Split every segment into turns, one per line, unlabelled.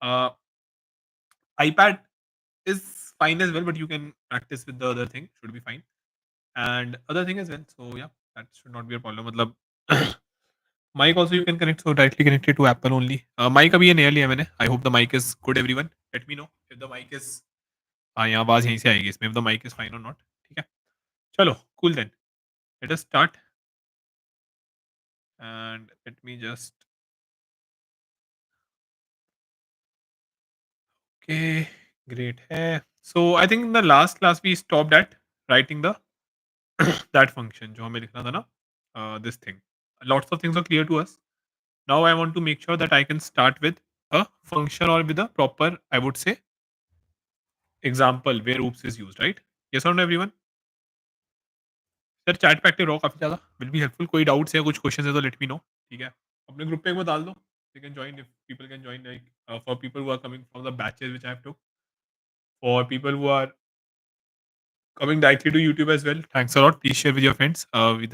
Uh, iPad is fine as well, but you can practice with the other thing. Should be fine. And other thing as well. So yeah, that should not be a problem. मतलब mic also you can connect, so directly connected to Apple only. Mic अभी ये नया लिया है मैंने. I hope the mic is good everyone. Let me know if the mic is हाँ, यहाँ आवाज़ यहीं से आएगी इसमें, if the mic is fine or not. ठीक है? चलो, cool then. Let us start and let me just okay, great है. So I think in the last class we stopped at writing the that function जो हमें लिखना था ना this thing. Lots of things are clear to us. Now I want to make sure that I can start with a function or with a proper, I would say, example where oops is used, right? Yes or no, everyone? Sir chat पे active रहो काफ़ी ज़्यादा, will be helpful. कोई doubts है, कुछ questions है तो late me no. ठीक है? अपने ग्रुप पे एक बार डाल दो. You can join if people can join, like for people who are coming from the batches which I have took. For people who are coming directly to YouTube as well, thanks a lot. Please share with your friends.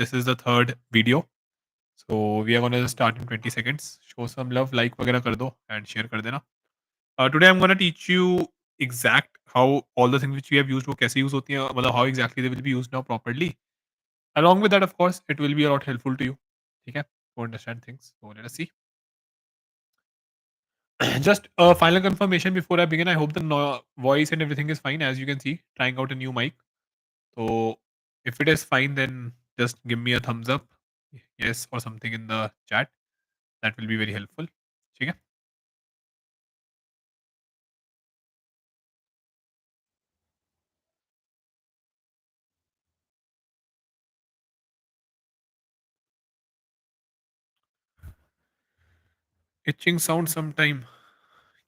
This is the third video. So we are going to start in 20 seconds. Show some love, like वगैरह कर दो and share कर देना. Today I'm going to teach you exact how all the things which we have used वो कैसे use होती हैं, मतलब how exactly they will be used now properly. Along with that, of course, it will be a lot helpful to you. ठीक है? To understand things. So let us see. Just a final confirmation before I begin. I hope the voice and everything is fine. As you can see, trying out a new mic. So if it is fine, then just give me a thumbs up, yes, or something in the chat. That will be very helpful. ठीक है? Itching sound sometime.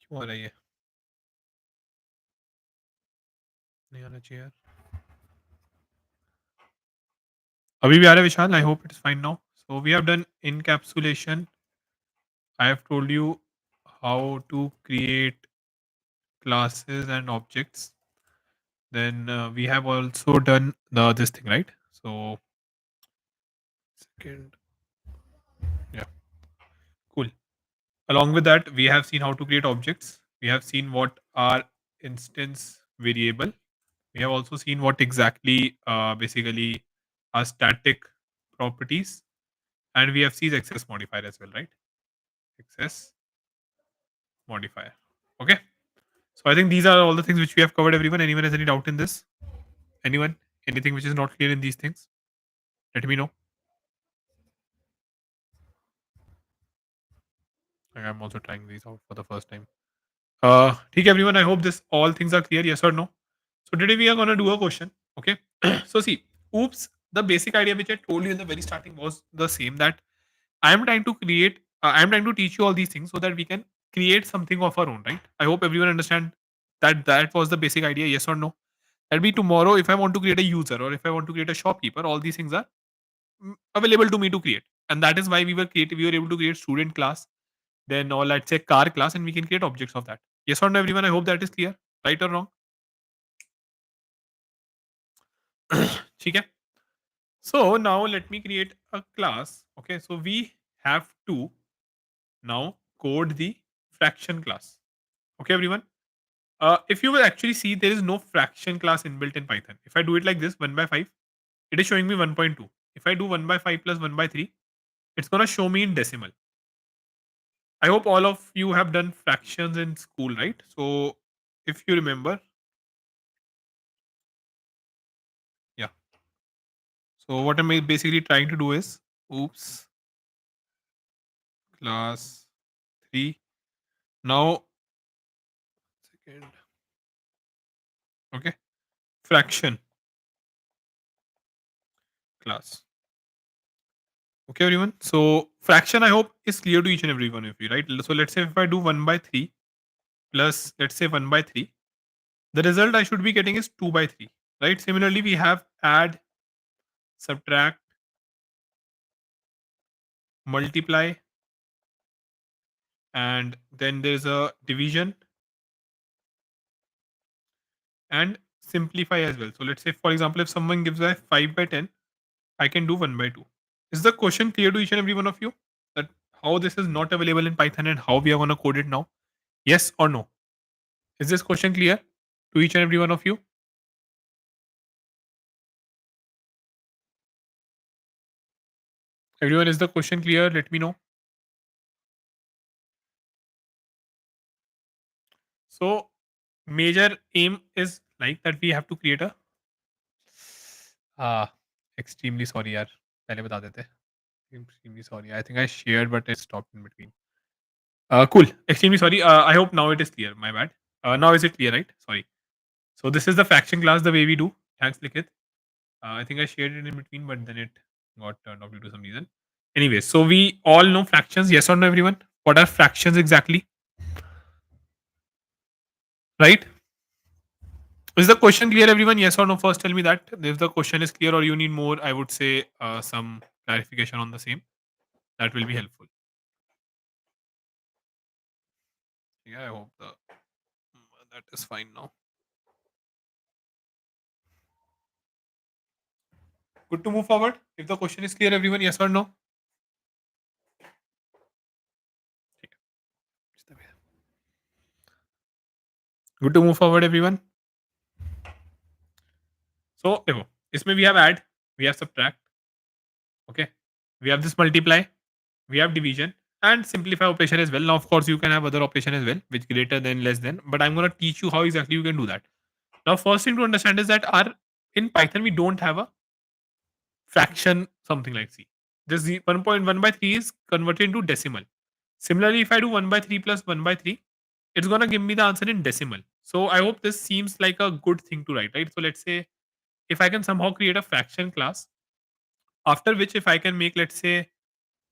क्यों आ रहा है ये? नहीं आना चाहिए यार. अभी भी आ रहा है विशाल. I hope it's fine now. So we have done encapsulation. I have told you how to create classes and objects. Then we have also done the this thing, right? So second, yeah, cool. Along with that, we have seen how to create objects. We have seen what are instance variable. We have also seen what exactly basically are static properties, and we have seen access modifier as well, right? Access modifier. Okay. So I think these are all the things which we have covered. Everyone, anyone has any doubt in this? Anyone? Anything which is not clear in these things? Let me know. I'm also trying these out for the first time. ठीक है everyone, I hope this all things are clear, yes or no. So today we are going to do a question, okay. So see, oops, the basic idea which I told you in the very starting was the same, that I am trying to create I am trying to teach you all these things so that we can create something of our own, right? I hope everyone understand that that was the basic idea, yes or no. That be tomorrow if I want to create a user or if I want to create a shopkeeper, all these things are available to me to create. And that is why we were able to create student class, then or let's say car class, and we can create objects of that. Yes or no, everyone? I hope that is clear. Right or wrong? ठीक है. So now let me create a class. Okay, so we have to now code the fraction class. Okay, everyone. If you will actually see, there is no fraction class inbuilt in Python. If I do it like this, 1 by 5, it is showing me 1.2. If I do 1 by 5 plus 1 by 3, it's going to show me in decimal. I hope all of you have done fractions in school, right? So if you remember, yeah. So what I'm basically trying to do is, oops, class 3. Now, second, okay, fraction class. Okay, everyone. So fraction, I hope, is clear to each and every one of you, right? So let's say if I do 1 by 3 plus, let's say 1 by 3, the result I should be getting is 2 by 3, right? Similarly, we have add, subtract, multiply, and then there's a division and simplify as well. So let's say, for example, if someone gives a 5 by 10, I can do 1 by 2. Is the question clear to each and every one of you? That how this is not available in Python and how we are going to code it now? Yes or no? Is this question clear to each and every one of you? Everyone, is the question clear? Let me know. So, major aim is like that we have to create a uh extremely sorry यार पहले बता देते extremely sorry I think I shared but it stopped in between. Cool. Extremely sorry. I hope now it is clear. My bad. Now is it clear, right? Sorry. So this is the faction class the way we do. Thanks, Likit. I think I shared it in between, but then it got turned off due to some reason. Anyway, so we all know fractions. Yes or no, everyone? What are fractions exactly? Right? Is the question clear, everyone? Yes or no? First, tell me that. If the question is clear or you need more, I would say some clarification on the same. That will be helpful. Yeah, I hope that is fine now. Good to move forward. If the question is clear, everyone, yes or no? Good to move forward, everyone. So देखो इसमें we have add, we have subtract, okay, we have this multiply, we have division and simplify operation as well. Now of course you can have other operation as well, which greater than, less than, but I'm going to teach you how exactly you can do that. Now first thing to understand is that our in Python we don't have a fraction something like C. This 1.1 by 3 is converted into decimal. Similarly, if I do 1 by 3 plus 1 by 3, it's going to give me the answer in decimal. So I hope this seems like a good thing to write, right? So let's say if I can somehow create a fraction class, after which if I can make, let's say,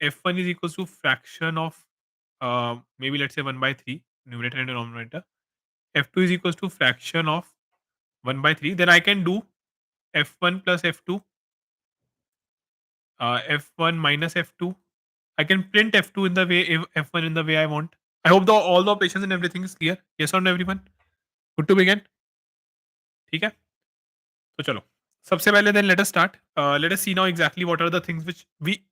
f1 is equals to fraction of maybe let's say 1 by 3, numerator and denominator, f2 is equals to fraction of 1 by 3, then I can do f1 plus f2, f1 minus f2. I can print f2 in the way, f1 in the way I want. I hope all the operations and everything is clear. Yes or no, everyone? Good to begin? ठीक है? तो चलो. सबसे पहले then let us start. Let us see now exactly what are the things which we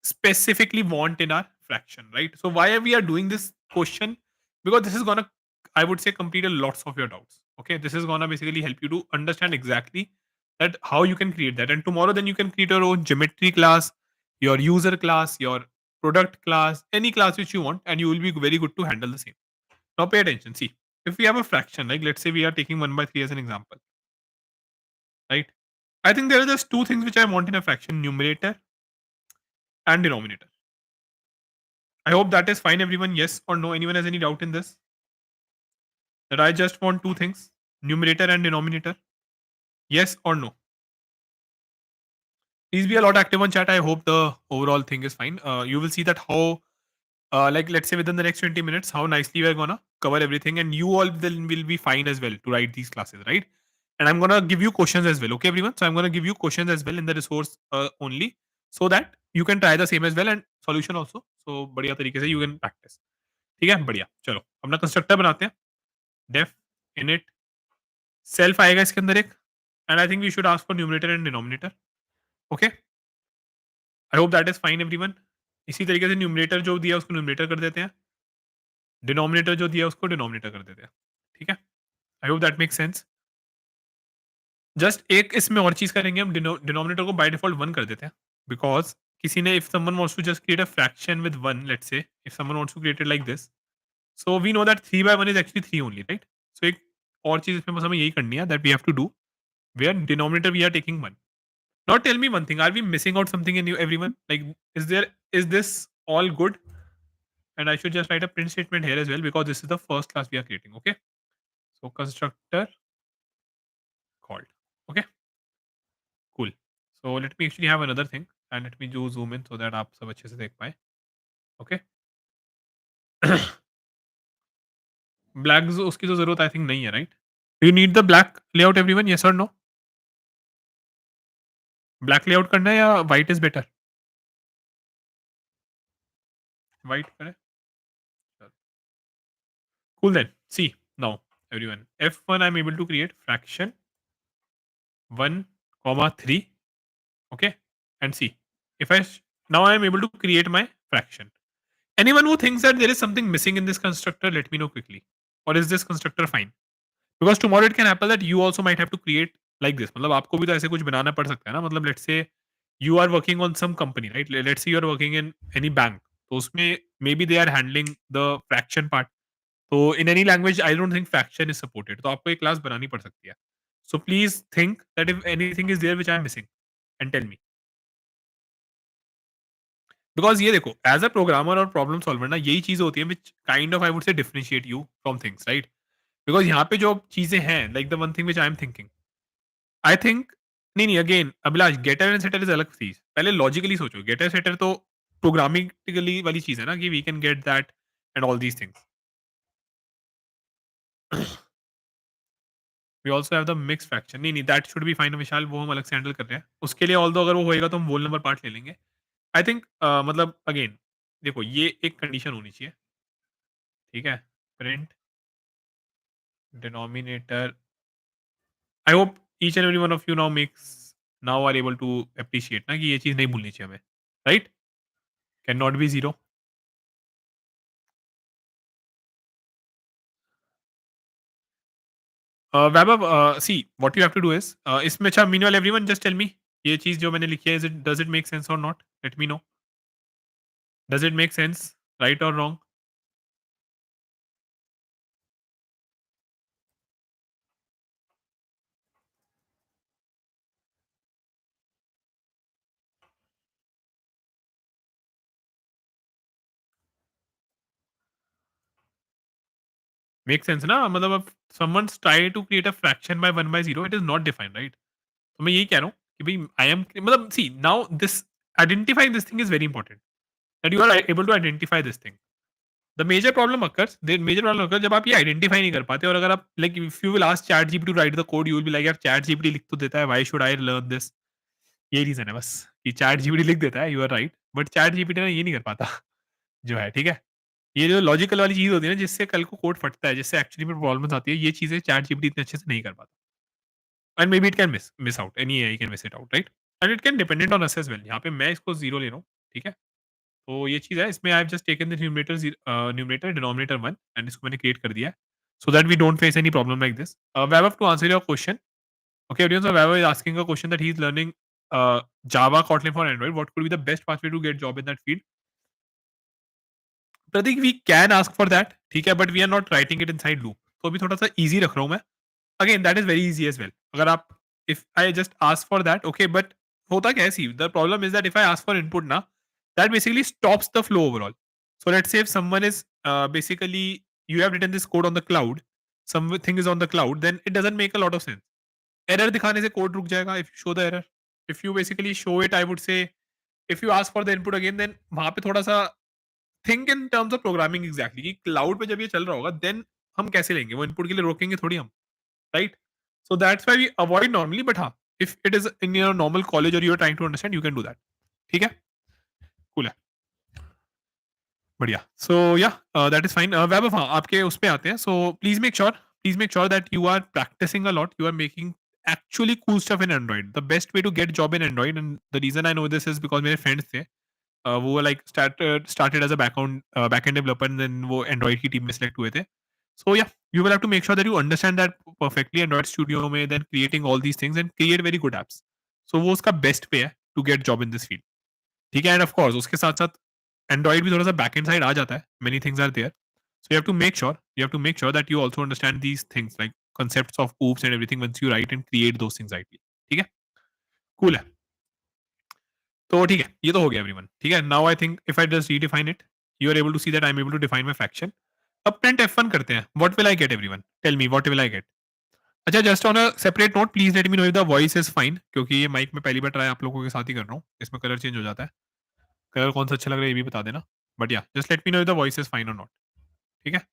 specifically want in our fraction, right? So why we are doing this question? Because this is gonna, I would say, complete a lots of your doubts. Okay, this is gonna basically help you to understand exactly that how you can create that, and tomorrow then you can create your own geometry class, your user class, your product class, any class which you want, and you will be very good to handle the same. Now pay attention. See, if we have a fraction, like let's say we are taking 1 by 3 as an example, right? I think there are just two things which I want in a fraction: numerator and denominator. I hope that is fine, everyone. Yes or no? Anyone has any doubt in this? That I just want two things: numerator and denominator. Yes or no? Please be a lot active on chat. I hope the overall thing is fine. You will see that how, like, let's say within the next 20 minutes, how nicely we're gonna cover everything, and you all will be fine as well to write these classes, right? And I'm gonna give you questions as well, okay, everyone? So I'm gonna give you questions as well in the resource only, so that you can try the same as well and solution also. So बढ़िया तरीके से you can practice. ठीक है, बढ़िया. चलो अपना constructor बनाते हैं. Def init सेल्फ आएगा इसके अंदर एक, and I think we should ask for numerator and denominator. Okay, I hope that is fine everyone. इसी तरीके से न्यूमरेटर जो दिया उसको न्यूमरेटर कर देते हैं, डिनोमिनेटर जो दिया उसको डिनोमिनेटर कर देते हैं. ठीक है, I hope that make sense. Just एक इसमें और चीज करेंगे हम, डिनोमिनेटर को बाय डिफॉल्ट 1 कर देते हैं, बिकॉज किसी ने, if someone wants to just create a fraction with 1, let's say if someone wants to create it like this, so we know that 3 by 1 is actually 3 only, right? So एक और चीज इसमें बस हमें यही करनी है, that we have to do, where denominator we are taking 1. Now tell me one thing: are we missing out something in you, everyone? Like, is this all good? And I should just write a print statement here as well, because this is the first class we are creating. Okay, so constructor called. Okay, cool. So let me actually have another thing, and let me do zoom in so that आप सब अच्छे से देख पाए. Okay, black उसकी तो जरूरत आई think नहीं है, right? Do you need the black layout, everyone? Yes or no? Black layout करना है या white is better? White करें. Cool then. See now, everyone. F1 I'm able to create fraction 1 comma 3. Okay, and see, if now I am able to create my fraction. Anyone who thinks that there is something missing in this constructor, let me know quickly. Or is this constructor fine? Because tomorrow it can happen that you also might have to create like this. मतलब आपको भी तो ऐसे कुछ बनाना पड़ सकता है ना, मतलब let's say you are working on some company, right? Let's say you are working in any bank, तो उसमें maybe they are handling the fraction part. तो in any language I don't think fraction is supported, तो आपको एक class बनानी पड़ सकती है. So please think that if anything is there which I am missing and tell me. Because ये देखो, एज़ अ प्रोग्रामर और प्रॉब्लम सॉल्वर ना यही चीज़ें होती हैं which kind of I would say differentiate you from things, right? Because यहाँ पे जो चीज़ें हैं, like the one thing which I am thinking, I think नहीं, again Abhilash, getter and setter is अलग चीज़। पहले लॉजिकली सोचो, गेटर सेटर तो प्रोग्रामेटिकली वाली चीज़ है ना कि we can get that and all these things. We also have the mix fraction, नहीं, that should be fine Vishal, वो हम अलग से हैंडल कर रहे हैं। उसके लिए ऑल्दो अगर वो होएगा तो हम वोल नंबर पार्ट ले लेंगे। आई थिंक मतलब अगेन देखो, ये एक कंडीशन होनी चाहिए, ठीक है? Print denominator, I hope each and every one of you now are able to appreciate ना कि ये चीज़ नहीं भूलनी चाहिए हमें, right? Can not be 0। Vaibhav, see what you have to do is, इसमें अच्छा meanwhile everyone just tell me, ये चीज़ जो मैंने लिखी है, is it does it make sense और not? Let me know. Does it make sense, right और रॉन्ग? मेक सेंस ना, मतलब अब someone's try to create a fraction by 1 by 0, it is not defined, right? तो मैं यही कह रहा हूँ कि भई आई एम मतलब see now this identifying this thing is very important, that you are able to identify this thing. The major problem occurs जब आप ये आइडेंटिफाई नहीं कर पाते, और अगर आप like if you will ask chat GPT to write the code, you will be like यार चैट जीपीटी लिख तो देता है, why should I learn this? यही रीजन है बस, कि चैट जीपीटी लिख देता है, you are right, but chat GPT ना ये नहीं कर पाता जो है, ठीक है? ये जो लॉजिकल वाली चीज होती है ना, जिससे कल को कोड फटता है, जिससे एक्चुअली में प्रॉब्लम्स आती है, ये चीजें चैट जीपीटी इतने अच्छे से नहीं कर पाता, and maybe it can miss out, any AI can miss it out, right? And it can dependent on us as well. यहाँ पे मैं इसको जीरो ले रहा हूँ, ठीक है? तो ये चीज़ है, इसमें I have just taken the numerator denominator 1 and इसको मैंने क्रिएट कर दिया है, so that we don't face any problem like this. Vaibhav, to answer your question, okay audience, Vaibhav is asking a question that he is learning Java Kotlin for Android, what could be the best pathway to get job in that field? Prateek, we can ask for that, ठीक है, but we are not writing it inside loop, तो अभी थोड़ा सा easy रख रहा हूँ मैं। Again that is very easy as well, अगर आप, if I just ask for that, okay, but होता क्या है, see the problem is that if I ask for input ना, that basically stops the flow overall. So let's say if someone is basically, you have written this code on the cloud, something is on the cloud, then it doesn't make a lot of sense. Error दिखाने से code रुक जाएगा if you show the error, if you basically show it, I would say, if you ask for the input again, then वहां पे थोड़ा सा think in terms of programming exactly, कि cloud पे जब ये चल रहा होगा, देन हम कैसे लेंगे, वो इनपुट के लिए रोकेंगे थोड़ी हम, right? So that's why we avoid normally, but हाँ, if it is in your normal college or you are trying to understand, you can do that. ठीक है? Cool है, बढ़िया। So yeah, that is fine. वैभव, हाँ, आपके उस पे आते हैं। So please make sure that you are practicing a lot. You are making actually cool stuff in Android. The best way to get job in Android, and the reason I know this is because मेरे friends थे, वो like started as a backend developer, then वो Android की team में select हुए थे। So yeah, you will have to make sure that you understand that perfectly Android studio में, then creating all these things and create very good apps. So वो उसका best way है to get job in this field, ठीक है? End of course उसके साथ साथ Android भी थोड़ा सा बैकएंड साइड आ जाता है, many things are there, so you have to make sure that you also understand these things like concepts of oops and everything once you write and create those things ideally, ठीक है? Cool है। तो ठीक है, ये तो हो गया एवरीवन, ठीक है? Now I think if I just redefine it, you are able to see that I am able to define my fraction. अब प्रिंट F1 करते हैं। What will I get everyone? Tell me what will I get? अच्छा, just on a separate note, please let me know if the voice is fine, क्योंकि ये mic में पहली बार try आप लोगों के साथ ही कर रहा हूँ। इसमें कलर चेंज हो जाता है। कलर कौन सा अच्छा लग रहा है ये भी बता देना। बट या, just let me know if the voice is fine or not, ठीक है?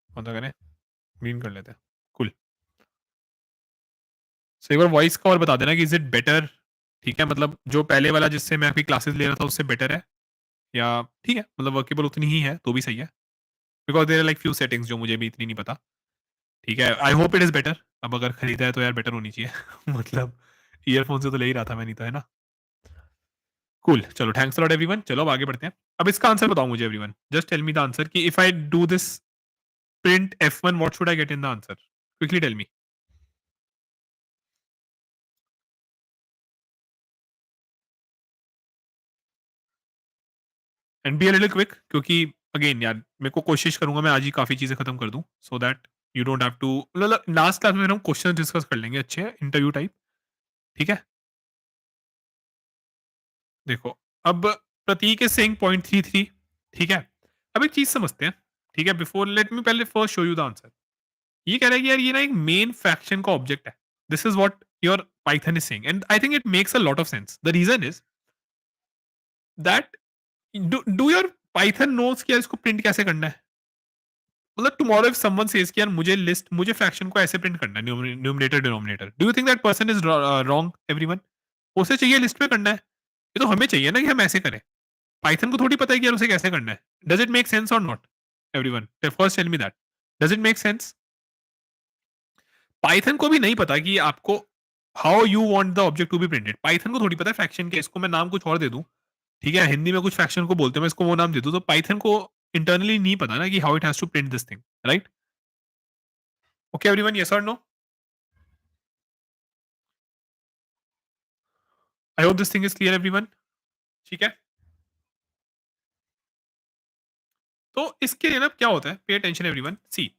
कौन सा करें? ग्रीन कर लेते हैं। कूल। सो एक बार वॉइस का और बता देना कि इज इट बेटर, ठीक है? मतलब जो पहले वाला जिससे मैं आपकी क्लासेस ले रहा था उससे बेटर है, या ठीक है, मतलब वर्केबल उतनी ही है तो भी सही है? Because there are like few settings जो मुझे भी इतनी नहीं पता। ठीक है, I hope it is better. अब अगर खरीदा है तो यार बेटर होनी चाहिए। मतलब ईयरफ़ोन से तो ले ही रहा था मैं, नहीं तो, है ना? कूल, चलो थैंक्स अ लॉट एवरीवन। चलो अब आगे बढ़ते हैं। अब इसका आंसर बताओ मुझे everyone. Just tell me the answer कि if I do this print F1 what should I get in the answer? Quickly tell me and be a little quick, क्योंकि अगेन यार मेरे को कोशिश करूंगा मैं आज ही काफ़ी चीज़ें खत्म कर दूं, so that you don't have to, मतलब लास्ट क्लास में हम क्वेश्चन डिस्कस कर लेंगे अच्छे इंटरव्यू टाइप। ठीक है, देखो अब प्रतीक इज सेइंग 0.33। ठीक है, अब एक चीज़ समझते हैं। ठीक है, बिफोर लेट मी पहले first show you the answer. ये कह रहा है कि यार ये ना एक मेन फ्रैक्शन का ऑब्जेक्ट है। This is what your Python is saying and I think it makes a lot of sense. The reason is that do your Python knows कि यार इसको प्रिंट कैसे करना है। मतलब टुमारो इफ समवन सेज कि यार मुझे लिस्ट, मुझे फ्रैक्शन को ऐसे प्रिंट करना है, numerator denominator, do you think that person is wrong everyone? उसे चाहिए लिस्ट में करना है, ये तो हमें चाहिए ना कि हम ऐसे करें। पाइथन को थोड़ी पता है कि यार उसे कैसे करना है। डज इट मेक सेंस और not everyone? First tell me that, does it make sense? Python को भी नहीं पता कि आपको how you want the object to be printed. Python को थोड़ी पता है फ्रैक्शन के, इसको मैं नाम कुछ और दे दूं। ठीक है, हिंदी में कुछ फ्रैक्शन को बोलते हैं, मैं इसको वो नाम दे दूं, तो पाइथन को इंटरनली नहीं पता ना कि how it has to print this thing, right? Okay everyone, yes और no? I hope this thing is clear everyone. ठीक है, तो इसके लिए ना क्या होता है, pay attention everyone. See,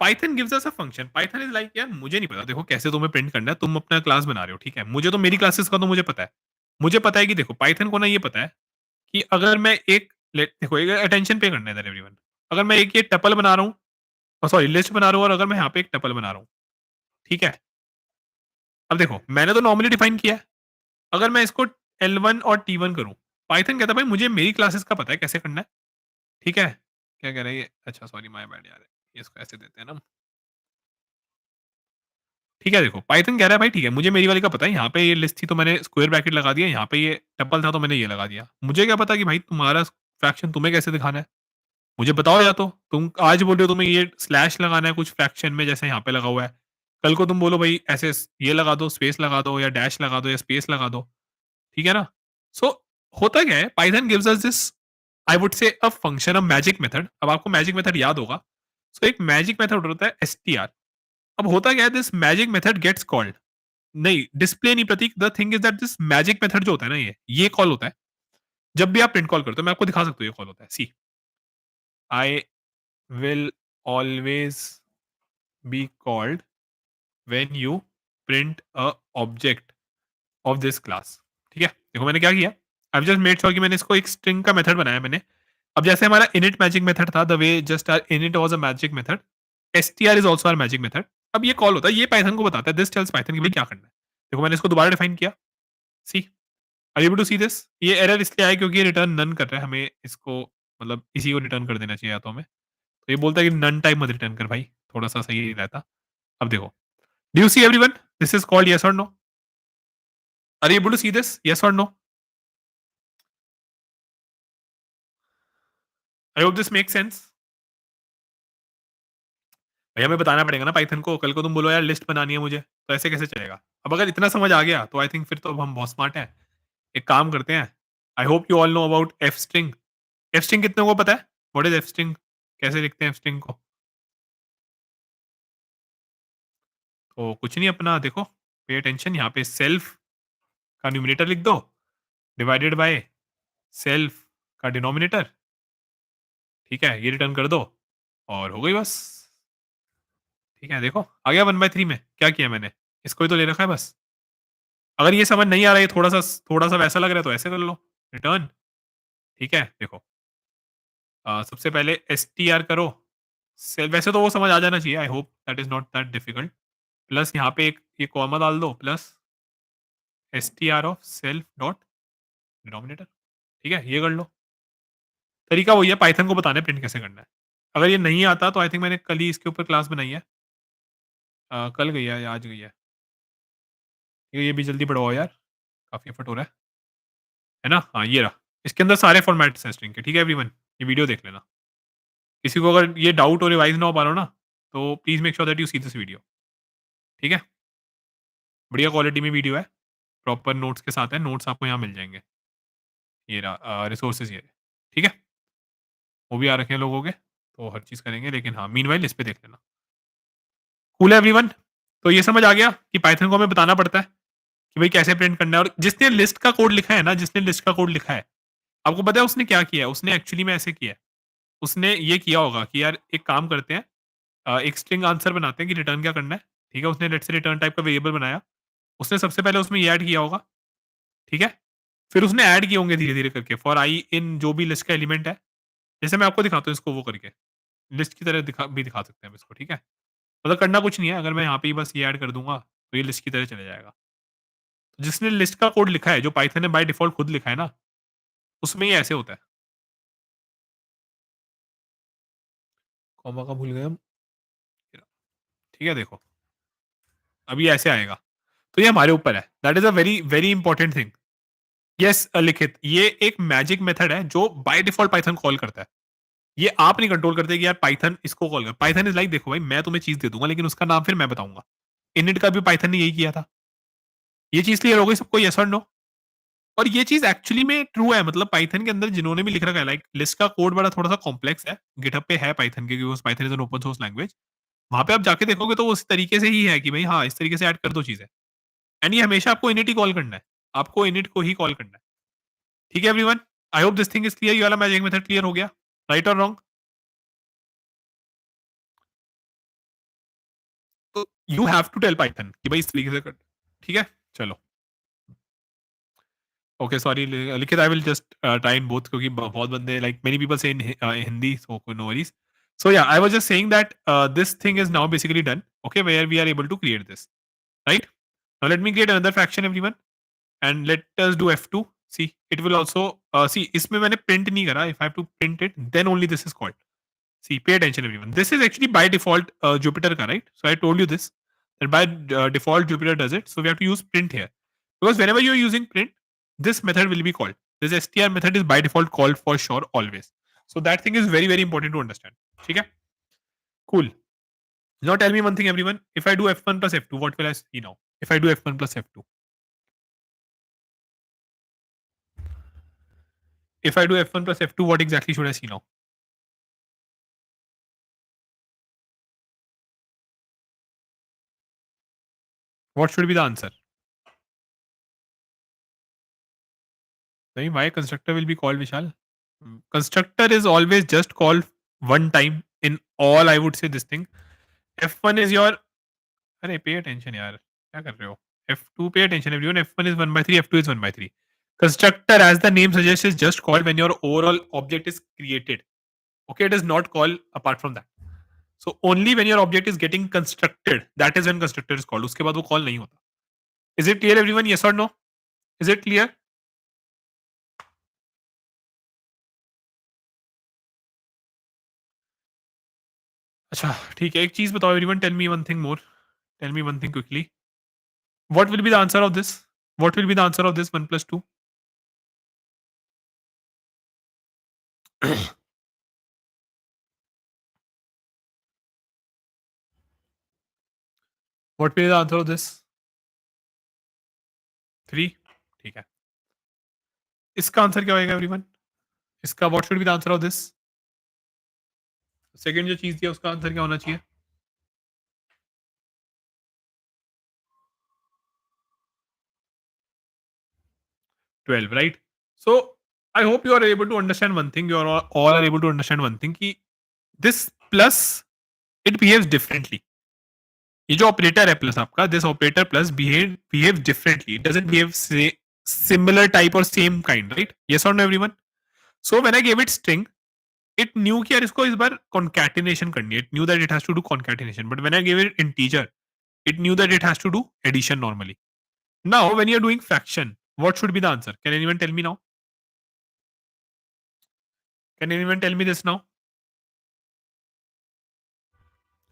Python gives us a function. Python is like यार मुझे नहीं पता, देखो कैसे तुम्हें प्रिंट करना है, तुम अपना क्लास बना रहे हो। ठीक है, मुझे तो मेरी क्लासेस का तो मुझे पता है। मुझे पता है कि देखो पाइथन को ना ये पता है कि अगर मैं एक देखो एक अटेंशन पे करना है इधर एवरीवन। अगर मैं एक ये टपल बना रहा हूँ, सॉरी लिस्ट बना रहा हूँ, और अगर मैं यहाँ पे एक टपल बना रहा हूँ। ठीक है, अब देखो मैंने तो नॉर्मली डिफाइन किया है। अगर मैं इसको L1 और T1 करूँ, पाइथन कहता है भाई मुझे मेरी क्लासेस का पता है कैसे करना है। ठीक है, क्या कह रहा है ये? अच्छा सॉरी माय बैड यार, ये इसको ऐसे देते हैं ना। ठीक है, देखो पाइथन कह रहा है भाई ठीक है मुझे मेरी वाली का पता है, यहाँ पे ये लिस्ट थी तो मैंने स्क्वायर ब्रैकेट लगा दिया, यहाँ पे ये टपल था तो मैंने ये लगा दिया। मुझे क्या पता कि भाई तुम्हारा फ्रैक्शन तुम्हें कैसे दिखाना है। मुझे बताओ, या तो तुम आज बोल रहे हो तुम्हें ये स्लैश लगाना है कुछ फ्रैक्शन में जैसे यहाँ पे लगा हुआ है, कल को तुम बोलो भाई ऐसे ये लगा दो, स्पेस लगा दो, या डैश लगा दो, या स्पेस लगा दो। ठीक है ना? सो होता क्या है, Python gives us this, I would से a function, a magic method. अब आपको मैजिक मेथड याद होगा। सो एक मैजिक मेथड होता है str। अब होता क्या है, this magic method gets called, नहीं डिस्प्ले नहीं Prateek, the thing is that this magic method जो होता है ना, ये कॉल होता है जब भी आप प्रिंट कॉल करते हो। मैं आपको दिखा सकता हूँ ये कॉल होता है। See, I will always be called when you print a object of this class. ठीक है, देखो मैंने क्या किया, आई जस्ट मेड श्योर कि मैंने इसको एक स्ट्रिंग का मेथड बनाया मैंने। अब जैसे हमारा इनिट मैजिक मेथड था, the way just our init was a magic method, str is also our magic method. अब ये कॉल होता है, ये पाइथन को बताता है, दिस टेल्स पाइथन कि भाई क्या करना है। देखो मैंने इसको दोबारा डिफाइन किया। See, are you able to see this? ये एरर इसलिए आया क्योंकि ये रिटर्न नन कर रहा है, हमें इसको मतलब इसी को रिटर्न कर देना चाहिए या तो हमें। तो ये बोलता है कि नन टाइप मत रिटर्न कर भाई, थोड़ा सा सही नहीं रहता। अब देखो, do you see everyone, this is called yes और no? Are you able to see this, yes और no? I hope this make sense. भैया हमें बताना पड़ेगा ना पाइथन को, कल को तुम बोलो यार लिस्ट बनानी है मुझे, तो ऐसे कैसे चलेगा? अब अगर इतना समझ आ गया तो आई थिंक फिर तो अब हम बहुत स्मार्ट हैं। एक काम करते हैं, आई hope you all know about F string. F string कितने को पता है? What is F string? कैसे लिखते हैं एफ स्ट्रिंग को? तो कुछ नहीं, अपना देखो, पे अटेंशन, यहाँ पे सेल्फ का न्यूमिनेटर लिख दो, डिवाइडेड बाय सेल्फ का डिनोमिनेटर। ठीक है, ये रिटर्न कर दो और हो गई बस। ठीक है, देखो आ गया 1/3 में। क्या किया मैंने, इसको ही तो ले रखा है बस। अगर ये समझ नहीं आ रहा है, थोड़ा सा वैसा लग रहा है, तो ऐसे कर लो, रिटर्न। ठीक है, देखो सबसे पहले एस टी आर करो। वैसे तो वो समझ आ जाना चाहिए, आई hope that is not that difficult. Plus यहाँ पे एक ये कॉमा डाल दो, plus S T R of self dot denominator. ठीक है, ये कर लो। तरीका वही है, पाइथन को बताना है प्रिंट कैसे करना है। अगर ये नहीं आता तो आई थिंक मैंने कल ही इसके ऊपर क्लास बनाई है। कल गई है या आज गई है? ये भी जल्दी बढ़ाओ यार, काफी एफर्ट हो रहा है ना? हाँ ये रहा, इसके अंदर सारे फॉर्मेट्स हैं स्ट्रिंग के। ठीक है एवरीवन, ये वीडियो देख लेना। किसी को अगर ये डाउट और रिवाइज ना हो पा रहा हो ना, तो please make sure that you see this video. ठीक है, बढ़िया क्वालिटी में वीडियो है, प्रॉपर नोट्स के साथ है, नोट्स आपको यहाँ मिल जाएंगे। ये रहा रिसोर्सेज ये, ठीक है? वो भी आ रखे हैं लोगों के, तो हर चीज़ करेंगे, लेकिन हाँ, मीनवाइल इस पे देख लेना। कूल है एवरीवन? तो ये समझ आ गया कि पाइथन को हमें बताना पड़ता है कि भाई कैसे प्रिंट करना है, और जिसने लिस्ट का कोड लिखा है ना, जिसने लिस्ट का कोड लिखा है, आपको पता है उसने क्या किया है? उसने एक्चुअली में ऐसे किया है। उसने ये किया होगा कि यार एक काम करते हैं, एक स्ट्रिंग आंसर बनाते हैं कि रिटर्न क्या करना है, ठीक है? उसने लेट्स से रिटर्न टाइप का वेरिएबल बनाया। उसने सबसे पहले उसमें ये ऐड किया होगा, ठीक है? फिर उसने ऐड किए होंगे धीरे-धीरे करके फॉर आई इन जो भी लिस्ट का एलिमेंट है। जैसे मैं आपको दिखाता हूँ इसको वो करके, लिस्ट की तरह दिखा सकते हैं हम इसको, ठीक है? मतलब करना कुछ नहीं है, अगर मैं यहाँ पे ही बस ये ऐड कर दूँगा, तो ये लिस्ट की तरह चला जाएगा। तो जिसने लिस्ट का कोड लिखा है, जो पाइथन ने बाय डिफ़ॉल्ट खुद लिखा है ना, उसमें ये ऐसे होता है। कॉमा का भूल गए हम, ठीक है देखो, अब ये ऐसे आएगा। तो ये हमारे ऊपर है। That is a very, very important thing. Yes लिखित, ये एक मैजिक मेथड है जो बाय डिफ़ॉल्ट पाइथन कॉल करता है। ये आप नहीं कंट्रोल करते कि यार पाइथन इसको कॉल कर। पाइथन इज़ लाइक देखो भाई, मैं तुम्हें चीज़ दे दूँगा लेकिन उसका नाम फिर मैं बताऊँगा। इनिट का भी पाइथन ने यही किया था। ये चीज़ क्लियर हो गई सबको, येस और नो? और ये चीज़ एक्चुअली में ट्रू है, मतलब पाइथन के अंदर जिन्होंने भी लिख रखा है, लाइक लिस्ट का कोड बड़ा थोड़ा-सा कॉम्प्लेक्स है। गिटहब पे है पाइथन के, क्योंकि Python is an open source language. वहाँ पे आप जाके देखोगे तो वो उस तरीके से ही है कि भाई हाँ, इस तरीके से ऐड कर दो चीज़ें। एंड ये हमेशा आपको इनिट ही कॉल करना है। आपको इनिट को ही कॉल करना है। ठीक है everyone? I hope this thing is clear. ये वाला मैजिक मेथड क्लियर हो गया? राइट और रॉन्ग? तो you have to tell Python कि भाई इस तरीके से कर। ठीक है? चलो। Okay sorry Likhit, I will just try in both, क्योंकि बहुत बंदे like many people say in Hindi, so no worries. So yeah, I was just saying that this thing is now basically done. Okay, where we are able to create this, right? Now let me create another fraction, everyone, and let us do F2. See, it will also see. इसमें मैंने print नहीं करा. If I have to print it, then only this is called. See, pay attention, everyone. This is actually by default Jupyter ka, right? So I told you this that by default Jupyter does it. So we have to use print here, because whenever you are using print, this method will be called. This str method is by default called for sure always. So that thing is very, very important to understand. Okay, cool. Now tell me one thing, everyone. If I do F1 plus F2, what will I see now? If I do F1 plus F2, if I do F1 plus F2, what exactly should I see now? What should be the answer? Why constructor will be called, Vishal? Constructor is always just called one time in all. I would say this thing. F1 is your. अरे pay attention यार, क्या कर रहे हो? F2 pay attention everyone. F1 is 1 by 3. F2 is 1 by 3. Constructor, as the name suggests, is just called when your overall object is created. Okay, it is not called apart from that. So only when your object is getting constructed, that is when constructor is called. उसके बाद वो call नहीं होता. Is it clear everyone? Yes or no? Is it clear? अच्छा ठीक है, एक चीज बताओ everyone, tell me one thing more, tell me one thing quickly, what will be the answer of this, what will be the answer of this 1 plus 2? What will be the answer of this? 3? ठीक है, इसका answer क्या होएगा everyone? इसका what should be the answer of this? Second जो चीज दिया उसका आंसर क्या होना चाहिए? 12, right? So I hope you are able to understand one thing, you are all are able to understand one thing, कि this plus it behaves differently. ये जो ऑपरेटर है प्लस आपका, this operator plus behave differently, it doesn't behave similar type और same kind, right? Yes और no everyone? So when I give it string, it knew कि यार इसको इस बार कॉन्कैटिनेशन करनी है, it knew that it has to do concatenation, but when I give it integer, it knew that it has to do addition normally. Now when you are doing fraction, what should be the answer? Can anyone tell me now? Can anyone tell me this now?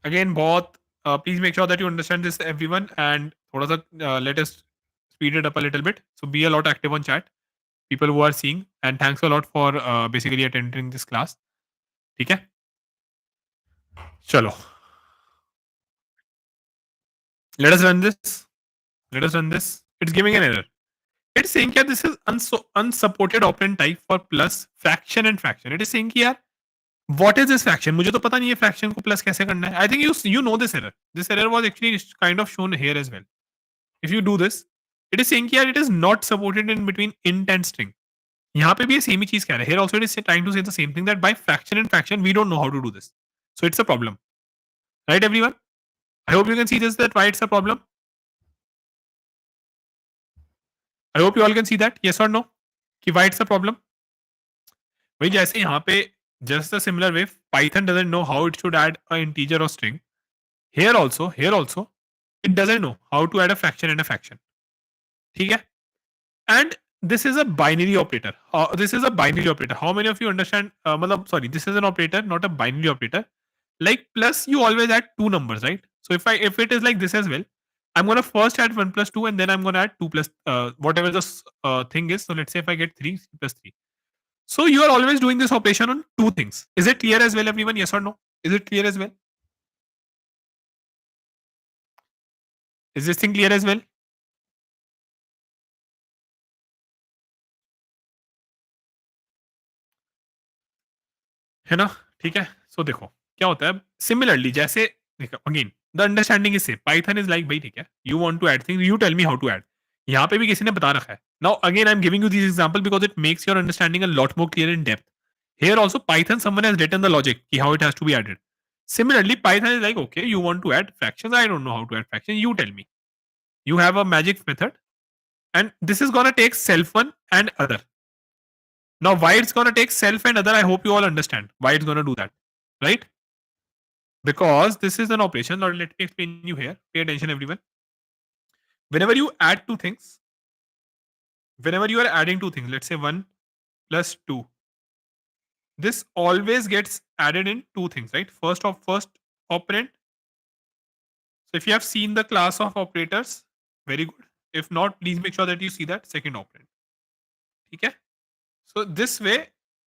Again बहुत, please make sure that you understand this everyone, and थोड़ा सा let us speed it up a little bit. So be a lot active on chat, people who are seeing, and thanks a lot for basically attending this class. ठीक है, चलो, let us run this, let us run this. It's giving an error. It's saying that this is unsupported operand type for plus, fraction and fraction. It is saying कि यार what is this fraction? मुझे तो पता नहीं है fraction को plus कैसे करना है. I think you know this error. This error was actually kind of shown here as well. If you do this, it is saying कि यार it is not supported in between int and string. यहाँ पे भी ये same ही चीज कह रहा है. Here also it is trying to say the same thing that by fraction and fraction we don't know how to do this. So it's a problem, right, everyone? I hope you can see this that why it's a problem. I hope you all can see that. Yes or no? कि why it's a problem? भाई जैसे यहाँ पे just a similar way, Python doesn't know how it should add a integer or string. Here also, it doesn't know how to add a fraction and a fraction. ठीक है? And this is a binary operator. This is a binary operator. How many of you understand? Sorry, this is an operator, not a binary operator. Like plus, you always add two numbers, right? So if it is like this as well, I'm gonna first add 1 plus 2 and then I'm gonna add 2 plus whatever the thing is. So let's say if I get 3 plus 3. So you are always doing this operation on two things. Is it clear as well, everyone? Yes or no? Is it clear as well? Is this thing clear as well? है ना? ठीक है? सो देखो, क्या होता है similarly जैसे देखो again the understanding is same. Python is like भाई ठीक है, you want to add things, you tell me how to add. यहाँ पे भी किसी ने बता रखा है. Now again I am giving you this example because it makes your understanding a lot more clear in depth. Here also Python someone has written the logic ki how it has to be added. Similarly, Python is like okay, you want to add fractions. I don't know how to add fractions. You tell me. You have a magic method, and this is gonna take self one and other. Now, why it's gonna take self and other? I hope you all understand why it's gonna do that, right? Because this is an operation. Now, let me explain you here. Pay attention, everyone. Whenever you add two things, whenever you are adding two things, let's say 1 plus 2, this always gets added in two things, right? First operand. So if you have seen the class of operators, very good. If not, please make sure that you see that second operand. Okay? So this way,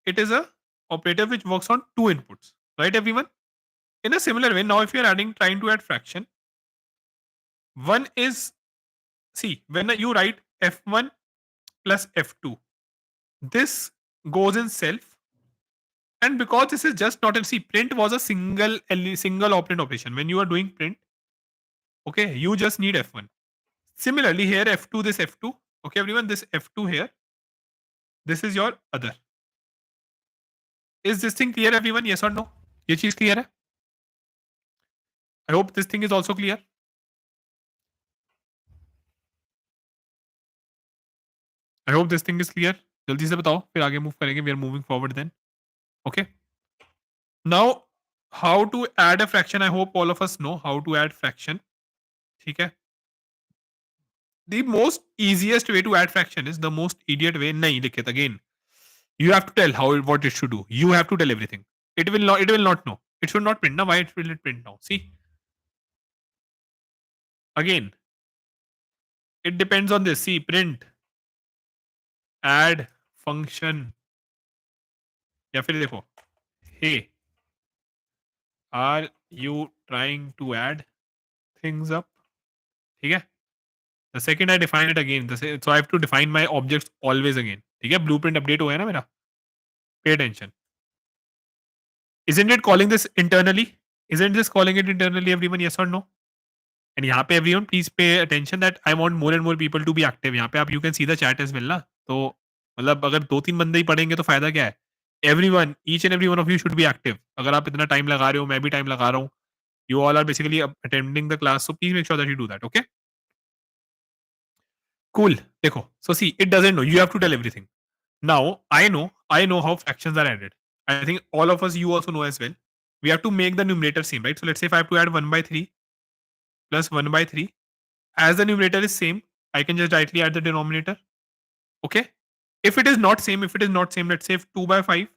it is a operator which works on two inputs, right, everyone? In a similar way, now if you are trying to add fraction, one is, see, when you write f1 plus f2, this goes in self, and because this is just not a, see, print was a single operand operation. When you are doing print, okay, you just need f1. Similarly, here f2, this f2, okay, everyone, this f2 here, this is your other. Is this thing clear, everyone? Yes or no? ये चीज clear है? I hope this thing is also clear. I hope this thing is clear. जल्दी से बताओ, फिर आगे move करेंगे. We are moving forward then. Okay. Now, how to add a fraction? I hope all of us know how to add fraction. ठीक है? The most easiest way to add fraction is the most idiot way. नहीं लिखे again. You have to tell how what it should do. You have to tell everything. It will not. It will not know. It should not print now. Why it will it print now? See. Again, it depends on this. See, print, add function. या फिर देखो, hey, are you trying to add things up? ठीक है? The second I define it again, so I have to define my objects always again. ठीक है? Blueprint update हो गया ना मेरा? Pay attention. Isn't it calling this internally? Isn't this calling it internally, everyone? Yes or no? And यहाँ पे everyone please pay attention that I want more and more people to be active. यहाँ पे आप you can see the chat as well ना. तो मतलब अगर 2-3 बंदे ही पढ़ेंगे तो फायदा क्या है? Everyone, each and every one of you should be active. अगर आप इतना टाइम लगा रहे हो, मैं भी टाइम लगा रहा हूँ. You all are basically attending the class, so please make sure that you do that. Okay? Cool. देखो. So see, it doesn't know. You have to tell everything. Now I know how fractions are added. I think all of us you also know as well. We have to make the numerator same, right? So let's say if I have to add 1 by 3 plus 1 by 3, as the numerator is same, I can just directly add the denominator. Okay? If it is not same, let's say if 2 by 5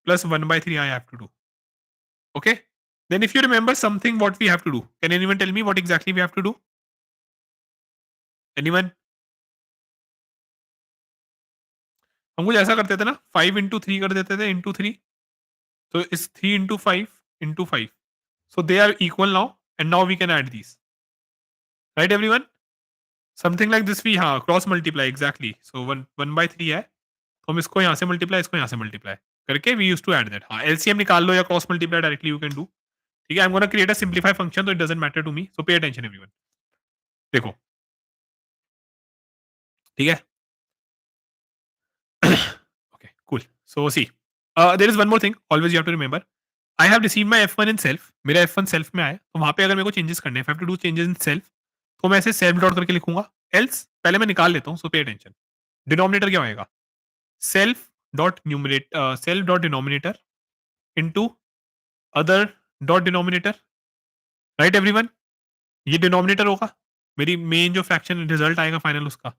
plus 1 by 3 I have to do. Okay? Then if you remember something what we have to do, can anyone tell me what exactly we have to do? Anyone? हम कुछ ऐसा करते थे ना, 5 into 3 कर देते थे into 3. So it's 3 into 5 into 5. So they are equal now, and now we can add these. Right, everyone? Something like this we, हाँ, क्रॉस मल्टीप्लाई एग्जैक्टली। सो 1/3 है, तो हम इसको यहाँ से मल्टीप्लाई, इसको यहाँ से मल्टीप्लाई करके we use to add that. हाँ, एलसीएम निकाल लो या cross multiply directly you can do. ठीक है, I am gonna create a simplify function, तो it doesn't matter to me, so pay attention everyone. देखो, ठीक है। Okay, cool. So see, there is one more thing always you have to remember. I have received my F1 in self, मेरा F1 self में आया है, तो वहाँ पे अगर मेरे को चेंजेस करने हैं, if I have to do changes in self, तो मैं ऐसे सेल्फ डॉट करके लिखूंगा। एल्स पहले मैं निकाल लेता हूँ, सो पे अटेंशन। डिनोमिनेटर क्या होएगा? Self dot numerate, self dot denominator into other dot denominator, right everyone? ये डिनोमिनेटर होगा, मेरी मेन जो फ्रैक्शन रिजल्ट आएगा फाइनल उसका।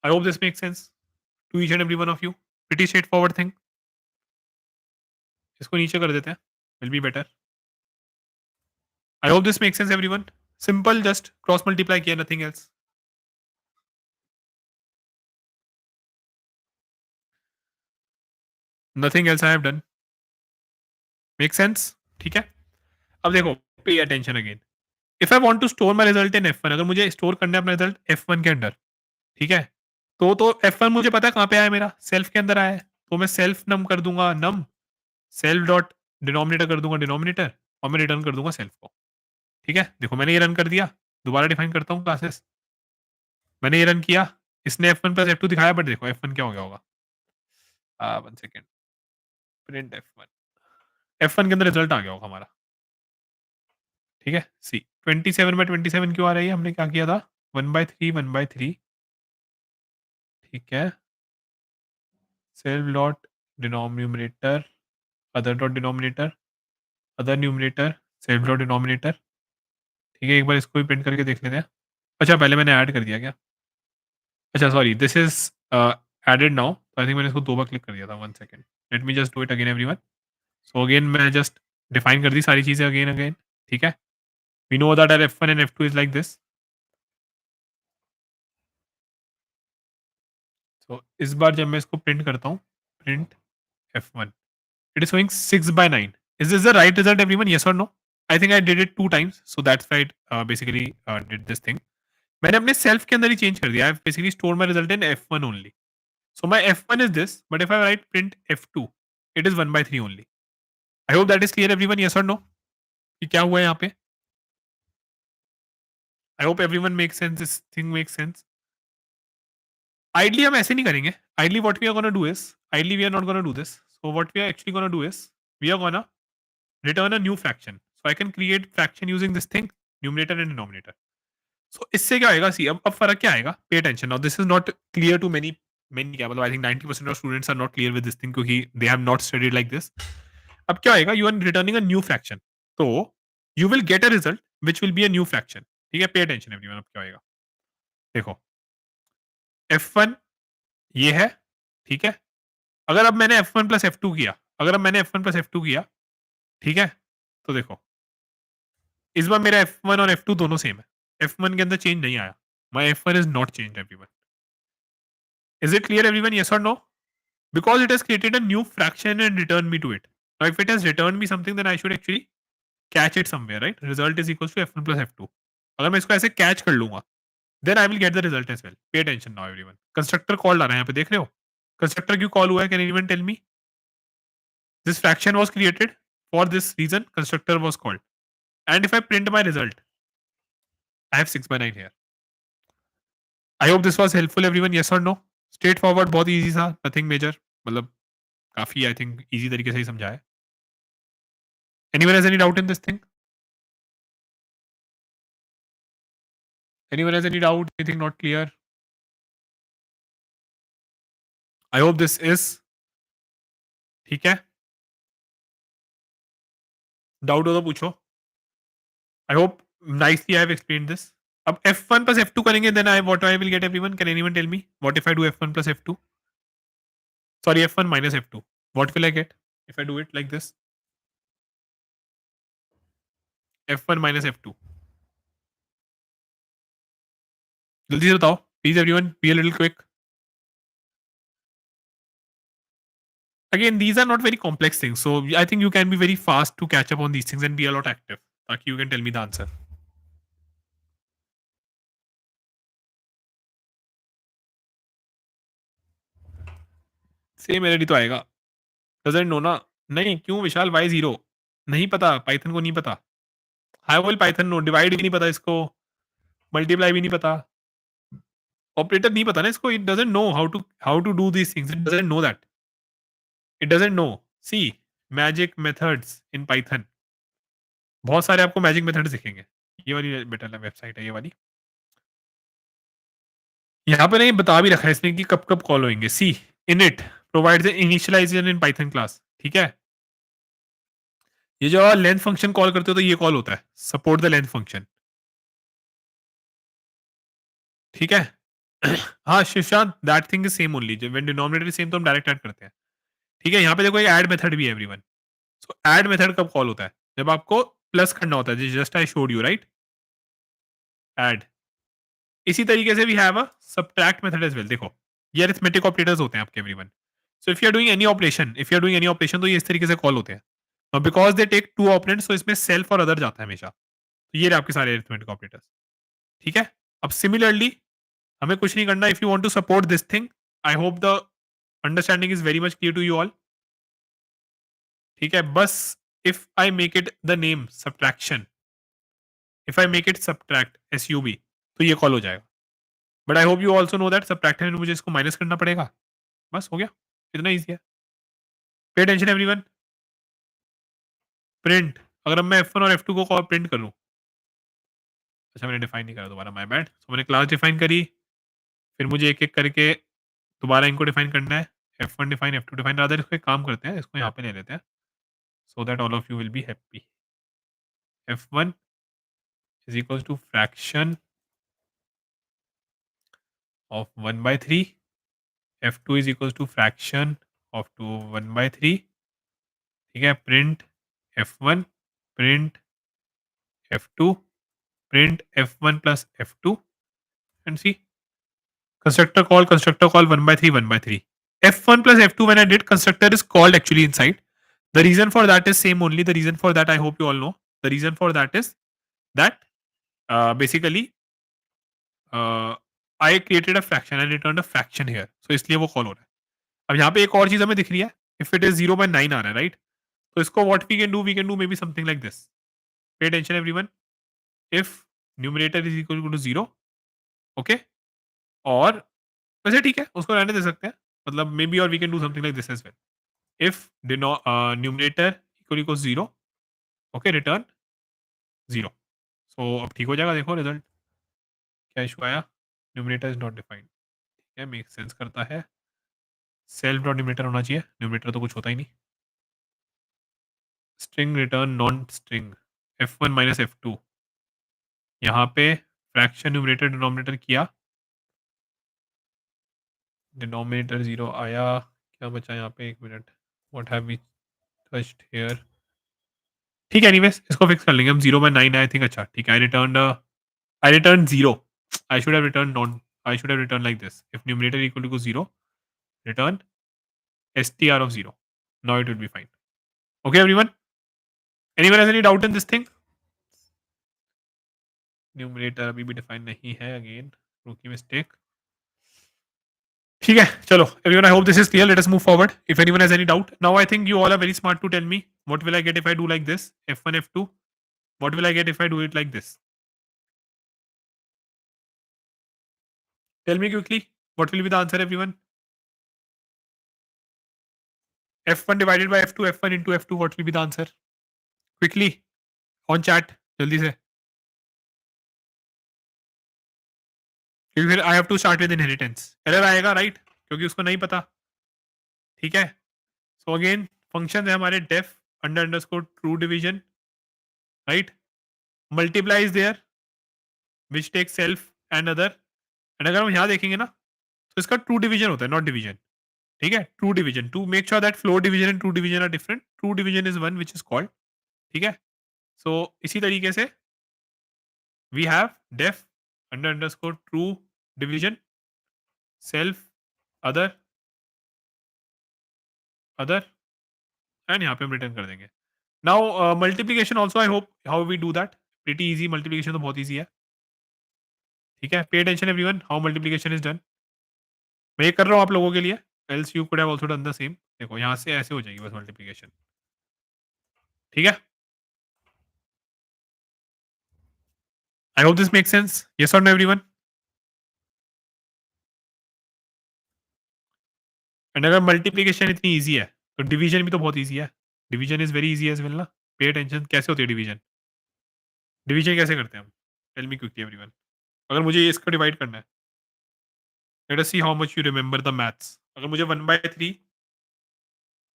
I hope this make sense to each and every one of you. Pretty straightforward thing. इसको नीचे कर देते हैं, will be better. I hope this make sense everyone. Simple, just cross multiply किया, nothing else. Nothing else I have done. Make sense? ठीक है। अब देखो, pay attention again. If I want to store my result in F1, अगर मुझे store करना है अपना रिजल्ट F1 के अंदर, ठीक है, तो F1 मुझे पता है कहाँ पे आया, मेरा सेल्फ के अंदर आया है, तो मैं सेल्फ नम कर दूंगा, नम सेल्फ डॉट डिनोमिनेटर कर दूंगा डिनोमिनेटर, और मैं रिटर्न कर दूंगा सेल्फ को। ठीक है, देखो मैंने ये रन कर दिया। दोबारा डिफाइन करता हूँ क्लासेस। मैंने ये रन किया, इसने F1 प्लस F2 दिखाया, बट देखो F1 क्या हो गया होगा। 1 सेकेंड, प्रिंट F1 के अंदर रिजल्ट आ गया होगा हमारा। ठीक है, सी 27/27 क्यों आ रही है? हमने क्या किया था? 1/3 1/3, ठीक है, self dot denominator, other dot denominator, other numerator, self dot denominator. ठीक है, एक बार इसको भी प्रिंट करके देख लेते हैं। अच्छा, पहले मैंने ऐड कर दिया क्या? अच्छा sorry, this is added now, I think मैंने इसको 2 बार क्लिक कर दिया था। 1 second, let me just do it again everyone. So again मैं जस्ट डिफाइन कर दी सारी चीजें अगेन अगेन। ठीक है, we know that our F1 and F2 is like this. So इस बार जब मैं इसको प्रिंट करता हूँ, print F1, it is showing 6/9. Is this the right result everyone? Yes or no? I think I did it 2 times, so that's why it basically did this thing. मैंने अपने self के अंदर ही चेंज कर दिया। I have basically stored my result in F1 only. So my F1 is this, but if I write print F2, it is 1/3 only. I hope that is clear everyone. Yes or no? कि क्या हुआ है यहाँ पे? I hope everyone makes sense. This thing makes sense. Ideally हम ऐसे नहीं करेंगे. Ideally what we are gonna do is, ideally we are not gonna do this. So what we are actually gonna do is, we are gonna return a new fraction. So I can create fraction using this thing, numerator and denominator. So इससे क्या आएगा? सी, अब फर्क क्या आएगा? Pay attention. Now this is not clear to many, many क्या मतलब, I think 90% of students are not clear with this thing, क्योंकि they have not studied like this. अब क्या आएगा? You are returning a new fraction, तो you will get a result which will be a new fraction. ठीक है, pay attention everyone. अब क्या आएगा? देखो, F1 ये है, ठीक है। अगर अब मैंने F1 प्लस F2 किया, अगर अब मैंने F1 प्लस F2 किया, ठीक है, तो देखो इस बार मेरा F1 और F2 दोनों सेम है। F1 के अंदर चेंज नहीं आया। My F1 is not change everyone. Is it clear everyone? Yes और no? Because it has created a new fraction and returned me to it. Now, if it has returned me something, then I should actually catch it somewhere, right? Result is equals to F1 plus F2. अगर मैं इसको ऐसे catch कर लूंगा, then I will get the result as well. Pay attention now, everyone. Constructor called आ रहा है यहाँ पे, देख रहे हो? Constructor क्यों कॉल हुआ है? Can anyone tell me? This fraction was created for this reason. Constructor was called. And if I print my result, I have 6/9 here. I hope this was helpful, everyone. Yes or no? Straightforward, बहुत easy था, nothing major. मतलब काफी I think easy तरीके से ही समझा है। Anyone has any doubt in this thing? Anyone has any doubt? Anything not clear? I hope this is ठीक है। डाउट हो तो पूछो। I hope nicely I have explain this. अब F1 plus F2 करेंगे, then I what I will get everyone? Can anyone tell me what if I do F1 plus F2? Sorry, F1 minus F2, what will I get if I do it like this? F1 minus F2, जल्दी से बताओ please everyone, be a little quick. Again, these are not very complex things, so I think you can be very fast to catch up on these things and be a lot active. ताकि you can tell me the answer. Same error ही तो आएगा. Doesn't know ना. नहीं, क्यों विशाल, Y zero? नहीं पता, Python को नहीं पता. How will Python know? Divide भी नहीं पता इसको, मल्टीप्लाई भी नहीं पता, ऑपरेटर नहीं पता ना इसको. It doesn't know how to do these things. It doesn't know that. It doesn't know. See, magic methods in Python, बहुत सारे आपको मैजिक मेथड्स दिखेंगे. ये वाली बेटर वेबसाइट है, ये वाली. यहाँ पे नहीं बता भी रखा है इसने कि कब कब कॉल होंगे. See, init provides initialization in Python class. ठीक है, ये जो लेंथ फंक्शन कॉल करते हो तो ये कॉल होता है सपोर्ट द लेंथ फंक्शन. ठीक है. हाँ Shivshant, that thing is same only. When denominator is same तो हम डायरेक्ट ऐड करते हैं. ठीक है, यहाँ पे देखो एक ऐड मेथड भी है एवरीवन. सो ऐड मेथड कब कॉल होता है? जब आपको प्लस करना होता है, just I showed you right. Add. इसी तरीके से we have a subtract method as well. देखो, ये अरिथमेटिक ऑपरेटर्स होते हैं आपके everyone. So if you are doing any operation, तो ये इस तरीके से कॉल होते हैं. Because they take two operands, तो इसमें सेल्फ और अदर जाता है हमेशा. तो ये रहे आपके सारे अरिथमेटिक ऑपरेटर्स. ठीक है. अब सिमिलरली हमें कुछ नहीं करना. If you want to support this thing, I hope the understanding is very much clear to you all. ठीक है, बस if I make it the name subtraction, if I make it subtract SUB, तो ये call हो जाएगा. But I hope you also know that subtraction में मुझे इसको माइनस करना पड़ेगा. बस हो गया, इतना ईजी है. Pay attention everyone. प्रिंट. अगर अब मैं F1 और F2 को प्रिंट कर लूं. अच्छा, मैंने डिफाइन नहीं करा दोबारा, माय बैड. सो मैंने क्लास डिफाइन करी, फिर मुझे एक एक करके दोबारा इनको डिफाइन करना है. F1 define, F2 define. Rather इसको एक काम करते हैं, इसको यहाँ पे ले लेते हैं, so that all of you will be happy. F1 is equals to fraction of 1 by 3. F2 is equals to fraction of 1 by 3. ठीक है. Print F1, print F2, print F1 plus F2, and see, constructor call 1 by 3, 1 by 3. F1 plus F2 when I did, constructor is called actually inside. The reason for that is same only. The reason for that I hope you all know. The reason for that is that basically I created a fraction and returned a fraction here. So इसलिए वो call हो रहा है. अब यहाँ पे एक और चीज हमें दिख रही है. इफ इट इज 0/9 आ रहा है राइट, तो इसको what we can do maybe something like this. Pay attention everyone. If numerator is equal to 0, okay, और वैसे ठीक है, उसको रहने दे सकते हैं. मतलब मे बी, और we can do something like this as well. If numerator equal 0, okay, return 0. So अब ठीक हो जाएगा. देखो रिजल्ट क्या इशू आया. Numerator is not defined. ठीक है, मेक सेंस करता है. सेल्फ डॉट न्यूमरेटर होना चाहिए. न्यूमरेटर तो कुछ होता ही नहीं. String return none string. F1 minus F2. यहाँ पे फ्रैक्शन न्यूमरेटर डिनोमिनेटर किया, डिनोमिनेटर 0 आया. क्या बचा यहाँ पे, एक minute. What have we touched here. ठीक है, एनीवेज इसको फिक्स कर लेंगे हम. 0/9 आई थिंक. अच्छा ठीक है. I return 0. I should have return none. I should have return like this. If numerator equal to 0, return str of 0. Now it will be fine. Okay everyone, anyone has any doubt in this thing? Numerator अभी भी define नहीं है. Again रूकी mistake. ठीक है, चलो everyone, I hope this is clear. Let us move forward. If anyone has any doubt, now I think you all are very smart to tell me what will I get if I do like this. F1 F2, what will I get if I do it like this? Tell me quickly, what will be the answer everyone? F1 divided by F2, F1 into F2, what will be the answer? Quickly on chat, जल्दी से, क्योंकि फिर I have to start with inheritance. Error आएगा right, क्योंकि उसको नहीं पता. ठीक है. सो अगेन फंक्शन है हमारे def underscore true division right. Multiply is there which take self and other. And अगर हम यहाँ देखेंगे ना, तो इसका ट्रू डिवीजन होता है, नॉट डिवीजन. ठीक है, true division. To make sure that floor division and true division are different. True division is one which is called. ठीक है. सो इसी तरीके से we have def underscore true division, self, other, other and यहाँ पे हम return कर देंगे। Now multiplication also I hope how we do that, pretty easy, multiplication तो बहुत ईज़ी है, ठीक है? Pay attention everyone how multiplication is done. मैं ये कर रहा हूँ आप लोगों के लिए, else you could have also done the same. देखो यहाँ से ऐसे हो जाएगी बस मल्टीप्लिकेशन, ठीक है? I hope this makes sense, yes और नो एवरीवन? एंड अगर मल्टीप्लिकेशन इतनी ईज़ी है, तो डिवीज़न भी तो बहुत ईज़ी है। Division is very easy as well ना? पे अटेंशन कैसे होती है डिवीज़न? डिवीज़न कैसे करते हैं हम? Tell me quickly everyone. अगर मुझे इसको डिवाइड करना है, let us see how much you remember the maths. अगर मुझे 1/3,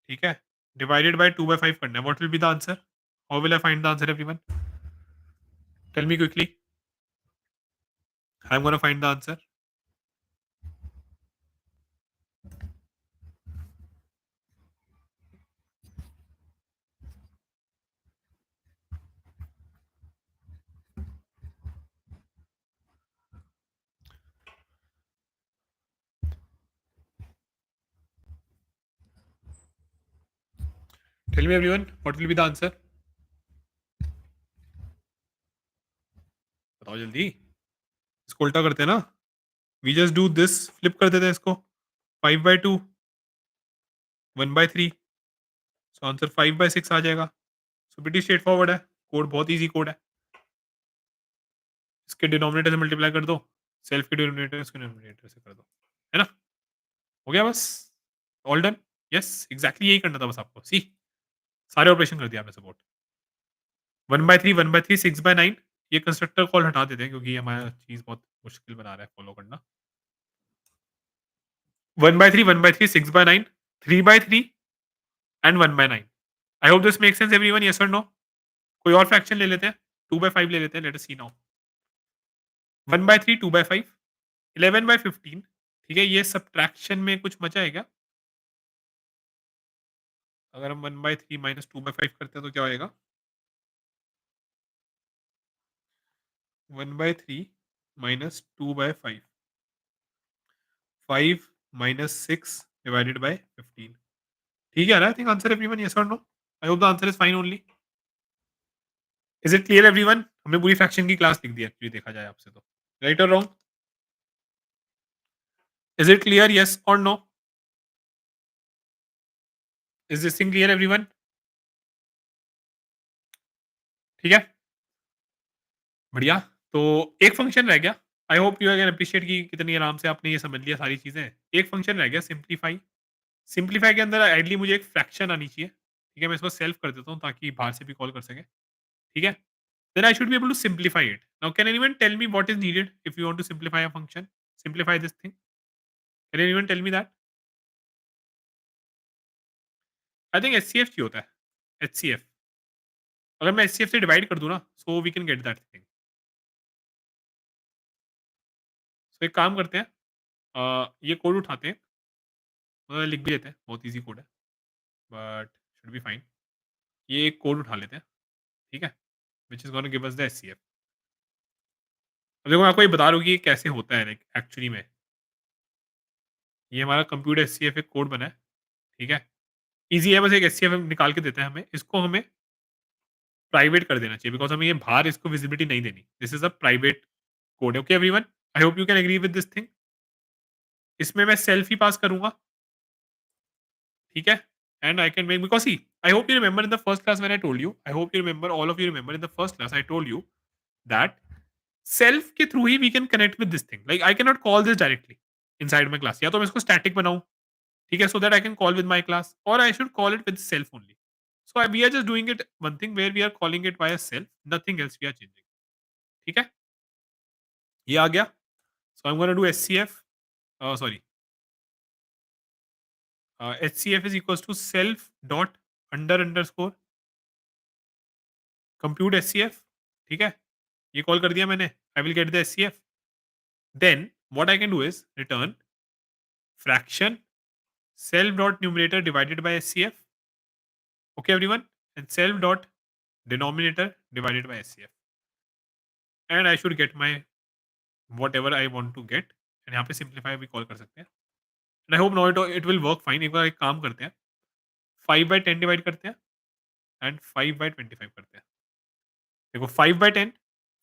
ठीक है, डिवाइडेड बाय 2/5 करना है, what will be the answer? How will I find the answer everyone? Tell me quickly. I am gonna find the answer. Tell me everyone what will be the answer? बताओ जल्दी। इसको उल्टा करते हैं ना? We just do this, flip कर देते हैं इसको। 5/2, 1/3, सो आंसर 5/6 आ जाएगा। सो प्रीटी स्ट्रेट फॉरवर्ड है। कोड बहुत ईज़ी कोड है। इसके डिनोमिनेटर से मल्टीप्लाई कर दो, सेल्फ के डिनोमिनेटर इसके डिनोमिनेटर से कर दो। है ना? हो गया बस? All done? यस, एग्ज़ैक्टली यही करना था बस आपको। सी सारे ऑपरेशन कर दिया आपने सपोर्ट। 1/3, 1/3, 6/9, ये कंस्ट्रक्टर कॉल हटा देते हैं क्योंकि ये हमारा चीज़ बहुत मुश्किल बना रहा है फॉलो करना। 1/3, 1/3, 6/9, 3/3 and 1/9। I hope this makes sense everyone, yes और नो? कोई और फ्रैक्शन ले लेते हैं, 2/5 ले लेते हैं, लेट अस सी नाउ। 1/3, 2/5, 11/15, ठीक है? ये सब्ट्रैक्शन में कुछ बचा है क्या? अगर हम 1/3 माइनस 2/5 करते हैं तो क्या होएगा? 1/3 माइनस 2/5, 5 माइनस 6 डिवाइडेड बाय 15, ठीक है ना? I think answer everyone, yes और no? I hope the answer is fine only. Is it clear everyone? हमने पूरी फ्रैक्शन की क्लास लिख दी एक्चुअली देखा जाए आपसे तो। राइट और wrong? Is it clear, yes और no? Is this thing clear everyone? ठीक है, बढ़िया। तो एक फंक्शन रह गया। I hope you can appreciate कि कितनी आराम से आपने ये समझ लिया सारी चीजें। एक फंक्शन रह गया, सिंप्लीफाई। सिंप्लीफाई के अंदर आइडली मुझे एक फ्रैक्शन आनी चाहिए, ठीक है? मैं इसको सेल्फ कर देता हूँ ताकि बाहर से भी कॉल कर सके, ठीक है? Then I should be able to simplify it. Now can anyone tell me what is needed if you want to simplify a function? Simplify this thing. Can anyone tell me that? I think HCF चाहिए होता है। HCF. अगर मैं HCF से divide कर दूं ना, so we can get that thing. So एक काम करते हैं, ये कोड उठाते हैं, लिख भी लेते हैं, बहुत इजी कोड है, बट शुड बी फाइन। ये एक कोड उठा लेते हैं, ठीक है? Which is gonna give us the HCF. अब देखो मैं आपको ये बता रहा हूँ कि ये कैसे होता है लाइक एक्चुअली में। ये हमारा कंप्यूटर एचसीएफ एक कोड बना है, ठीक है? ईज़ी है, बस एक एचसीएफ निकाल के देते हैं हमें। इसको हमें प्राइवेट कर देना चाहिए बिकॉज़ हमें ये बाहर इसको विजिबिलिटी नहीं देनी। This is a private code, okay everyone? I hope you can agree with this thing. इसमें मैं सेल्फ ही पास करूँगा, ठीक है? And I can make because see I hope you remember in the first class when I told you, I hope you remember, all of you remember in the first class I told you that self के through ही we can connect with this thing. Like I can not call this directly inside my class. या तो मैं इसको static बनाऊँ, ठीक है? So that I can call with my class, और I should call it with self only. So we are just doing it one thing where we are calling it by self, nothing else we are changing, ठीक है? ये आ गया। So I am gonna do HCF, sorry, HCF is equals to self dot underscore compute HCF, ठीक है? ये call कर दिया मैंने। I will get the HCF. Then what I can do is return fraction self dot numerator divided by SCF. Okay, everyone, and self dot denominator divided by SCF, and I should get my whatever I want to get. And यहाँ पे simplify भी call कर सकते हैं। And I hope now it will work fine। एक बार एक काम करते हैं, 5/10 डिवाइड करते हैं एंड 5/25 करते हैं। देखो 5/10,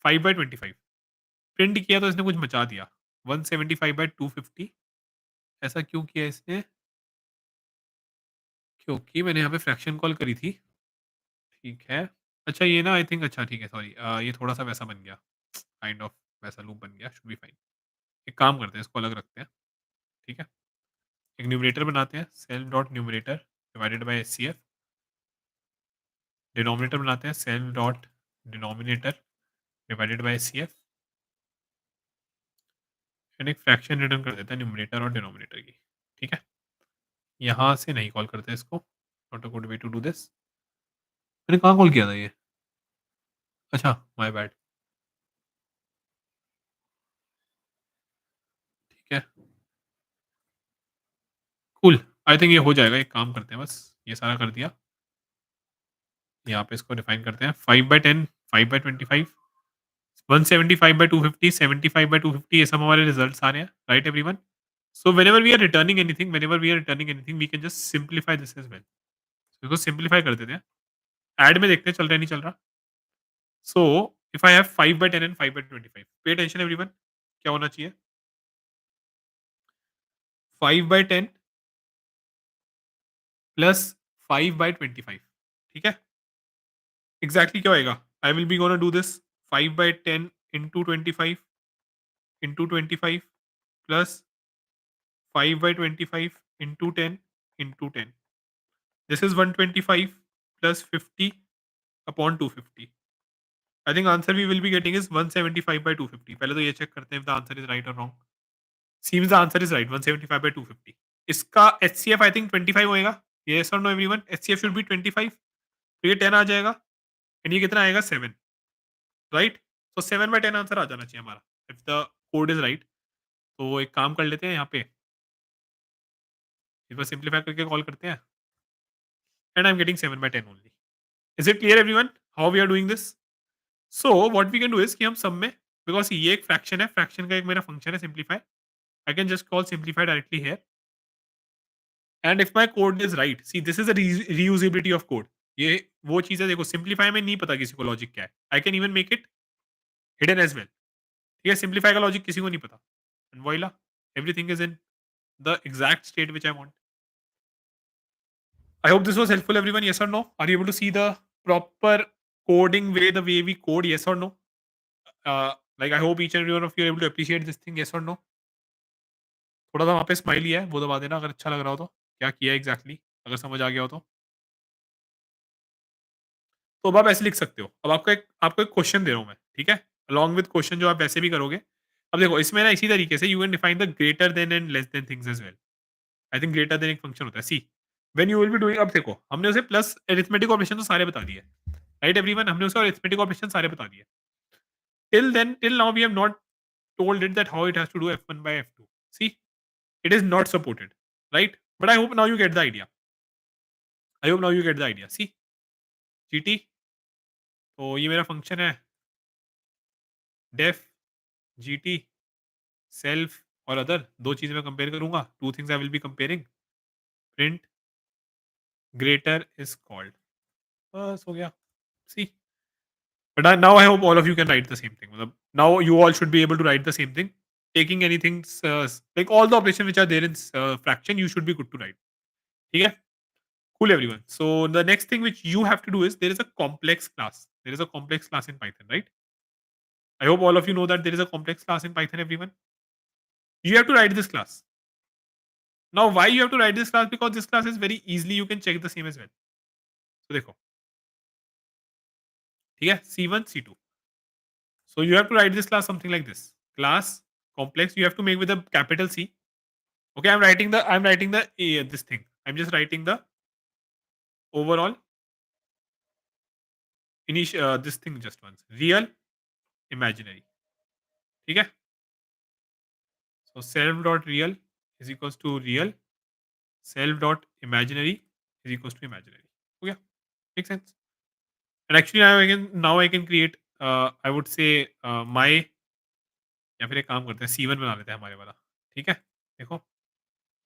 5/25 प्रिंट किया तो इसने कुछ मचा दिया। 175/250 ऐसा क्यों किया इसने? क्योंकि मैंने यहाँ पे फ्रैक्शन कॉल करी थी, ठीक है। अच्छा ये ना आई थिंक अच्छा ठीक है सॉरी ये थोड़ा-सा वैसा बन गया, काइंड ऑफ वैसा लूप बन गया, शुड बी फाइन। एक काम करते हैं इसको अलग रखते हैं, ठीक है। एक न्यूमरेटर बनाते हैं, self dot numerator divided by HCF. Denominator बनाते हैं, self dot denominator divided by HCF. And एक फ्रैक्शन रिटर्न कर देता है न्यूमरेटर और डिनोमिनेटर की, ठीक है। यहाँ से नहीं कॉल करते इसको, not a good way to do this. मैंने कहाँ कॉल किया था ये? अच्छा, माय बैड। ठीक है, कूल। आई थिंक ये हो जाएगा, एक काम करते हैं बस, ये सारा कर दिया। यहाँ पे इसको डिफाइन करते हैं 5/10, 5/25, 175/250, 75/250 ये सब हमारे रिजल्ट्स आ रहे हैं, right everyone? So whenever we are returning anything, whenever we are returning anything we can just simplify this as well. इसको सिंप्लीफाई कर देते हैं। ऐड में देखते हैं चल रहा है नहीं चल रहा। So if I have 5/10 and 5/25 पे अटेंशन एवरीवन, क्या होना चाहिए? 5/10 प्लस 5/25, ठीक है? एग्ज़ैक्टली क्या होएगा? I will be gonna do this 5/10 into 25 into 25 plus 5/25 into 10 into 10। This is 125 plus 50 upon 250। I think answer we will be getting is 175/250। पहले तो ये चेक करते हैं if the answer is right और wrong. Seems the answer is right 175/250। इसका HCF I think 25 होएगा। Yes और no everyone? HCF should be 25। तो ये 10 आ जाएगा एंड ये कितना आएगा 7, राइट? तो 7/10 आंसर आ जाना चाहिए हमारा if the code is right. तो एक काम कर लेते हैं यहाँ पे, इसको सिंप्लीफाई करके कॉल करते हैं and I am getting 7/10 only. Is it clear everyone how we are doing this? So what we can do is कि हम सब में, बिकॉज़ ये एक फ्रैक्शन है, फ्रैक्शन का एक मेरा फंक्शन है simplify. I can just call simplify directly here and if my code is right, see this is a reusability of code. ये वो चीज़ है, देखो सिंप्लीफाई में नहीं पता किसी को लॉजिक क्या है। I can even make it hidden as well. ठीक है, सिंप्लीफाई का लॉजिक किसी को नहीं पता। And voila everything is in the exact state which I want. I hope this was helpful everyone. Yes or no? Are you able to see the proper coding way, the way we code? Yes or no? Like I hope each and every one of you are able to appreciate this thing. Yes or no? थोड़ा सा वहाँ पे smiley है, वो दबा देना अगर अच्छा लग रहा हो तो। क्या किया एग्जैक्टली अगर समझ आ गया हो तो। तो अब आप ऐसे लिख सकते हो। अब आपको एक क्वेश्चन दे रहा हूँ मैं, ठीक है? अलॉन्ग विद क्वेश्चन जो आप वैसे भी करोगे। अब देखो इसमें ना इसी तरीके से you can define the greater than and less than things as well. I think greater than एक फंक्शन होता है। See when you will be doing, अब देखो हमने उसे प्लस अरिथमेटिक ऑपरेशन तो सारे बता दिए। Right everyone? हमने उसे अरिथमेटिक ऑपरेशन सारे बता दिए। Till then, till now, we have not told it that how it has to do f1 by f2. See, it is not supported, right? But I hope now you get the idea. I hope now you get the idea. See, GT, तो ये मेरा function है def GT self और other, दो चीजें मैं compare करूंगा। Two things I will B comparing. Print greater is called, बस हो गया। सी but now I hope all of you can write the same thing. मतलब, now you all should be able to write the same thing. Taking anything like all the operations which are there in fraction, you should be good to write. ठीक है? Cool everyone. So the next thing which you have to do is there is a complex class. There is a complex class in Python, right? I hope all of you know that there is a complex class in Python, everyone. You have to write this class. Now, why you have to write this class? Because this class is very easily you can check the same as well. So देखो, ठीक है? C1, C2. So you have to write this class something like this. Class complex. You have to make with a capital C. Okay, I'm writing the this thing. I'm just writing the overall initial this thing just once. Real, imaginary. ठीक है? So self dot real is equals to real. Self dot imaginary is equals to imaginary. हो गया? Make sense? And actually now I can create I would say my, या फिर एक काम करते हैं C1 बना लेते हैं हमारे वाला। ठीक है? देखो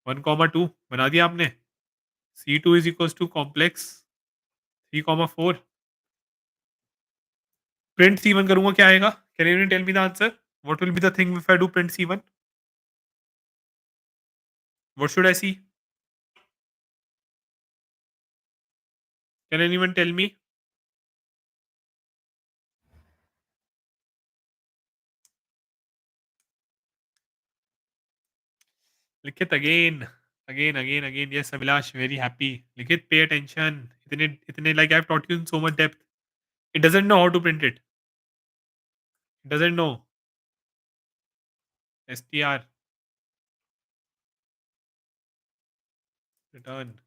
1, 2 बना दिया आपने। C2 is equals to complex 3 comma 4. Print C1 करूँगा क्या आएगा? Can anyone tell me the answer? What will be the thing if I do print C1? What should I see? Can anyone tell me? लिखित again. Again. Yes, Abhilash, very happy. लिखित, pay attention. इतने like I've taught you in so much depth. It doesn't know how to print it. It doesn't know. STR. Return.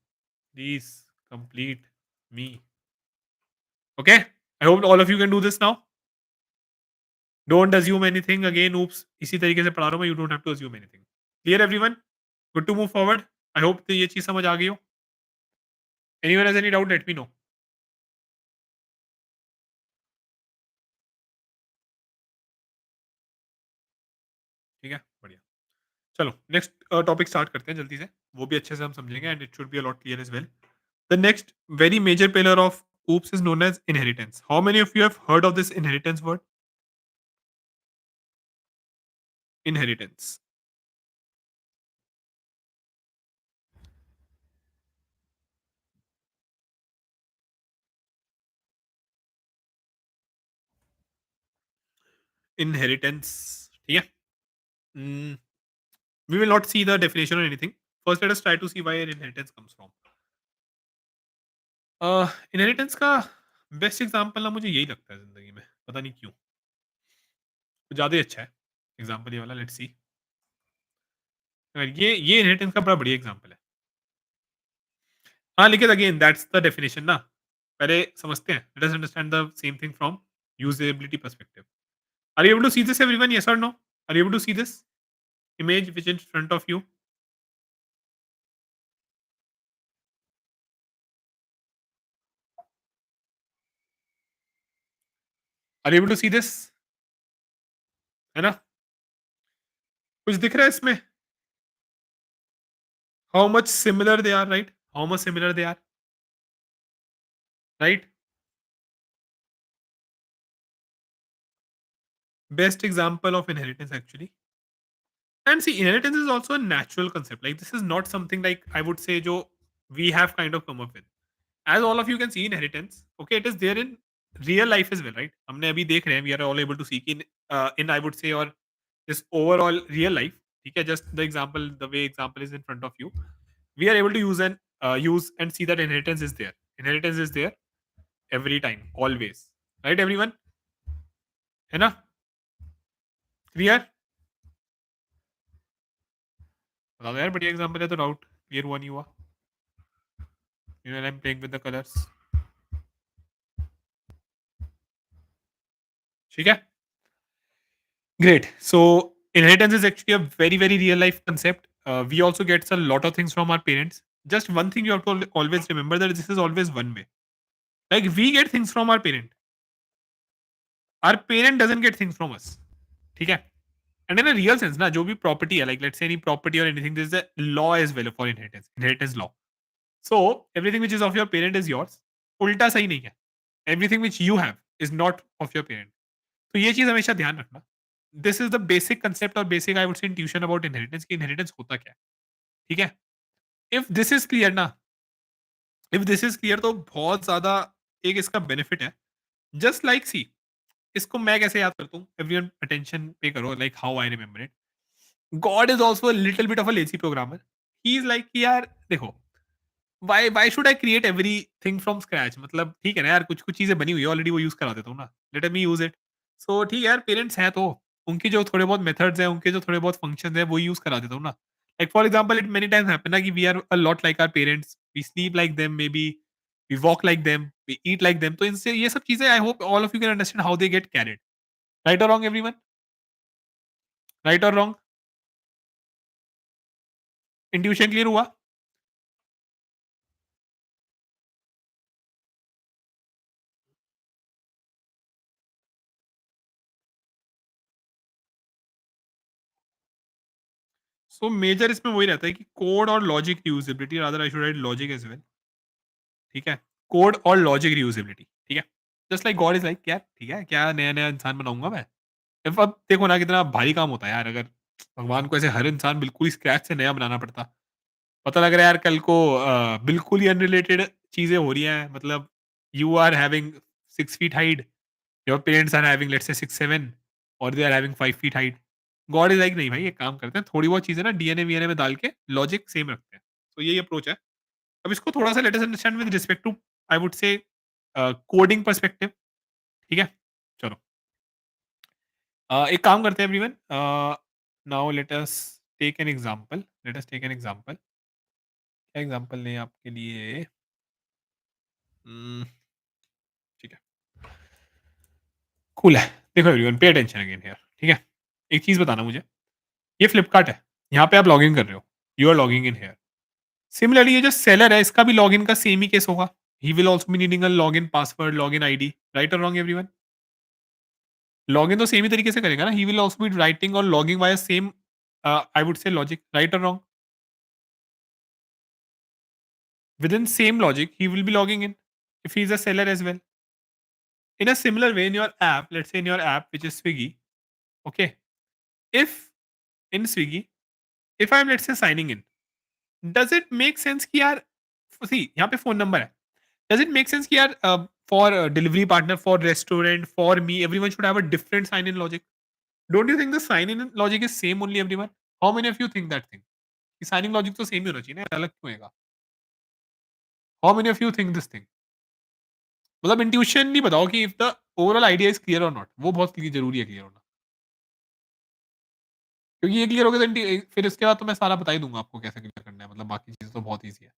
Please complete me. Okay? I hope all of you can do this now. Don't assume anything. Again, oops. इसी तरीके से पढ़ा रहा हूँ मैं. You don't have to assume anything. Clear everyone? Good to move forward. I hope ये चीज़ समझ आ गई हो. Anyone has any doubt? Let me know. ठीक है? बढ़िया. चलो नेक्स्ट टॉपिक स्टार्ट करते हैं जल्दी से. वो भी अच्छे से हम समझेंगे and it should be a lot clear as well. The next very major pillar of oops is known as inheritance. How many of you have heard of this inheritance word? Inheritance. Inheritance. ठीक है. Mm, we will not see the definition or anything. First, let us try to see where inheritance comes from. Inheritance का best example ना मुझे यही लगता है जिंदगी में. पता नहीं क्यों. कुछ ज़्यादा ही अच्छा है एग्जांपल ये वाला. Let's see. ये इनहेरिटेंस का बड़ा बढ़िया एग्जांपल है. हाँ, लेकिन अगेन दैट्स द डेफिनेशन ना. पहले समझते हैं. Let us understand the same thing from usability perspective. Are you able to see this everyone? Yes और no? Are you able to see this image which in front of you? Are you able to see this? है ना? कुछ दिख रहा है इसमें? How much similar they are, right? How much similar they are, right? Best example of inheritance actually. And see, inheritance is also a natural concept. Like this is not something like I would say जो we have kind of come up with. As all of you can see, inheritance, okay, it is there in real life as well, right? हमने अभी देख रहे हैं, we are all able to see कि in I would say or this overall real life, ठीक है, just the example, the way example is in front of you, we are able to use and see that inheritance is there. Inheritance is there every time, always, right everyone? है ना? Clear? बता दो यार, बढ़िया example है तो doubt clear हुआ नहीं हुआ. You know, I'm playing with the colors. ठीक है. Great. So inheritance is actually a very real life concept. We also get a lot of things from our parents. Just one thing you have to always remember that this is always one way. Like we get things from our parent. Our parent doesn't get things from us. ठीक है. And in a real sense, ना जो भी property है, like let's say any property or anything, there's a law as well for inheritance. Inheritance law. So everything which is of your parent is yours. उल्टा सही नहीं है. Everything which you have is not of your parent. तो ये चीज हमेशा ध्यान रखना. This is the basic concept और basic I would say intuition about inheritance की इनहेरिटेंस होता क्या है. ठीक है. इफ दिस इज क्लियर ना, इफ दिस इज क्लियर तो बहुत ज्यादा एक इसका बेनिफिट है. जस्ट लाइक सी, इसको मैं कैसे याद करता हूँ. एवरीवन अटेंशन पे करो. Like how I remember it. God is also little bit of a lazy programmer. He is like यार देखो, why should I create everything from scratch. मतलब ठीक है ना यार, कुछ कुछ चीजें बनी हुई है ऑलरेडी, वो यूज करा देता हूँ ना. Let me use it. So ठीक है यार, पेरेंट्स हैं तो उनके जो थोड़े बहुत मेथड्स हैं, उनके जो थोड़े बहुत फंक्शंस हैं, वो यूज करा देता हूँ ना. Like for example, it many times happen ना कि we are a lot like our parents. We sleep like them, maybe we walk like them, we eat like them. तो इनसे ये सब चीजें I hope all of you can understand how they get carried. Right और wrong everyone? Right और wrong? Intuition clear हुआ? So major इसमें वही रहता है कि कोड और logic reusability, rather I should write logic as well, ठीक है? कोड और लॉजिक रीयूजेबिलिटी, ठीक है? Just like God is like यार ठीक है, क्या नया-नया इंसान बनाऊँगा मैं? इफ अब देखो ना कितना भारी काम होता है यार, अगर भगवान को ऐसे हर इंसान बिल्कुल ही स्क्रैच से नया बनाना पड़ता। पता लग रहा है यार कल को बिल्कुल ही अनरिलेटेड चीज़ें हो रही हैं, मतलब you are having 6 feet height, your parents are having let's say 6-7 और they are having 5 feet height. God is like नहीं भाई, एक काम करते हैं, थोड़ी बहुत चीज़ें ना डीएनए-वीएनए में डाल के लॉजिक सेम रखते हैं। तो यही अप्रोच है। अब इसको थोड़ा-सा let us understand with respect to I would say coding perspective, ठीक है? चलो एक काम करते हैं everyone, now let us take an example. क्या एग्जांपल लें आपके लिए? ठीक है, कूल है। देखो everyone pay attention again here, ठीक है? एक चीज़ बताना मुझे, ये फ्लिपकार्ट है, यहाँ पे आप लॉगिन कर रहे हो, you are logging in here. Similarly ये जो सेलर है इसका भी लॉगिन का सेम ही केस होगा। He will also be needing a login password, login ID, right और रॉन्ग एवरीवन? लॉगिन तो सेम ही तरीके से करेगा ना, he will also be writing और logging via same I would say logic, right और wrong? Within same logic, he will be logging in if he is a seller as well. In a similar way, in your app, let's say in your app, which is Swiggy, okay, if in Swiggy, if I'm let's say signing in, does it make sense कि यार see यहाँ पे phone number है, does it make sense कि यार for delivery partner, for restaurant, for me, everyone should have a different sign in logic? Don't you think the sign in logic is same only everyone? How many of you think that thing? कि signing logic तो same ही होना चाहिए ना, अलग क्यों होएगा? How many of you think this thing? मतलब इंट्यूशनली बताओ कि if the overall idea is clear और नॉट, वो बहुत जरूरी है क्लियर होना, क्योंकि ये क्लियर हो गया तो फिर इसके बाद तो मैं सारा बता ही दूंगा आपको कैसे क्लियर करना है, मतलब बाकी चीजें तो बहुत ईजी है।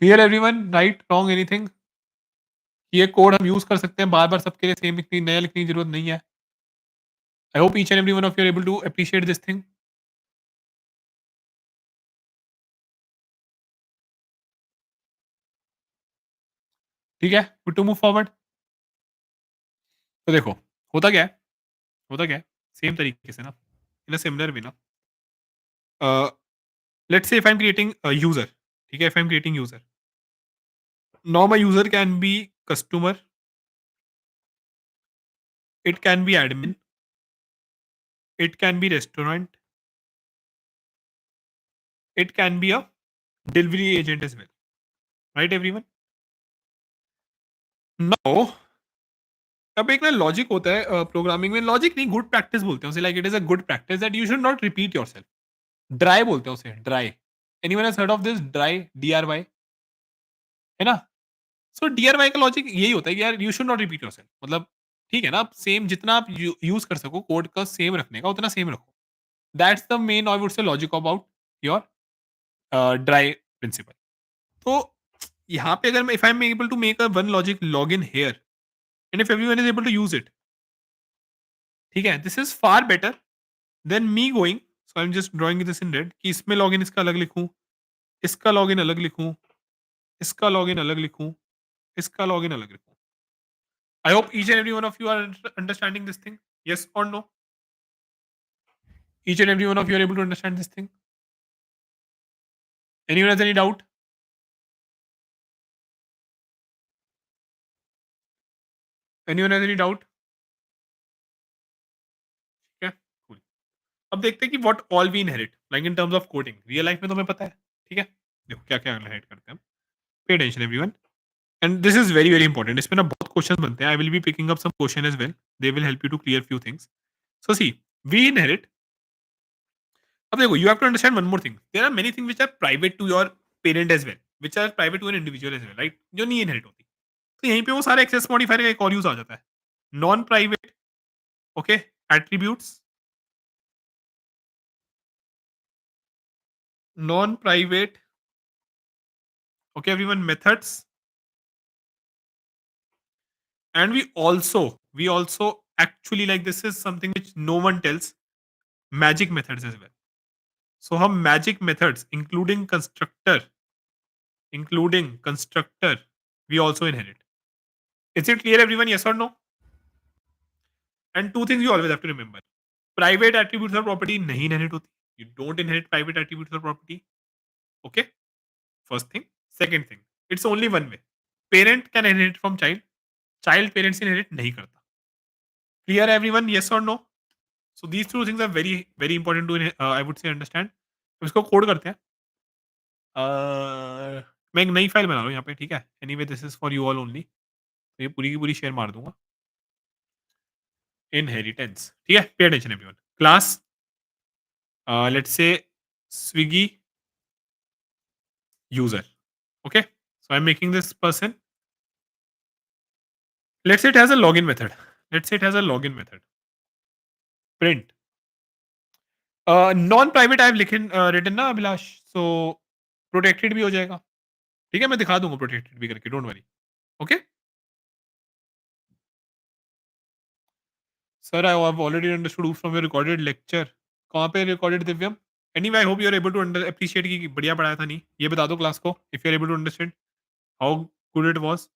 Clear everyone? Right wrong anything? ये कोड हम यूज कर सकते हैं बार बार सबके लिए सेम लिखनी, नया लिखने की जरूरत नहीं है। I hope each and every one of you are able to appreciate this thing. ठीक है, टू मूव फॉरवर्ड। तो देखो होता क्या है, होता क्या है, सेम तरीके से ना, इन अ सिमिलर वे ना, let's say if I am creating user, ठीक है, if I am creating user, now my user can be customer, it can be admin, it can be restaurant, it can be a delivery agent as well, right everyone? Now अब एक ना logic होता है programming में, logic नहीं, good practice बोलते हैं उसे, like it is a good practice that you should not repeat yourself. Dry बोलते हैं उसे, dry. Anyone has heard of this dry, DRY, है ना? सो डीआरवाई का लॉजिक यही होता है कि यार you should not repeat yourself, मतलब ठीक है ना, आप सेम जितना आप यूज कर सको कोड का सेम रखने का उतना सेम रखो। That's the main I would say logic about your dry principle. तो यहाँ पे अगर मैं if I am able to make a one logic log in here and if everyone is able to use it, ठीक है, this is far better than me going, so I am just drawing this in red कि इसमें login इसका अलग लिखूं, इसका login अलग लिखूं, इसका लॉगिन अलग लिखूं, इसका लॉगिन अलग लिखूं। I hope each and every one of you are understanding this thing, yes or no? Each and every one of you are able to understand this thing? Anyone has any doubt? Anyone has any doubt? ठीक है, cool. अब देखते हैं कि what all we inherit like in terms of coding real life में, तो हमें पता है, ठीक है? देखो क्या क्या इनहेरिट करते हैं हम। Pay attention everyone, and this is very very important, इसमें ना बहुत क्वेश्चन बनते हैं, I will be picking up some question as well, they will help you to clear few things. So see, we inherit, अब देखो you have to understand one more thing, there are many thing which are private to your parent as well, which are private to an individual as well, right, जो नहीं inherit होती। तो यहीं पे वो सारे एक्सेस मॉडिफायर का एक और यूज आ जाता है, non private, okay, attributes, non private, okay everyone, methods, and we also actually, like this is something which no one tells, magic methods as well. So हम magic methods including constructor, we also inherit. Is it clear, everyone? Yes or no? And two things you always have to remember. Private attributes of property nahi inherit hoti. You don't inherit private attributes of property. Okay? First thing. Second thing. It's only one way. Parent can inherit from child. Child parents inherit nahi karta. Clear, everyone? Yes or no? So these two things are very, very important to, I would say, understand. तो इसको code करते हैं. मैं एक नई file बना रहा हूँ यहाँ पे, ठीक है? Anyway this is for you all only. तो ये पूरी की पूरी शेयर मार दूँगा. इनहेरिटेंस, ठीक है? Pay attention everyone. Class let's say Swiggy user. Okay? So I'm making this person. Let's say it has a login method. Let's say it has a login method. Print. Non-private I have written ना Abhilash. So protected भी हो जाएगा. ठीक है, मैं दिखा दूंगा protected भी करके. Don't worry. Okay? Sir, I have already understood from your recorded lecture. कहाँ पे recorded Divyam? Anyway, I hope you are able to appreciate कि बढ़िया पढ़ाया था नहीं. ये बता दो क्लास को if you are able to understand how good it was.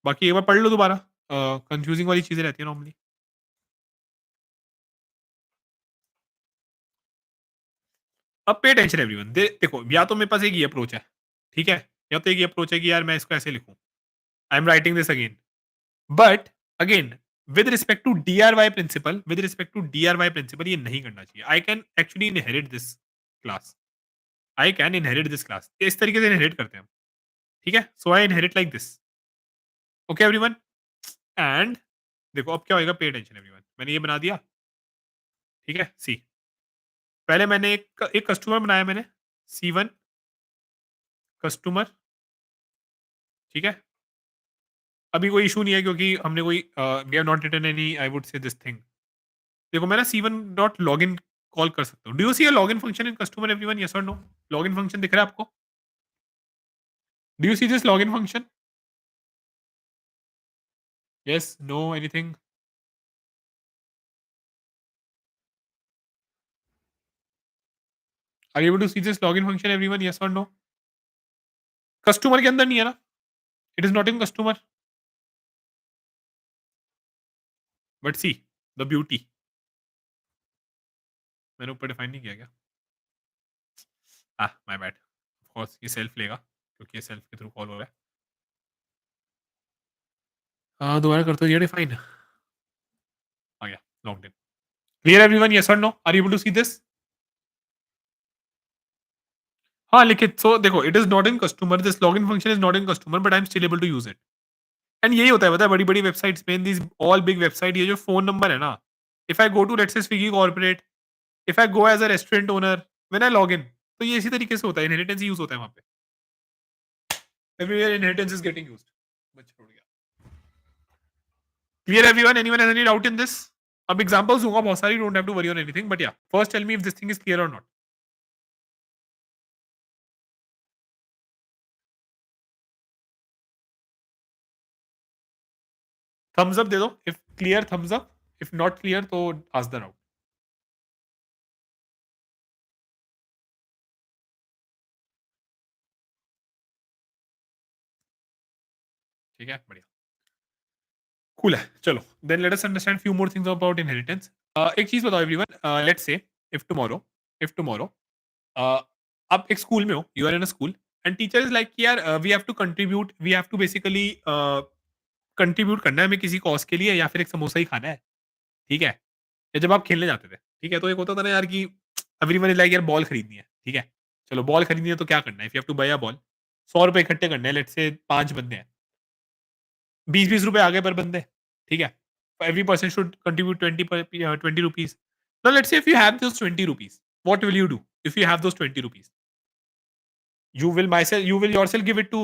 बाकी एक बार पढ़ लो दोबारा. कंफ्यूजिंग वाली चीजें रहती है नॉर्मली. अब पे अटेंशन एवरीवन. देखो या तो मेरे पास एक ये अप्रोच है, ठीक है, या तो एक ये अप्रोच है कि यार मैं इसको ऐसे लिखूं. I am writing this again, but again with respect to DRY principle, ये नहीं करना चाहिए. I can actually inherit this class. I can inherit this class. इस तरीके से इनहेरिट करते हैं हम. ठीक है, so I inherit like this. Okay everyone. And देखो अब क्या होगा. पे अटेंशन एवरीवन. मैंने ये बना दिया. ठीक है, सी पहले मैंने एक कस्टमर बनाया मैंने. C1 customer. ठीक है, अभी कोई इशू नहीं है क्योंकि हमने कोई we have not written any I would say this thing. देखो मैं ना C1 डॉट लॉगिन कॉल कर सकता हूँ. Do you see a login function in customer everyone? Yes और नो? लॉगिन फंक्शन दिख रहा है आपको? Do you see this login function? Yes, no, anything? Are you able to see this login function everyone? Yes और no? Customer के अंदर नहीं है ना. It is not in customer. But see the beauty. मैंने ऊपर डिफाइन नहीं किया क्या? My bad. ऑफ कोर्स ये सेल्फ लेगा क्योंकि ये सेल्फ के थ्रू कॉल हो रहा है. दोबारा कर दो ये डिफाइन. आ गया. Logged in. Clear everyone? Yes और no? Are you able to see this? हाँ लिखित. सो देखो it is not in customer. This login function is not in customer but I am still able to use it. And यही होता है पता है बड़ी बड़ी वेबसाइट्स में. दिस ऑल बिग वेबसाइट, ये जो फोन नंबर है ना, if I go to let's say Swiggy corporate, if I go as a restaurant owner, when I log in, तो ये इसी तरीके से होता है. इनहेरिटेंस यूज होता है वहां पे. Everywhere inheritance is getting used. बच्चा उड़ गया. Clear everyone? Anyone has any doubt in this? अब एग्जांपल्स दूंगा बहुत सारी. Don't have to worry on anything but या first tell me if this thing is clear और नॉट. थम्स अप दे दो if clear. Thumbs up. If not clear तो ask the doubt. ठीक है, बढ़िया. कूल है. चलो then let us understand few more things about inheritance. एक चीज बताओ everyone. Let's say if tomorrow आप एक स्कूल में हो. You are in a school and teacher is like यार we have to contribute, we have to basically contribute करना है हमें किसी कॉज के लिए या फिर एक समोसा ही खाना है. ठीक है, या जब आप खेलने जाते थे, ठीक है, तो एक होता था ना यार कि एवरीवन इज लाइक यार बॉल खरीदनी है. ठीक है, चलो बॉल खरीदनी है तो क्या करना है. If you have to buy a ball, 100 रुपए इकट्ठे करने हैं. लेट्स से 5 बंदे हैं, 20-20 रुपए आगे पर बंदे. ठीक है, every person should contribute 20 rupees. Now let's say if you have those 20 rupees, what will you do if you have those 20 rupees? You will yourself give it to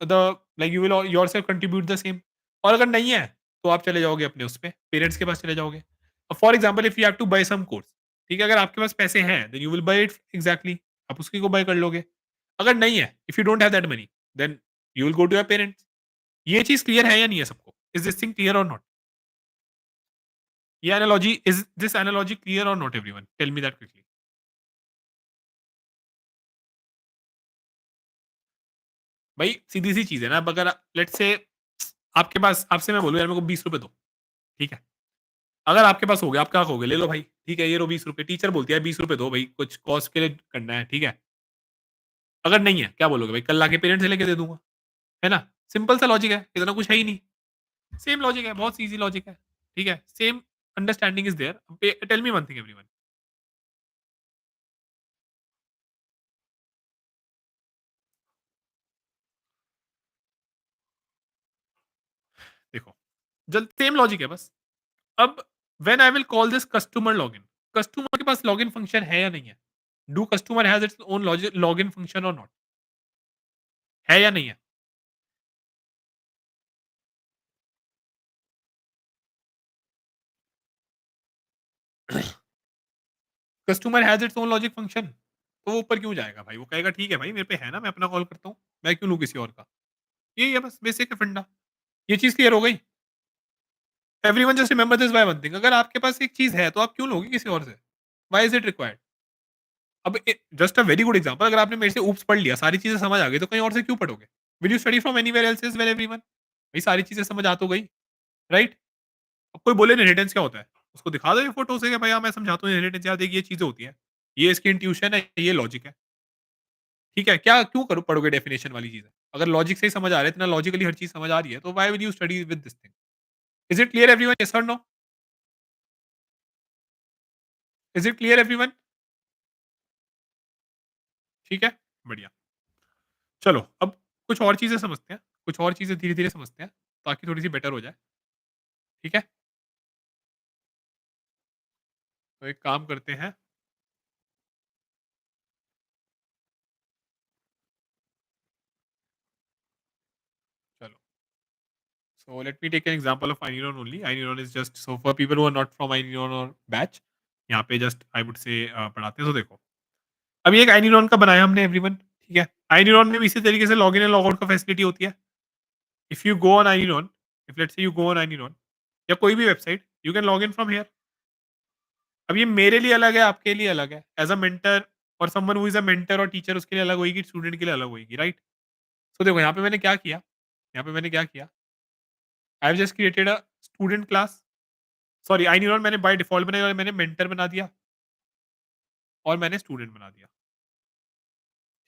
the, like you will yourself contribute the same. और अगर नहीं है तो आप चले जाओगे अपने उस पे पेरेंट्स के पास चले जाओगे. For example if you have to buy some course, ठीक है, अगर आपके पास पैसे हैं then you will buy it. Exactly, आप उसकी को बाय कर लोगे. अगर नहीं है, if you don't have that money, then you will go to your parents. ये चीज क्लियर है या नहीं है सबको? इज दिस थिंग क्लियर और नॉट? ये analogy, is this analogy clear और not everyone? Tell me that quickly. भाई सीधी-सी चीज़ है ना, अब अगर लेट्स से आपके पास आपसे मैं बोलूँ यार मेरे को ₹20 दो, ठीक है? अगर आपके पास हो गया, आप क्या कहोगे? ले लो भाई, ठीक है, ये लो ₹20। टीचर बोलती है ₹20 दो भाई, कुछ कॉस्ट के लिए करना है, ठीक है? अगर नहीं है, क्या बोलोगे भाई? कल आके पेरेंट्स से लेके दे दूँगा, है ना? सिंपल सा लॉजिक है, इतना कुछ है ही नहीं। सेम लॉजिक है, बहुत ईज़ी लॉजिक है, ठीक है? Same understanding is there. Pay tell me one thing everyone, देखो, जल सेम लॉजिक है बस। अब when I will call this customer login, customer के पास लॉगिन फंक्शन है या नहीं है? Do customer has its own login function और नॉट? है या नहीं है? Customer has its own logic function, तो वो ऊपर क्यों जाएगा भाई? वो कहेगा ठीक है भाई मेरे पे है ना, मैं अपना कॉल करता हूँ, मैं क्यों लूँ किसी और का? यही है बस बेसिक है फंडा। ये चीज़ क्लियर हो गई? Everyone just remember this by one thing, अगर आपके पास एक चीज़ है तो आप क्यों लोगे किसी और से? Why is it required? अब just a very good example, अगर आपने मेरे से ऊप्स पढ़ लिया, सारी चीज़ें समझ आ गई, तो कहीं और से क्यों पढ़ोगे? Will you study from anywhere else's when everyone? भाई सारी चीज़ें समझ आ तो गई, राइट? अब कोई बोले इनहेरिटेंस क्या होता है? उसको दिखा दो ये फ़ोटो से कि भाई हाँ, मैं समझाता हूँ इनहेरिटेंस, यार देख ये चीज़ें होती हैं। ये इसकी इंट्यूशन है, ये लॉजिक है। ठीक है? क्या क्यों करो पढ़ोगे डेफिनिशन वाली चीज़ें? अगर लॉजिक से ही समझ आ रहा है, इतना लॉजिकली हर चीज़ समझ आ रही है, तो why will you study with this thing? Is it clear everyone? Yes और no? Is it clear everyone? ठीक है? बढ़िया। चलो अब कुछ और चीज़ें समझते हैं, कुछ और चीज़ें धीरे-धीरे समझते हैं, ताकि थोड़ी-सी बेटर हो जाए। ठीक है? तो एक काम करते हैं, चलो। So let me take an example of iNeuron only. iNeuron is just so for people who are not from iNeuron or batch, यहाँ पे जस्ट आई वुड से पढ़ाते हैं, तो देखो। अब ये एक iNeuron का बनाया हमने एवरीवन, ठीक है? iNeuron में भी इसी तरीके से लॉगिन एंड लॉगआउट का फैसिलिटी होती है। If you go on iNeuron, if let's say you go on iNeuron या कोई भी website, you can log in from here. अब ये मेरे लिए अलग है, आपके लिए अलग है। एज़ अ मेंटर और someone who is a mentor और टीचर, उसके लिए अलग होएगी, स्टूडेंट के लिए अलग होएगी, राइट? सो देखो यहाँ पे मैंने क्या किया, यहाँ पे मैंने क्या किया, आई have just created a student class, sorry iNeuron मैंने बाय डिफ़ॉल्ट बनाया, और मैंने मेंटर बना दिया और मैंने स्टूडेंट बना दिया,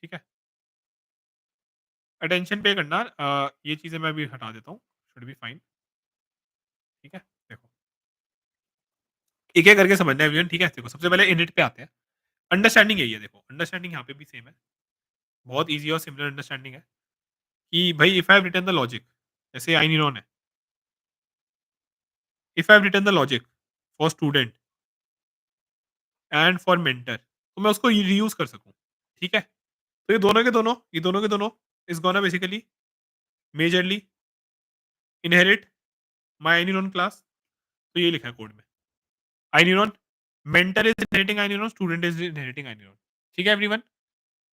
ठीक है? अटेंशन पे करना, ये चीज़ें मैं अभी हटा देता हूँ, शुड बी फाइन, ठीक है? देखो, एक-एक करके समझना है एवरीवन, ठीक है? देखो सबसे पहले इनिट पे आते हैं। अंडरस्टैंडिंग यही है देखो, अंडरस्टैंडिंग यहाँ पे भी सेम है। बहुत ईज़ी और सिमिलर अंडरस्टैंडिंग है कि भई if I have written the logic, जैसे iNeuron है, if I have written the logic for student and for mentor, तो मैं उसको रीयूज़ कर सकूँ, ठीक है? तो ये दोनों के दोनों is gonna basically majorly inherit my iNeuron class, तो ये लिखा है कोड में। iNeuron, mentor is inheriting iNeuron, student is inheriting iNeuron। ठीक है एवरीवन?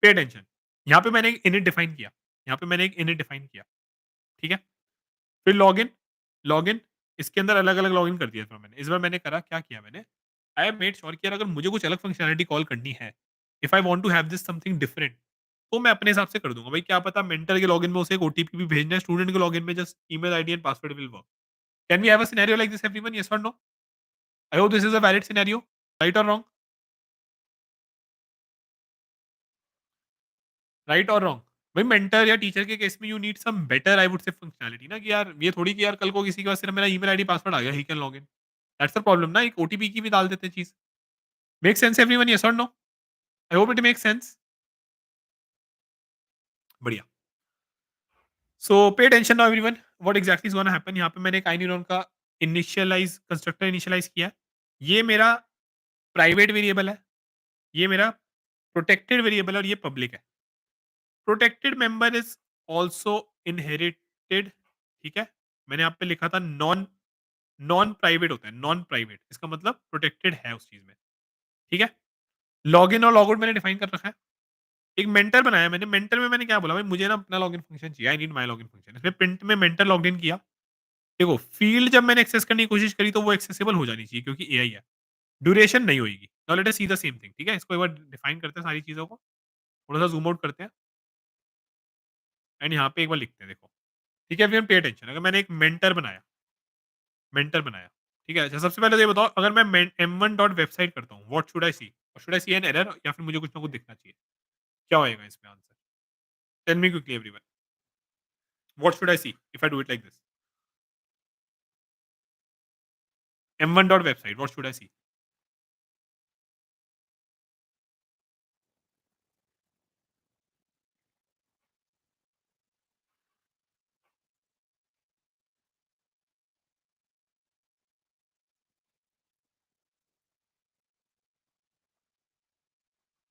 Pay attention. यहाँ पे मैंने एक इनिट डिफाइन किया, यहाँ पे मैंने एक इनिट डिफाइन किया, ठीक है? फिर लॉगिन, लॉगिन इसके अंदर अलग-अलग लॉगिन कर दिया था मैंने। इस बार मैंने करा क्या किया मैंने, आई हैव मेड श्योर कि यार अगर मुझे कुछ अलग फंक्शनैलिटी कॉल करनी है, if I want to have this something different, तो मैं अपने हिसाब से कर दूँगा। भाई क्या पता मेंटर के लॉगिन में उसे एक ओटीपी भी भेजना है, स्टूडेंट के लॉगिन में just email ID and password will work. Can we have a scenario like this everyone? Yes और no? I hope this is a valid scenario, right और रॉन्ग? राइट और रॉन्ग? भाई mentor या teacher के case में you need some better I would say functionality ना, कि यार ये थोड़ी कि यार कल को किसी के पास सिर्फ मेरा ईमेल आईडी पासवर्ड आ गया, he can log in. That's the problem ना, एक ओटीपी की भी डाल देते हैं चीज़। मेक सेंस एवरीवन, येस और no? I hope it makes sense. बढ़िया। So pay attention now everyone, what exactly is gonna happen. यहाँ पे मैंने एक iNeuron का इनिशियलाइज कंस्ट्रक्टर इनिशियलाइज किया है। ये मेरा प्राइवेट वेरिएबल है, ये मेरा प्रोटेक्टेड वेरिएबल है और ये पब्लिक है। Protected member is also inherited, ठीक है? मैंने यहाँ पे लिखा था नॉन नॉन प्राइवेट होता है, नॉन प्राइवेट, इसका मतलब प्रोटेक्टेड है उस चीज़ में, ठीक है? लॉगिन और लॉगआउट मैंने डिफाइन कर रखा है। एक मेंटर बनाया मैंने, मेंटर में मैंने क्या बोला, भाई मुझे ना अपना लॉगिन फंक्शन चाहिए, I need my login function. इसमें प्रिंट में मेंटर लॉगिन किया। देखो फील्ड जब मैंने एक्सेस करने की कोशिश करी तो वो एक्सेसिबल हो जानी चाहिए क्योंकि एआई है। ड्यूरेशन नहीं होएगी। Now let us see the same thing, ठीक है? इसको एक बार डिफाइन करते हैं सारी चीज़ों को, थोड़ा-सा ज़ूम आउट करते हैं। एंड यहाँ पे एक बार लिखते हैं देखो। ठीक है एवरीवन पे अटेंशन। अगर मैंने एक मेंटर बनाया, ठीक है? अच्छा सबसे पहले तो ये बताओ अगर मैं m1 डॉट वेबसाइट करता हूँ, what should I see? Should I see an error या फिर मुझे कुछ ना कुछ दिखना चाहिए? क्या होएगा इसमें answer? Tell me quickly everyone. What should I see if I do it like this? m1 dot website what should I see?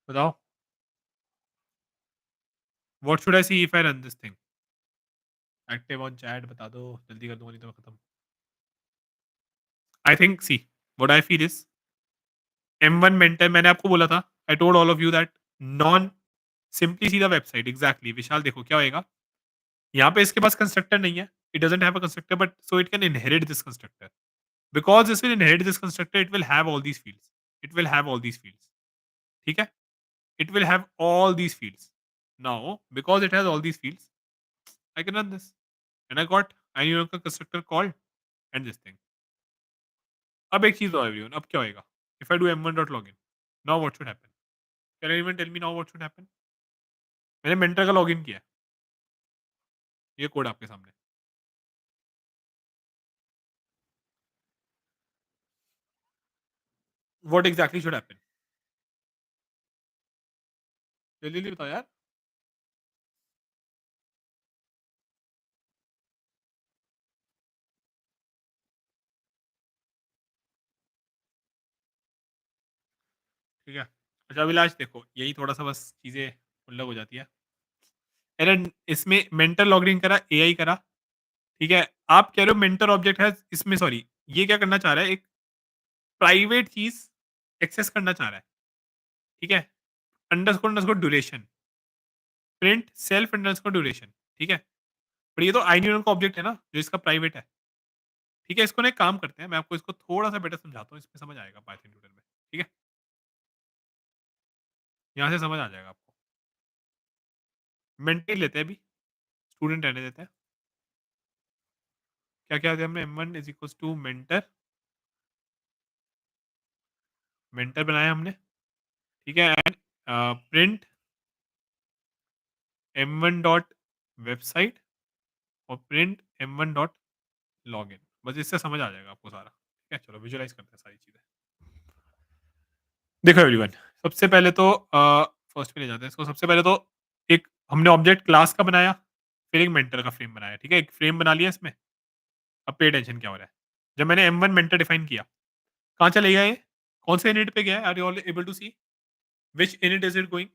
बताओ। What should I see if I run this thing? Active on chat बता दो, जल्दी कर दूंगा नहीं तो मैं खत्म। I think see what I feel is M1 mentor मैंने आपको बोला था, I told all of you that non simply C the website exactly विशाल देखो क्या होएगा। यहाँ पे इसके पास कंस्ट्रक्टर नहीं है, it doesn't have a constructor but so it can inherit this constructor. Because this will inherit this constructor it will have all these fields, it will have all these fields, ठीक है? It will have all these fields. Now because it has all these fields I can run this and I got I का constructor called and this thing. अब एक चीज़ और everyone अब क्या होएगा? If I do m1 dot login now what should happen? Can anyone tell me now what should happen? मैंने mentor का लॉगिन किया है, ये कोड आपके सामने। What exactly should happen? जल्दी-जल्दी बताओ यार। ठीक है। अच्छा अभिलाष देखो, यही थोड़ा-सा बस चीज़ें गुल्लक हो जाती है। मैंने इसमें मेंटर लॉगिन करा, एआई करा, ठीक है? आप कह रहे हो मेंटर ऑब्जेक्ट है इसमें सॉरी, ये क्या करना चाह रहा है एक प्राइवेट चीज़ एक्सेस करना चाह रहा है, ठीक है? Underscore underscore duration, print self underscore duration, ठीक है? पर ये तो आईन्यूरन का ऑब्जेक्ट है ना, जो इसका प्राइवेट है, ठीक है? इसको ना एक काम करते हैं, मैं आपको इसको थोड़ा-सा बेटर समझाता हूँ, इसमें समझ आएगा पाइथन ट्यूटोरियल में, ठीक है? यहाँ से समझ आ जाएगा आपको। मेंटर लेते हैं अभी, स्टूडेंट रहने देते हैं। क्या-क्या दिया हमने m1 is equals to mentor, mentor बनाया हमने, ठीक है? And print m1 dot website और प्रिंट m1 डॉट लॉगिन। बस इससे समझ आ जाएगा आपको सारा, ठीक है? चलो विजुअलाइज़ करते हैं सारी चीज़ें। देखो एवरीवन, सबसे पहले तो फर्स्ट पे ले जाते हैं इसको। सबसे पहले तो एक हमने ऑब्जेक्ट क्लास का बनाया, फिर एक मेंटर का फ्रेम बनाया, ठीक है? एक फ्रेम बना लिया इसमें। अब पे अटेंशन क्या हो रहा है। जब मैंने m1 मेंटर डिफाइन किया, कहाँ चले गया ये? कौन से इनिट पे गया है? Are you all able to see? Which init is it going?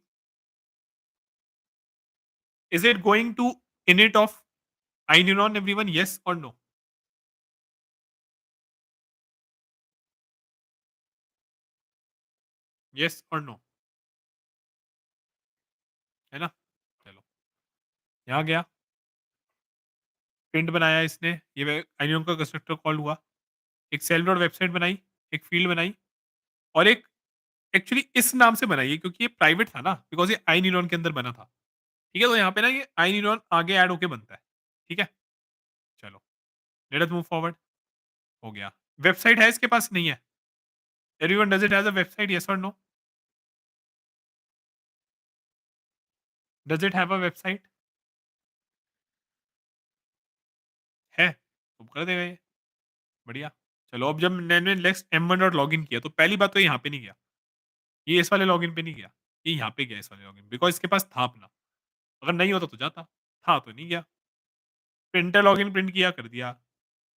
Is it going to init of ineuron everyone? Yes or no? Yes or no? है ना? चलो, यहाँ गया, प्रिंट बनाया इसने, ये ineuron का कंस्ट्रक्टर कॉल हुआ, एक सेल डॉट वेबसाइट बनाई, एक फील्ड बनाई और एक एक्चुअली इस नाम से बनाई है क्योंकि ये प्राइवेट था ना, बिकॉज़ ये ineuron के अंदर बना था। ठीक है? तो यहाँ पे ना ये ineuron आगे ऐड होके बनता है। ठीक है? चलो, लेट अस मूव फॉरवर्ड। हो गया। वेबसाइट है इसके पास? नहीं है। Everyone does it has a website? Yes और no? Does it have a website? है? तो कर देगा ये। बढ़िया। चलो अब जब मैंने नेक्स्ट m1 डॉट लॉगिन किया तो पहली बात तो यहाँ पे नहीं गया। ये इस वाले लॉगिन पे नहीं गया। ये यहाँ पे गया इस वाले लॉगिन बिकॉज़ इसके पास था अपना। अगर नहीं होता तो जाता। था तो नहीं गया। प्रिंटर लॉगिन प्रिंट किया, कर दिया।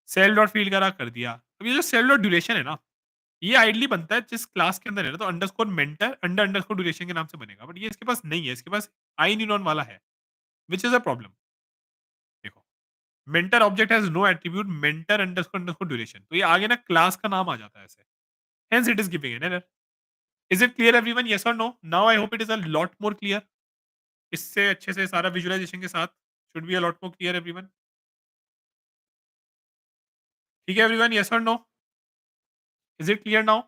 सेल डॉट फील्ड करा, कर दिया। अब ये जो सेल डॉट ड्यूरेशन है ना, ये आइडली बनता है जिस क्लास के अंदर है ना तो अंडरस्कोर मेंटर अंडरस्कोर ड्यूरेशन के नाम से बनेगा। बट ये इसके पास नहीं है। इसके पास iNeuron वाला है, व्हिच इज़ अ प्रॉब्लम। देखो, mentor object has no attribute mentor underscore duration. तो ये आगे ना क्लास का नाम आ जाता है ऐसे। Hence it is giving an error. Is it clear everyone? Yes और no? Now I hope it is a lot more clear. इससे अच्छे से सारा विजुअलाइज़ेशन के साथ should be a lot more clear everyone. ठीक है एवरीवन? येस और no? Is it clear now?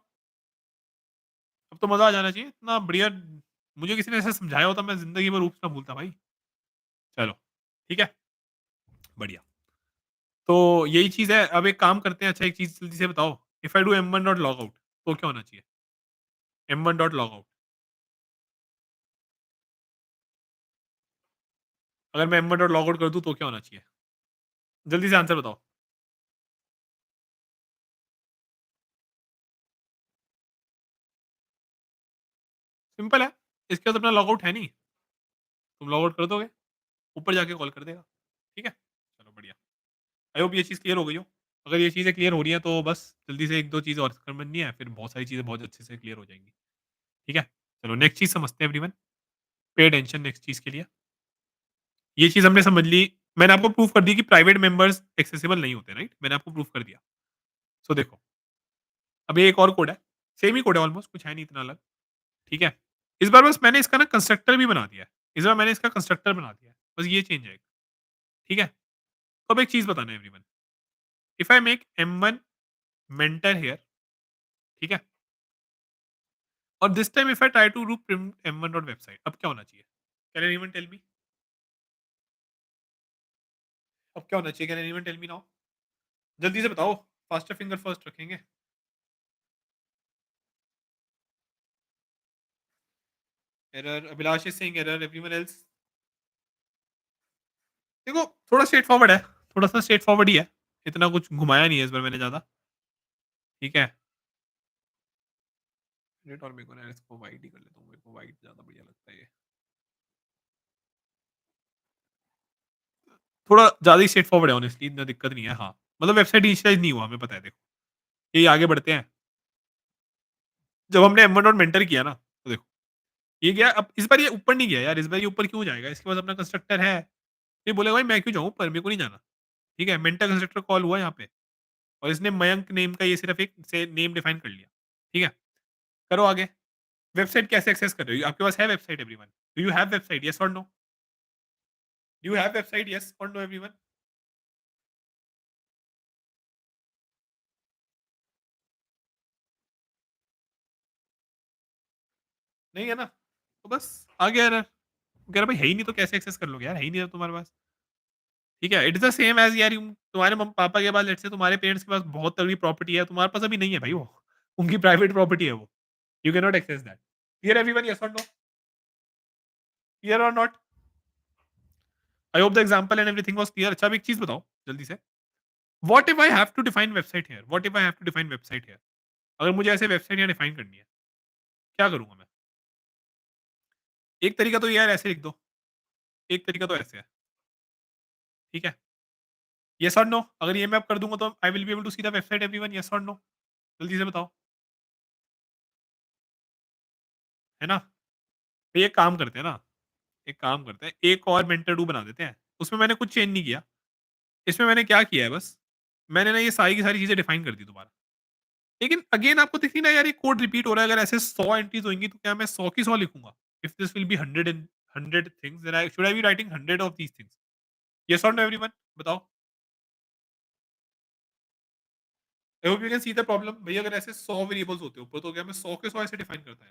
अब तो मज़ा आ जाना चाहिए। इतना बढ़िया मुझे किसी ने ऐसे समझाया होता मैं ज़िंदगी भर ऊप्स ना भूलता भाई। चलो, ठीक है? बढ़िया। तो यही चीज़ है, अब एक काम करते हैं, अच्छा एक चीज़ जल्दी से बताओ, if I do m1 dot logout तो क्या होना चाहिए? m1 डॉट लॉगआउट अगर मैं m1 डॉट लॉगआउट कर दूँ तो क्या होना चाहिए? जल्दी से आंसर बताओ। सिंपल है, इसके बाद अपना लॉगआउट है नहीं, तुम लॉगआउट कर दोगे, ऊपर जाके कॉल कर देगा। ठीक है? चलो बढ़िया। आई होप ये चीज़ क्लियर हो गई हो। अगर ये चीज़ें क्लियर हो रही हैं तो बस जल्दी से 1-2 चीज़ और करनी है, फिर बहुत सारी चीज़ें बहुत अच्छे से क्लियर हो जाएँगी। ठीक है? चलो नेक्स्ट चीज़ समझते हैं एवरीवन। पे अटेंशन नेक्स्ट चीज़ के लिए। ये चीज़ हमने समझ ली। मैंने आपको प्रूव कर दी कि प्राइवेट मेंबर्स एक्सेसिबल नहीं होते, राइट? मैंने आपको प्रूव कर दिया। सो देखो, अब ये एक और कोड है। सेम ही कोड है ऑलमोस्ट, कुछ है नहीं इतना अलग। ठीक है? इस बार बस मैंने इसका ना कंस्ट्रक्टर भी बना दिया है। इस बार मैंने इसका कंस्ट्रक्टर बना दिया है। बस ये चेंज है एक। ठीक है? तो अब एक चीज़ बताना है everyone. If I make m1 mentor here, ठीक है? और this time if I try to do print m1 dot website, अब क्या होना चाहिए? Can anyone tell me? अब क्या होना चाहिए? Can anyone tell me now? जल्दी से बताओ। फास्टर फिंगर फर्स्ट रखेंगे। Error, Abhilash is saying error, everyone else? देखो, थोड़ा स्ट्रेट फॉरवर्ड है। थोड़ा-सा स्ट्रेट फॉरवर्ड ही है। इतना कुछ घुमाया नहीं है इस बार मैंने ज़्यादा। ठीक है? रेड और मेरे को ना इसको व्हाइट ही कर लेता हूँ। मेरे को व्हाइट ज़्यादा बढ़िया लगता है ये। थोड़ा ज़्यादा ही स्ट्रेट फॉरवर्ड है ऑनेस्टली, इतना दिक्कत नहीं है। हाँ, मतलब वेबसाइट इनिशियलाइज़ नहीं हुआ, हमें पता है देखो। ये आगे बढ़ते हैं। जब हमने M1 डॉट मेंटर किया ना, तो देखो, ये गया, अब इस बार ये ऊपर नहीं गया यार, इस बार ये ऊपर क्यों जाएगा? इसके पास अपना कंस्ट्रक्टर है। ये बोलेगा भाई मैं क्यों जाऊँ ऊपर? मेरे को नहीं जाना। ठीक है? मेंटर कंस्ट्रक्टर कॉल हुआ यहाँ पे और इसने मयंक नेम का ये सिर्फ एक से नेम डिफाइन कर लिया। ठीक है? करो आगे। वेबसाइट कैसे एक्सेस कर रहे हो? आपके पास है website everyone? Do you have website? Yes और no? Do you have website? Yes और नो एवरीवन? नहीं है ना? तो बस आ गया एरर। वो कह रहा भाई है ही नहीं तो कैसे एक्सेस कर लोगे यार? है ही नहीं है तुम्हारे पास। ठीक है? It is the same as यार, तुम्हारे पापा के पास, लेट्स से तुम्हारे पेरेंट्स के पास बहुत तगड़ी प्रॉपर्टी है, तुम्हारे पास अभी नहीं है भाई वो। उनकी प्राइवेट प्रॉपर्टी है वो। You can not access that. Clear everyone? Yes और नो? क्लियर और not? I hope the example and everything was clear. अच्छा अब एक चीज़ बताओ जल्दी से। What if I have to define website here? What if I have to define website here? अगर मुझे ऐसे वेबसाइट यहाँ डिफाइन करनी है, क्या करूँगा मैं? एक तरीका तो ये यार ऐसे लिख दो, एक तरीका तो ऐसे है। ठीक है? येस और नो? अगर ये मैं अब कर दूँगा तो I will be able to see the website everyone, yes और नो? जल्दी से बताओ, है ना? तो ये काम करते हैं ना, एक काम करते हैं, एक और मेंटर डू बना देते हैं। उसमें मैंने कुछ चेंज नहीं किया। इसमें मैंने क्या किया है बस, मैंने ना ये सारी की सारी चीज़ें डिफाइन कर दी दोबारा। लेकिन अगेन आपको दिख रही ना यार, ये कोड रिपीट हो रहा है। अगर ऐसे 100 एंट्रीज़ होंगी तो क्या मैं 100 की 100 लिखूँगा? If this will be 100 and 100 things then I should I be writing 100 of these things? Yes और नो एवरीवन? बताओ। I hope you can see the problem. भैया अगर ऐसे 100 वेरिएबल्स होते ऊपर तो क्या मैं 100 के 100 ऐसे डिफाइन करता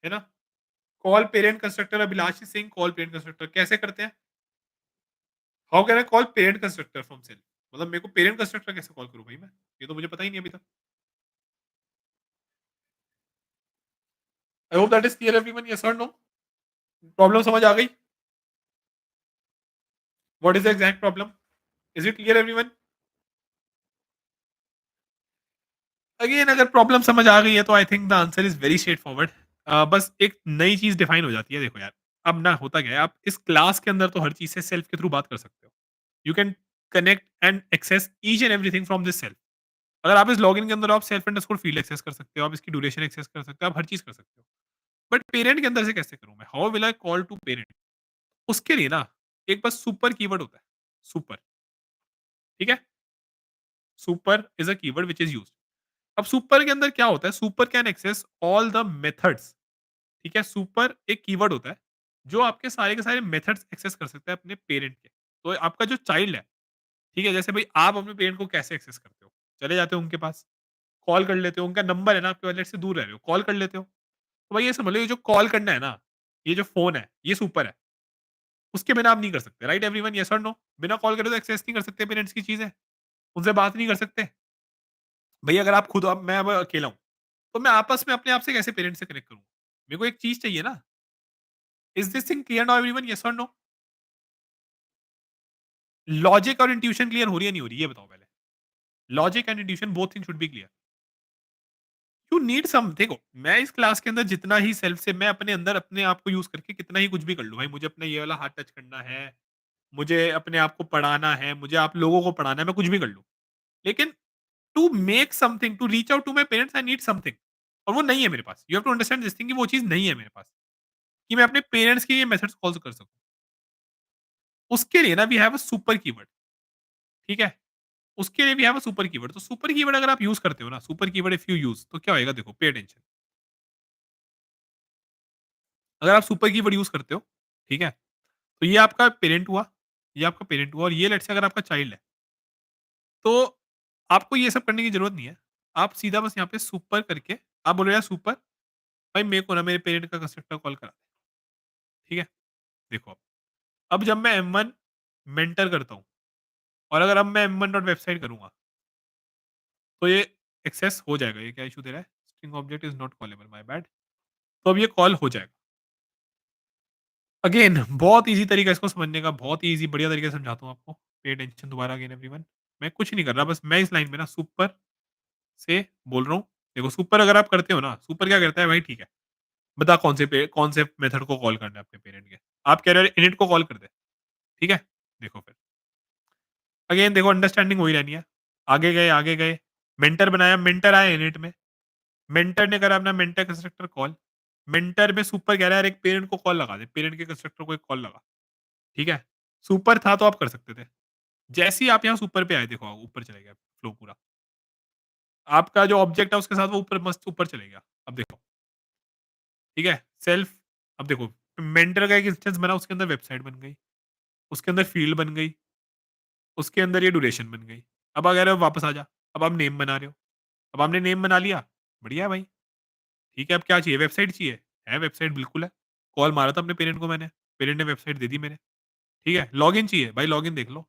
है ना? Call parent constructor, Abhilash is saying call parent constructor कैसे करते हैं? How can I call parent constructor from self? मतलब मेरे को पेरेंट कंस्ट्रक्टर कैसे कॉल करूँ भाई मैं? ये तो मुझे पता ही नहीं अभी तक। आई hope that is clear everyone, yes और नो? प्रॉब्लम समझ आ गई? What is the exact problem? Is it clear everyone? Again अगर प्रॉब्लम समझ आ गई है तो I think the answer is very straight forward. बस एक नई चीज डिफाइन हो जाती है। देखो यार, अब ना होता क्या है, आप इस क्लास के अंदर तो हर चीज से सेल्फ के थ्रू बात कर सकते हो। You can connect and access each and everything from this self. अगर आप इस लॉगिन के अंदर हो, आप सेल्फ अंडरस्कोर फील्ड एक्सेस कर सकते हो, आप इसकी ड्यूरेशन एक्सेस कर सकते हो, आप हर चीज कर सकते हो। बट पेरेंट के अंदर से कैसे करूं मैं? How will I call to parent? उसके लिए ना एक बस सुपर कीवर्ड होता है। सुपर। ठीक है? Super is a keyword which is used. अब सुपर के अंदर क्या होता है? Super can access all the methods. ठीक है? सुपर एक कीवर्ड होता है जो आपके सारे के सारे मेथड्स एक्सेस कर सकता है अपने पेरेंट के। तो आपका जो चाइल्ड है, ठीक है, जैसे भाई आप अपने पेरेंट को कैसे एक्सेस करते हो? चले जाते हो उनके पास, कॉल कर लेते हो, उनका नंबर है ना आपके वॉलेट से दूर रह रहे हो, कॉल कर लेते हो। तो भाई ये समझ लो, ये जो कॉल करना है ना, ये जो फ़ोन है, ये सुपर है। उसके बिना आप नहीं कर सकते, राइट एवरीवन, येस और नो? बिना कॉल करे तो एक्सेस नहीं कर सकते पेरेंट्स की चीज़ें, उनसे बात नहीं कर सकते। भई अगर आप खुद अब मैं अब अकेला हूँ, तो मैं आपस में अपने आप से कैसे पेरेंट्स से कनेक्ट करूँगा? मेरे को एक चीज़ चाहिए ना। Is this thing clear now everyone, yes और नो? लॉजिक और इंट्यूशन क्लियर हो रही है नहीं हो रही? ये बताओ पहले। Logic and intuition both things should be clear. You need some देखो, मैं इस क्लास के अंदर जितना ही सेल्फ से मैं अपने अंदर अपने आप को यूज़ करके कितना ही कुछ भी कर लूँ, भाई मुझे अपना ये वाला हाथ टच करना है, मुझे अपने आप को पढ़ाना है, मुझे आप लोगों को पढ़ाना है, मैं कुछ भी कर लूँ। लेकिन to make something, to reach out to my parents I need something, और वो नहीं है मेरे पास। You have to understand this thing कि वो चीज़ नहीं है मेरे पास, कि मैं अपने पेरेंट्स के ये मेथड्स कॉल कर सकूँ। उसके लिए ना we have a super keyword, ठीक है? उसके लिए we have a super keyword. तो सुपर कीवर्ड अगर आप यूज़ करते हो ना, super keyword if you use, तो क्या होएगा देखो, पे अटेंशन। अगर आप सुपर कीवर्ड यूज़ करते हो, ठीक है? तो ये आपका पेरेंट हुआ, ये आपका पेरेंट हुआ, और ये लेट्स से अगर आपका चाइल्ड है, तो आपको ये सब करने की ज़रूरत नहीं है। आप सीधा बस यहाँ पे सुपर करके आप बोलो यार सुपर, भाई मेरे को ना मेरे पेरेंट का कंस्ट्रक्टर कॉल करा दे, ठीक है? देखो, अब जब मैं M1 मेंटर करता हूँ, और अगर अब मैं M1 डॉट वेबसाइट करूँगा, तो ये एक्सेस हो जाएगा। ये क्या इश्यू दे रहा है? String object is not callable, my bad. तो अब ये कॉल हो जाएगा। अगेन बहुत ईज़ी तरीका है इसको समझने का, बहुत ही ईज़ी बढ़िया तरीके से समझाता हूँ आपको। पे अटेंशन दोबारा अगेन एवरीवन। मैं कुछ नहीं कर रहा, बस मैं इस लाइन में ना सुपर से बोल रहा हूँ। देखो सुपर अगर आप करते हो ना, सुपर क्या करता है भाई, ठीक है, बता कौन से मेथड को कॉल करना है अपने पेरेंट के। आप कह रहे हो इनिट को कॉल कर दे, ठीक है? देखो फिर, अगेन देखो अंडरस्टैंडिंग वही रहनी है। आगे गए, मेंटर बनाया, मेंटर आया इनिट में, मेंटर ने करा अपना मेंटर कंस्ट्रक्टर कॉल। मेंटर में सुपर कह रहा है यार एक पेरेंट को कॉल लगा दे, पेरेंट के कंस्ट्रक्टर को एक कॉल लगा, ठीक है? सुपर था तो आप कर सकते थे। जैसे ही आप यहाँ सुपर पे आए, देखो ऊपर चले गया फ्लो पूरा। आपका जो ऑब्जेक्ट है उसके साथ वो ऊपर मस्त ऊपर चले गया। अब देखो, ठीक है? सेल्फ, अब देखो, मेंटर का एक इंस्टेंस बना, उसके अंदर वेबसाइट बन गई, उसके अंदर फील्ड बन गई, उसके अंदर ये ड्यूरेशन बन गई। अब अगर आप वापस आ जा, अब आप नेम बना रहे हो। अब आपने नेम बना लिया, बढ़िया है भाई। ठीक है, अब क्या चाहिए? वेबसाइट चाहिए? है वेबसाइट बिल्कुल है। कॉल मारा था अपने पेरेंट को मैंने, पेरेंट ने वेबसाइट दे दी मेरे। ठीक है, लॉगिन चाहिए? भाई लॉगिन देख लो।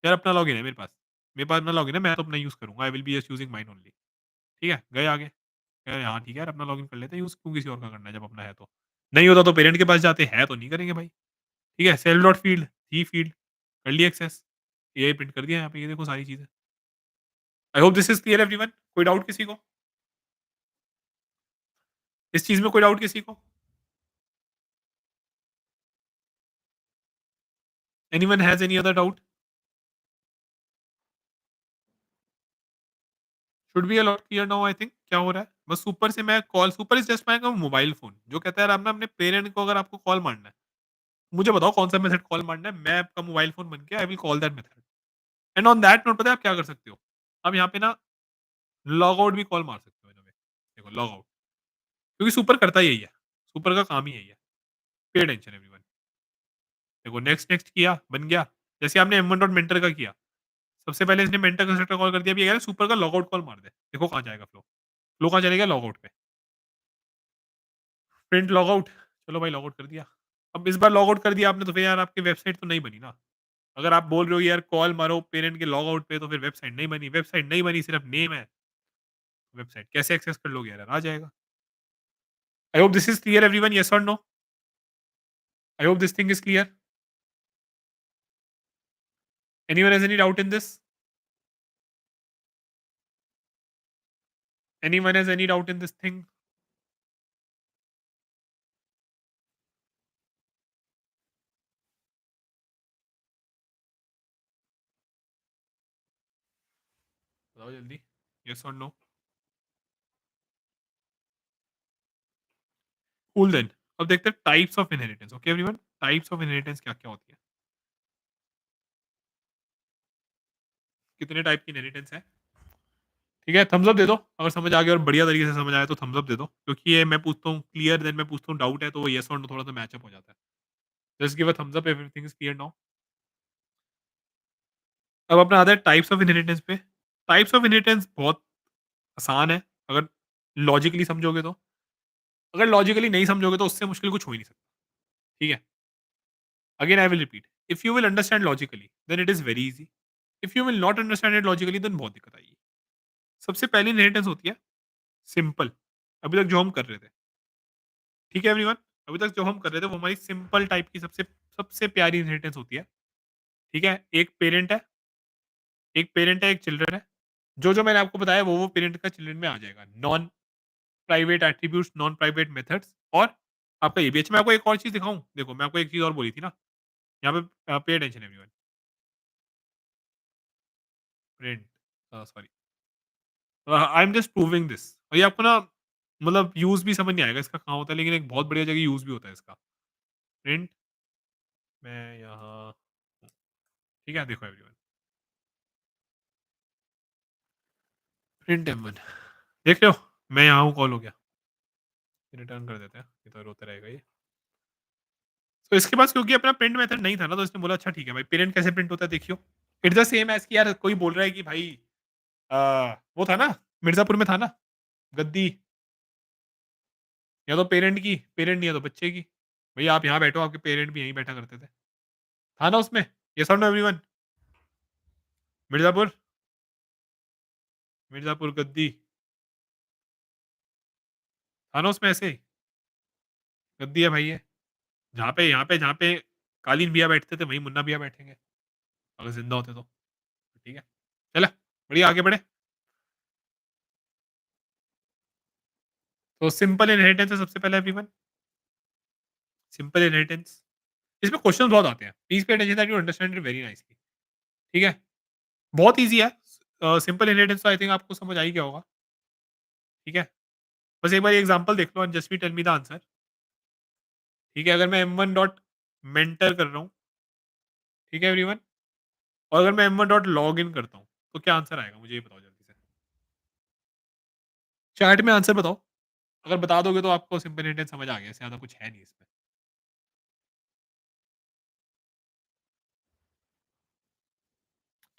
यार अपना लॉगिन है मेरे पास। मेरे पास अपना लॉगिन है, मैं तो अपना यूज़ करूँगा। आई will be just using mine only. ठीक है, गए आगे। कह रहे हाँ, ठीक है यार अपना लॉगिन कर लेते हैं यूज़, क्यों किसी और का करना है जब अपना है तो। नहीं होता तो पेरेंट के पास जाते, हैं तो नहीं करेंगे भाई। ठीक है, सेल्फ डॉट फील्ड थी फील्ड, कर लिया एक्सेस। एआई प्रिंट कर दिया यहाँ पे, ये देखो सारी चीज़ें। आई hope this is clear everyone. कोई डाउट किसी को? इस चीज़ में कोई डाउट किसी को? Anyone has any other doubt? Should be a lot clear now I think. क्या हो रहा है? बस सुपर से मैं call, super is just my mobile phone जो कहता है यार आप ना अपने पेरेंट को अगर आपको कॉल मारना है, मुझे बताओ कौन-सा मेथड कॉल मारना है, मैं आपका मोबाइल फ़ोन बन के आई will call that method. And on that note पता है आप क्या कर सकते हो? आप यहाँ पे ना लॉग आउट भी कॉल मार सकते हो इन अ वे। देखो लॉग आउट, क्योंकि सुपर करता यही है। सुपर का काम ही यही है। Pay attention everyone. देखो नेक्स्ट नेक्स्ट किया, बन गया। जैसे आपने M1 डॉट मेंटर का किया, सबसे पहले इसने मेंटर कंस्ट्रक्टर कॉल कर दिया, अभी ये कह रहा है सुपर का लॉग आउट कॉल मार दे। देखो कहाँ जाएगा फ्लो। फ्लो कहाँ चलेगा? लॉग आउट पे। प्रिंट लॉग आउट, चलो भाई लॉग आउट कर दिया। अब इस बार लॉग आउट कर दिया आपने तो फिर यार आपकी वेबसाइट तो नहीं बनी ना। अगर आप बोल रहे हो यार कॉल मारो पेरेंट के लॉग आउट पे, तो फिर वेबसाइट नहीं बनी। वेबसाइट नहीं बनी, सिर्फ नेम है। वेबसाइट कैसे एक्सेस कर लोगे यार? आ जाएगा। I hope this is clear everyone, yes और no? I hope this thing is clear. Anyone has any doubt in this? Anyone has any doubt in this thing? बताओ जल्दी, येस और नो? Cool then. अब देखते हैं types of inheritance. Okay everyone, types of inheritance क्या-क्या होती है? कितने टाइप की इनहेरिटेंस है? ठीक है, थम्स अप दे दो अगर समझ आ गया और बढ़िया तरीके से समझ आया तो थम्स अप दे दो। क्योंकि ये मैं पूछता हूँ क्लियर, देन मैं पूछता हूँ डाउट है, तो वो येस और नो थोड़ा-सा मैच अप हो जाता है। Just give a thumbs up, everything is clear now. अब अपना आता है टाइप्स ऑफ इनहेरिटेंस पे। टाइप्स ऑफ इनहेरिटेंस बहुत आसान है, अगर लॉजिकली समझोगे तो। अगर लॉजिकली नहीं समझोगे तो उससे मुश्किल कुछ हो ही नहीं सकता। ठीक है? Again I will repeat, if you will understand logically then it is very easy. If you will not understand it logically then बहुत दिक्कत आएगी। सबसे पहली इनहेरिटेंस होती है सिंपल, अभी तक जो हम कर रहे थे। ठीक है एवरीवन? अभी तक जो हम कर रहे थे वो हमारी सिंपल टाइप की सबसे सबसे प्यारी इनहेरिटेंस होती है। ठीक है? एक चिल्ड्रन है। जो मैंने आपको बताया वो पेरेंट का चिल्ड्रन में आ जाएगा। Non private attributes, non private methods और आपका ये भी। अच्छा मैं आपको एक और चीज़ दिखाऊँ? देखो मैं आपको एक चीज़ और बोली थी ना, यहाँ पे पे attention everyone. Print sorry, I am just proving this. और ये आपको ना मतलब यूज़ भी समझ नहीं आएगा इसका कहाँ होता है, लेकिन एक बहुत बढ़िया जगह यूज़ भी होता है इसका। प्रिंट मैं यहाँ हूँ। ठीक है? देखो एवरीवन, प्रिंट एम1 देख रहे हो? मैं यहाँ हूँ, कॉल हो गया। रिटर्न कर देते हैं, ये तो रोता रहेगा ये। तो इसके पास क्योंकि अपना प्रिंट मेथड नहीं था ना, तो इसने बोला अच्छा ठीक है भाई, पेरेंट कैसे प्रिंट होता है देखियो। इट्स द सेम एज़ कि यार कोई बोल रहा है कि भाई वो था ना, मिर्ज़ापुर में था ना, गद्दी, या तो पेरेंट नहीं है तो बच्चे की। भैया आप यहाँ बैठो, आपके पेरेंट भी यहीं बैठा करते थे। था ना उसमें? येस और नो एवरीवन? मिर्ज़ापुर, मिर्ज़ापुर गद्दी, था ना उसमें ऐसे ही? गद्दी है भाई ये। जहाँ पे कालीन भैया बैठते थे वहीं मुन्ना भैया बैठेंगे, अगर ज़िंदा होते तो। ठीक है? चलें, बढ़िया आगे बढ़ें। तो सिंपल इनहेरिटेंस है सबसे पहले एवरीवन, सिंपल इनहेरिटेंस। इसमें क्वेश्चन बहुत आते हैं। Please pay attention that you understand it very nicely. ठीक है? बहुत ईज़ी है। सिंपल इनहेरिटेंस तो आई थिंक आपको समझ आ ही गया होगा। ठीक है? बस एक बार ये एग्ज़ाम्पल देख लो and just tell me the answer. ठीक है? अगर मैं m1 डॉट मेंटर कर रहा हूँ, ठीक है एवरीवन? और अगर मैं m1 डॉट लॉगिन करता हूँ, तो क्या आंसर आएगा? मुझे ये बताओ जल्दी से। चैट में आंसर बताओ। अगर बता दोगे तो आपको सिंपल इनहेरिटेंस समझ आ गया, इससे ज़्यादा कुछ है नहीं इसमें।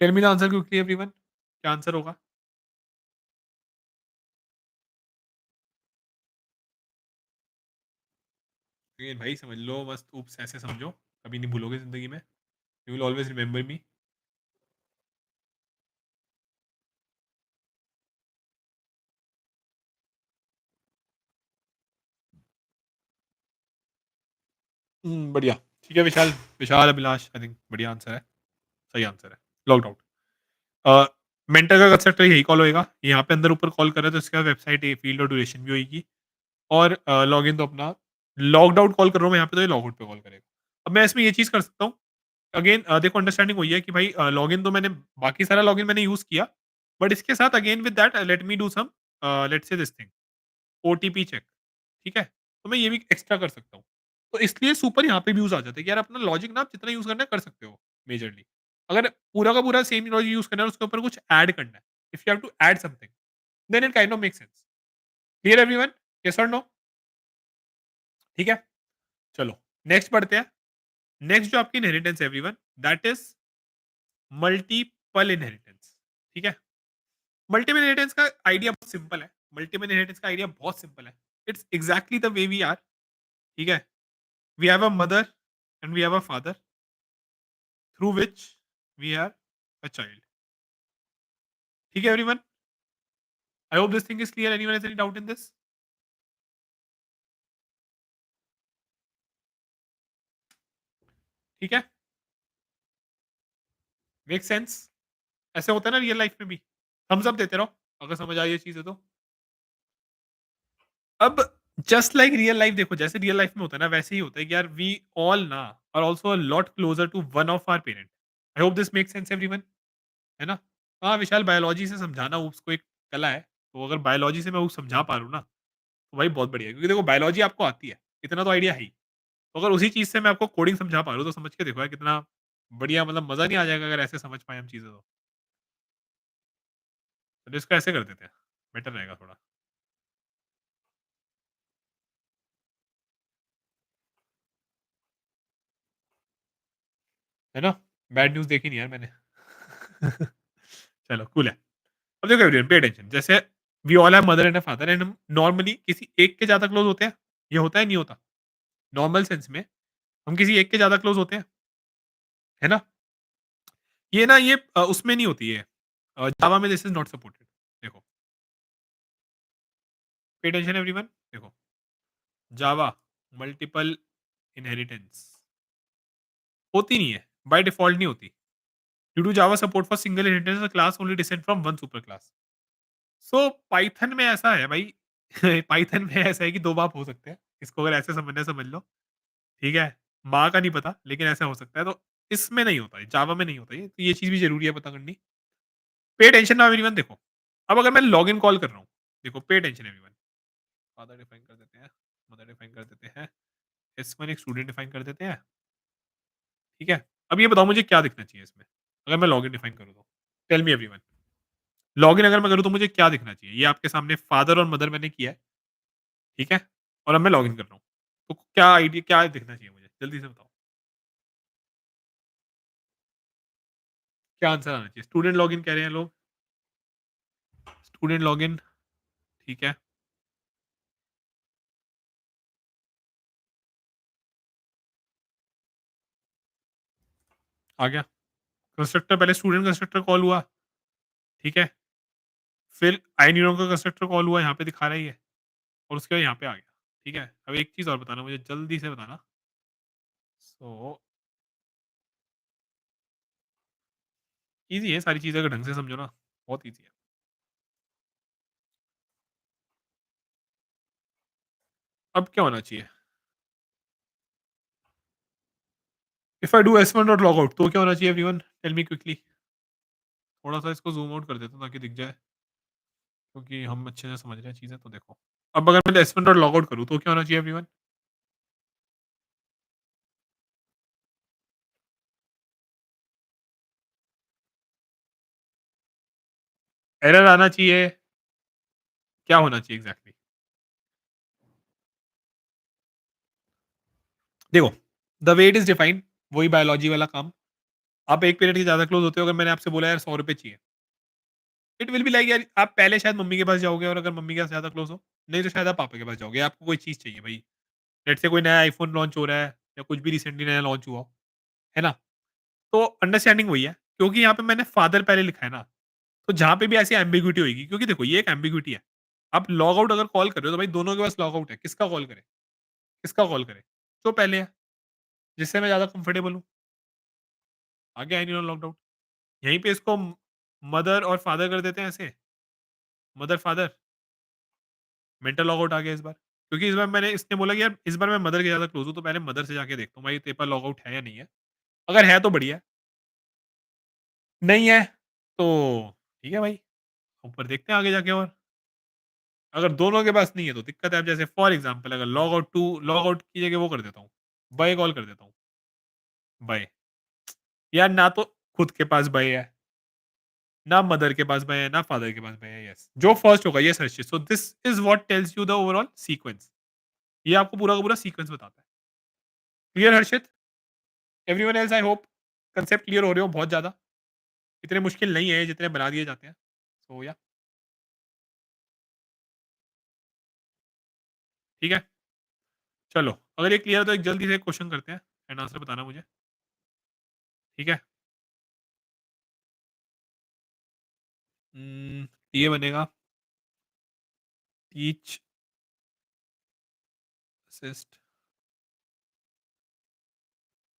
Tell me the answer quickly everyone. क्या आंसर होगा? अगेन भाई समझ लो, मस्त ऊप्स ऐसे समझो, कभी नहीं भूलोगे ज़िंदगी में। यू विल ऑलवेज़ रिमेंबर मी। बढ़िया। ठीक है विशाल, विशाल अभिलाष आई थिंक बढ़िया आंसर है, सही आंसर है। Logged out. मेंटर का कंस्ट्रक्टर यही कॉल होएगा। यहाँ पे अंदर ऊपर कॉल कर रहे हो तो इसके बाद वेबसाइट ए फील्ड और ड्यूरेशन भी होएगी। और लॉगिन तो अपना लॉग्ड आउट कॉल कर रहा हूँ मैं यहाँ पे, तो ये लॉग आउट पे कॉल करेगा। अब मैं इसमें ये चीज़ कर सकता हूँ। अगेन देखो अंडरस्टैंडिंग वही है कि भाई लॉगिन तो मैंने बाकी सारा लॉगिन मैंने यूज़ किया। बट इसके साथ again with that let me do some let's say this thing, OTP check. ठीक है? तो मैं ये भी एक्स्ट्रा कर सकता हूँ। तो इसलिए सुपर यहाँ पे भी यूज़ आ जाता है कि यार अपना लॉजिक ना आप जितना यूज़ करना है कर सकते हो मेजरली। अगर पूरा का पूरा सेम लॉजिक यूज़ करना है और उसके ऊपर कुछ ऐड करना है, if you have to add something then it kind of makes sense. Clear everyone? Yes और नो? ठीक है? चलो नेक्स्ट बढ़ते हैं। नेक्स्ट जो आपकी इनहेरिटेंस है everyone, that is multiple inheritance. ठीक है? मल्टीपल इनहेरिटेंस का आइडिया बहुत सिंपल है। मल्टीपल इनहेरिटेंस का आइडिया बहुत सिंपल है। It's exactly the way we are. ठीक है? We have a mother and we have a father through which we are a child. ठीक है everyone? I hope this thing is clear. Anyone has any doubt in this? ठीक है? Make sense? ऐसे होता है ना रियल लाइफ में भी। थम्स अप देते रहो अगर समझ आई ये चीज़ें तो। अब जस्ट लाइक रियल लाइफ, देखो जैसे रियल लाइफ में होता है ना वैसे ही होता है कि यार वी ऑल ना are also a lot closer to one of our parent. I hope this makes sense everyone, है ना? हाँ, विशाल बायोलॉजी से समझाना उसको एक कला है। तो अगर बायोलॉजी से मैं वो समझा पा रहा हूँ ना, तो भाई बहुत बढ़िया है। क्योंकि देखो बायोलॉजी आपको आती है, इतना तो आइडिया है ही। तो अगर उसी चीज़ से मैं आपको कोडिंग समझा पा रहा हूँ, तो समझ के देखो यार कितना बढ़िया, मतलब मज़ा नहीं आ जाएगा अगर ऐसे समझ पाएँ हम चीज़ें तो। तो इसको ऐसे कर देते हैं, बेटर रहेगा थोड़ा, है ना? बैड न्यूज़ देखी नहीं यार मैंने। चलो कूल है। अब देखो एवरीवन पे अटेंशन, जैसे we all have mother and a father and हम नॉर्मली किसी एक के ज़्यादा क्लोज़ होते हैं? ये होता है नहीं होता? नॉर्मल सेंस में हम किसी एक के ज़्यादा क्लोज़ होते हैं, है ना? ये ना ये उसमें नहीं होती है जावा में दिस इज़ नॉट सपोर्टेड। देखो, पे अटेंशन एवरीवन। देखो, जावा मल्टीपल इनहेरिटेंस होती नहीं है, बाय डिफ़ॉल्ट नहीं होती। Due to Java support for single inheritance the class only descend from one super class. So Python में ऐसा है भाई पाइथन में ऐसा है कि 2 बाप हो सकते हैं। इसको अगर ऐसे समझना है समझ लो, ठीक है? माँ का नहीं पता, लेकिन ऐसा हो सकता है। तो इसमें नहीं होता है, जावा में नहीं होता ये, तो ये चीज़ भी ज़रूरी है पता करनी। पे अटेंशन नाउ एवरीवन। देखो, अब अगर मैं लॉगिन कॉल कर रहा हूँ, देखो pay attention everyone. Father define कर देते हैं, मदर डिफाइन कर देते हैं, S1 एक स्टूडेंट डिफाइन कर देते हैं, ठीक है? अब ये बताओ मुझे क्या दिखना चाहिए इसमें? अगर मैं लॉगिन डिफाइन करूँ तो? Tell me everyone. लॉगिन अगर मैं करूँ तो मुझे क्या दिखना चाहिए? ये आपके सामने फादर और मदर मैंने किया है, ठीक है? और अब मैं लॉगिन कर रहा हूँ। तो क्या आईडी क्या दिखना चाहिए मुझे? जल्दी से बताओ। क्या आंसर आना चाहिए? स्टूडेंट लॉगिन कह रहे हैं लोग। स्टूडेंट लॉगिन, ठीक है, आ गया। कंस्ट्रक्टर पहले स्टूडेंट कंस्ट्रक्टर कॉल हुआ, ठीक है? फिर आईन्यूरॉन का कंस्ट्रक्टर कॉल हुआ, यहाँ पे दिखा रहा है ये, और उसके बाद यहाँ पे आ गया, ठीक है? अब एक चीज़ और बताना मुझे, जल्दी से बताना। सो ईज़ी है सारी चीज़ें अगर ढंग से समझो ना, बहुत ईज़ी है। अब क्या होना चाहिए? If I do S1 dot logout तो क्या होना चाहिए एवरीवन? Tell me quickly. थोड़ा-सा इसको ज़ूम आउट कर देता हूँ ताकि दिख जाए, क्योंकि हम अच्छे से समझ रहे हैं चीज़ें, तो देखो। अब अगर मैं S1 डॉट लॉगआउट करूँ तो क्या होना चाहिए एवरीवन? एरर आना चाहिए, क्या होना चाहिए एग्ज़ैक्टली? देखो, the way it is defined, वही बायोलॉजी वाला काम। आप 1 पीरियड के ज़्यादा क्लोज़ होते हो, अगर मैंने आपसे बोला यार ₹100 चाहिए, इट विल बी लाइक यार आप पहले शायद मम्मी के पास जाओगे, और अगर मम्मी के साथ ज़्यादा क्लोज़ हो, नहीं तो शायद आप पापा के पास जाओगे, आपको कोई चीज़ चाहिए भाई। लेट्स से कोई नया आईफ़ोन लॉन्च हो रहा है, या कुछ भी रिसेंटली नया लॉन्च हुआ हो, है ना? तो अंडरस्टैंडिंग वही है, क्योंकि यहाँ पे मैंने फादर पहले लिखा है ना, तो जहाँ पे भी ऐसी एम्बिग्यूइटी होएगी, क्योंकि देखो ये एक एम्बिग्यूइटी है। आप लॉग आउट अगर कॉल कर रहे हो तो भाई दोनों के पास लॉग आउट है, किसका कॉल करे? किसका कॉल करे? जो पहले है, जिससे मैं ज़्यादा कंफर्टेबल हूँ, आगे आई नहीं लॉग्ड आउट। यहीं पे इसको मदर और फादर कर देते हैं ऐसे, mother father, mental log out आ गया इस बार। क्योंकि इस बार मैंने इसने बोला कि यार इस बार मैं मदर के ज़्यादा क्लोज़ हूँ, तो पहले मदर से जाके देखता हूँ भाई तेरे पास लॉग आउट है या नहीं है? अगर है तो बढ़िया है, नहीं है तो ठीक है भाई, ऊपर देखते हैं आगे जाके और। अगर दोनों के पास नहीं है तो दिक्कत है। अब जैसे फॉर एग्ज़ाम्पल अगर लॉग आउट की जगह वो कर देता हूँ, बाय कॉल कर देता हूँ, बाय। यार ना तो खुद के पास बाय है, ना मदर के पास बाय है, ना फादर के पास बाय है, यस। जो फर्स्ट होगा yes Harshit. So this is what tells you the overall sequence. ये आपको पूरा का पूरा सीक्वेंस बताता है। Clear Harshit? Everyone else I hope concept clear हो रहे हो बहुत ज़्यादा। इतने मुश्किल नहीं है जितने बना दिए जाते हैं। सो या ठीक है? चलो, अगर ये क्लियर है तो एक जल्दी से क्वेश्चन करते हैं एंड आंसर बताना मुझे, ठीक है? ये बनेगा टीच असिस्ट,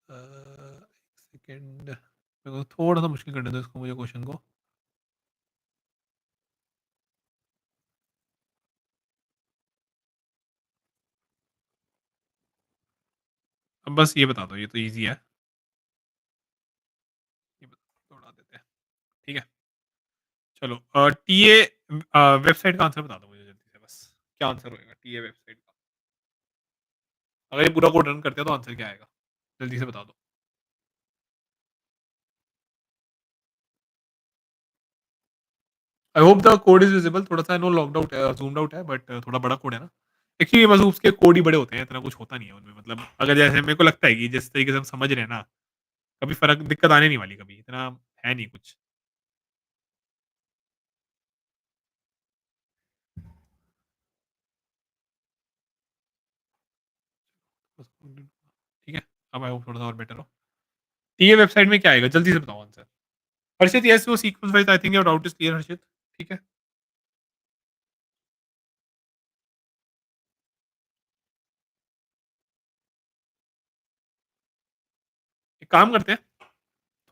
1 सेकंड, मेरे को थोड़ा-सा मुश्किल करने दो इसको मुझे क्वेश्चन को। अब बस ये बता दो, ये तो ईज़ी है। ये दौड़ा देते हैं, ठीक है? चलो टीए वेबसाइट का आंसर बता दो मुझे जल्दी से बस। क्या आंसर होएगा टीए वेबसाइट का? अगर ये पूरा कोड रन करते हैं तो आंसर क्या आएगा? जल्दी से बता दो। आई hope the code is visible. थोड़ा-सा आई नो लॉक्ड आउट है, ज़ूम्ड आउट है, बट थोड़ा बड़ा कोड है ना। एक्चुअली बस उसके कोड ही बड़े होते हैं, इतना कुछ होता नहीं है उनमें। मतलब अगर जैसे मेरे को लगता है कि जिस तरीके से हम समझ रहे हैं ना, कभी फ़र्क दिक्कत आने नहीं वाली कभी, इतना है नहीं कुछ। ठीक है? अब आई होप थोड़ा-सा और बेटर हो। टीए वेबसाइट में क्या आएगा? जल्दी से बताओ आंसर। हर्षित येस वो sequence wise I think your doubt is clear Harshit, ठीक है? एक काम करते हैं,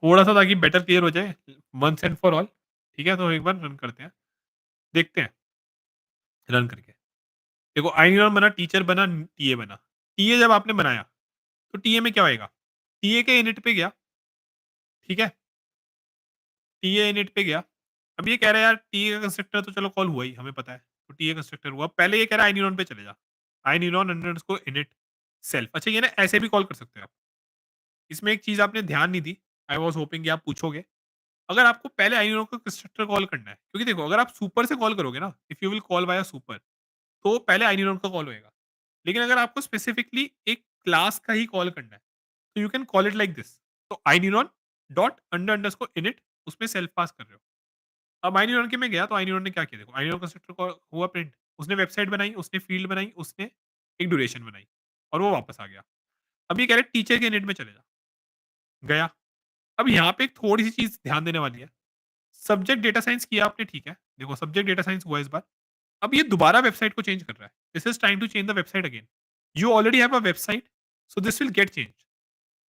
थोड़ा-सा ताकि बेटर क्लियर हो जाए, वन्स एंड फॉर ऑल, ठीक है? तो एक बार रन करते हैं, देखते हैं रन करके। देखो आइनिरॉन बना, टीचर बना, टीए बना। टीए जब आपने बनाया, तो टीए में क्या होएगा? टीए के इनिट पे गया, ठीक है? टीए इनिट पे गया। अब ये कह रहा है यार टीए का कंस्ट्रक्टर तो चलो कॉल हुआ ही, हमें पता है। तो टीए कंस्ट्रक्टर हुआ। पहले ये कह रहा है आइनिरॉन पे चले जा। आइनिरॉन अंडरस्कोर इनिट सेल्फ। अच्छा ये ना ऐसे भी कॉल कर सकते हो आप। इसमें एक चीज़ आपने ध्यान नहीं दी। आई वाज़ होपिंग कि आप पूछोगे। अगर आपको पहले आइनिरॉन का कंस्ट्रक्टर कॉल करना है, क्योंकि देखो अगर आप सुपर से कॉल करोगे ना, if you will call via super, तो पहले आइनिरॉन का कॉल होएगा। लेकिन अगर आपको स्पेसिफिकली एक क्लास का ही कॉल करना है, तो you can call it like this. तो आइनिरॉन डॉट अंडरस्कोर इनिट उसमें सेल्फ पास कर रहे हो। अब आइनिरॉन के में गया तो आइनिरॉन ने क्या किया देखो, आइनिरॉन कंस्ट्रक्टर को हुआ प्रिंट, उसने वेबसाइट बनाई, उसने फील्ड बनाई, उसने एक ड्यूरेशन बनाई और वो वापस आ गया। अब ये कह रहे हैं टीचर के इनिट में चले जा, गया। अब यहाँ पे एक थोड़ी-सी चीज़ ध्यान देने वाली है। सब्जेक्ट डेटा साइंस किया आपने ठीक है। देखो सब्जेक्ट डेटा साइंस हुआ इस बार। अब ये दोबारा वेबसाइट को चेंज कर रहा है। This is trying to change the website again. You already have a website, so this will get changed.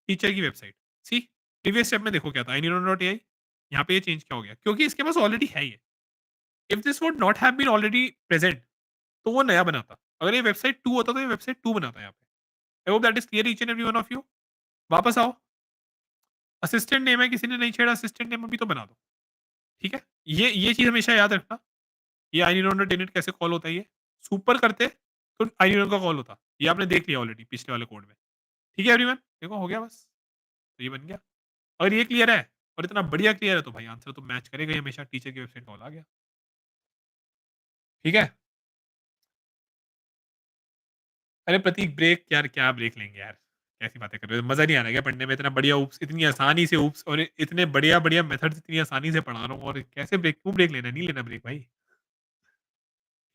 Teacher की वेबसाइट। सी प्रीवियस स्टेप में देखो क्या था iniron.ai, यहाँ पे ये चेंज क्या हो गया? क्योंकि इसके पास ऑलरेडी है ये। If this would not have been already present, तो वो नया बनाता। अगर ये वेबसाइट 2 होता तो ये वेबसाइट 2 बनाता यहाँ पे। आई hope that is clear each and every one of you. वापस आओ। असिस्टेंट नेम है, किसी ने नहीं छेड़ा असिस्टेंट नेम अभी तो बना दो। ठीक है? ये चीज़ हमेशा याद रखना। ये iniron.init कैसे कॉल होता है ये? सुपर करते तो iniron का कॉल होता। ये आपने देख लिया ऑलरेडी पिछले वाले कोड में। ठीक है एवरीवन? देखो हो गया बस। तो ये बन गया। अगर ये क्लियर है और इतना बढ़िया क्लियर है तो भाई आंसर तो मैच करेगा ही हमेशा। टीचर की वेबसाइट कॉल आ गया। ठीक है? अरे प्रतीक ब्रेक यार क्या ब्रेक लेंगे यार? कैसी बातें कर रहे हो? मज़ा नहीं आ रहा क्या पढ़ने में? इतना बढ़िया ऊप्स इतनी आसानी से ऊप्स और इतने बढ़िया-बढ़िया मेथड्स इतनी आसानी से पढ़ा रहा हूँ और कैसे ब्रेक क्यों ब्रेक लेना है? नहीं लेना ब्रेक भाई।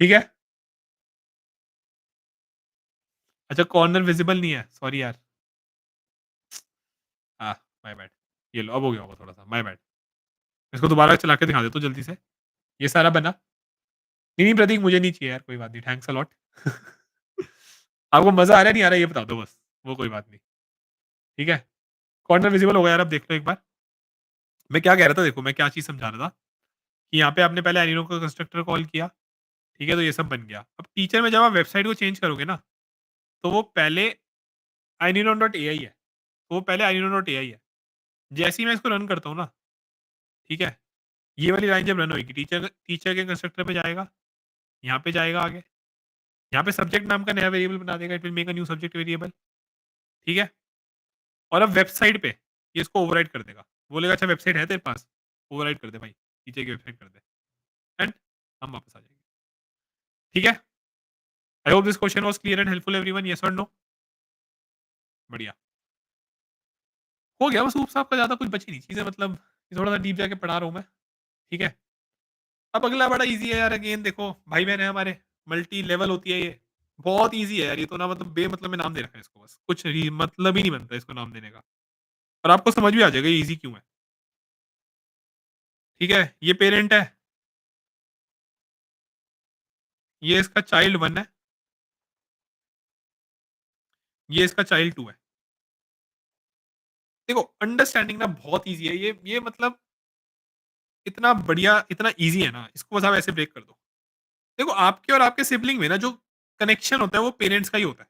ठीक है? अच्छा कॉर्नर विज़िबल नहीं है। सॉरी यार। हाँ, माय बैड। ये लो अब हो गया होगा थोड़ा-सा। My bad. इसको दोबारा चला के दिखा देता हूँ जल्दी से। ये सारा बना? नहीं, नहीं प्रतीक मुझे नहीं चाहिए यार कोई बात नहीं। Thanks a lot. आपको मज़ा आ रहा है नहीं आ रहा है ये बता दो बस। वो कोई बात नहीं। ठीक है? कॉर्नर विज़िबल हो गया यार अब देख लो एक बार। मैं क्या कह रहा था देखो मैं क्या चीज़ समझा रहा था कि यहाँ पे आपने पहले एनिनो का कंस्ट्रक्टर कॉल किया, ठीक है? तो ये सब बन गया। अब टीचर में जब आप वेबसाइट को चेंज करोगे ना, तो वो पहले aninon.ai है। तो वो पहले aninon.ai है। जैसे ही मैं इसको रन करता हूँ ना, ठीक है? ये वाली लाइन जब रन होएगी टीचर टीचर के कंस्ट्रक्टर पे जाएगा, यहाँ पे जाएगा आगे, यहाँ पे सब्जेक्ट नाम का नया वेरिएबल बना देगा, it will make a new subject variable, ठीक है? और अब वेबसाइट पे ये इसको ओवरराइड कर देगा। बोलेगा अच्छा वेबसाइट है तेरे पास? ओवरराइड कर दे भाई, टीचर की वेबसाइट कर दे एंड हम वापस आ जाएँगे। ठीक है? I hope this question was clear and helpful everyone, yes और नो? बढ़िया। हो गया बस ऊप्स आपका ज़्यादा कुछ बची नहीं चीज़ें मतलब ये थोड़ा-सा डीप जाके पढ़ा रहा हूँ मैं, ठीक है? अब अगला बड़ा ईज़ी है यार अगेन देखो भाई-बहन है हमारे, मल्टी लेवल होती है ये। बहुत ईज़ी है यार ये तो ना मतलब बेमतलब में नाम दे रखा है इसको बस। कुछ री मतलब ही नहीं बनता इसको नाम देने का। और आपको समझ भी आ जाएगा ये ईज़ी क्यों है। ठीक है? ये पेरेंट है, ये इसका चाइल्ड 1 है, ये इसका चाइल्ड 2 है। देखो अंडरस्टैंडिंग ना बहुत ईज़ी है ये मतलब इतना बढ़िया, इतना ईज़ी है ना, इसको बस आप ऐसे ब्रेक कर दो। देखो आपके और आपके सिबलिंग में ना जो कनेक्शन होता है वो पेरेंट्स का ही होता है।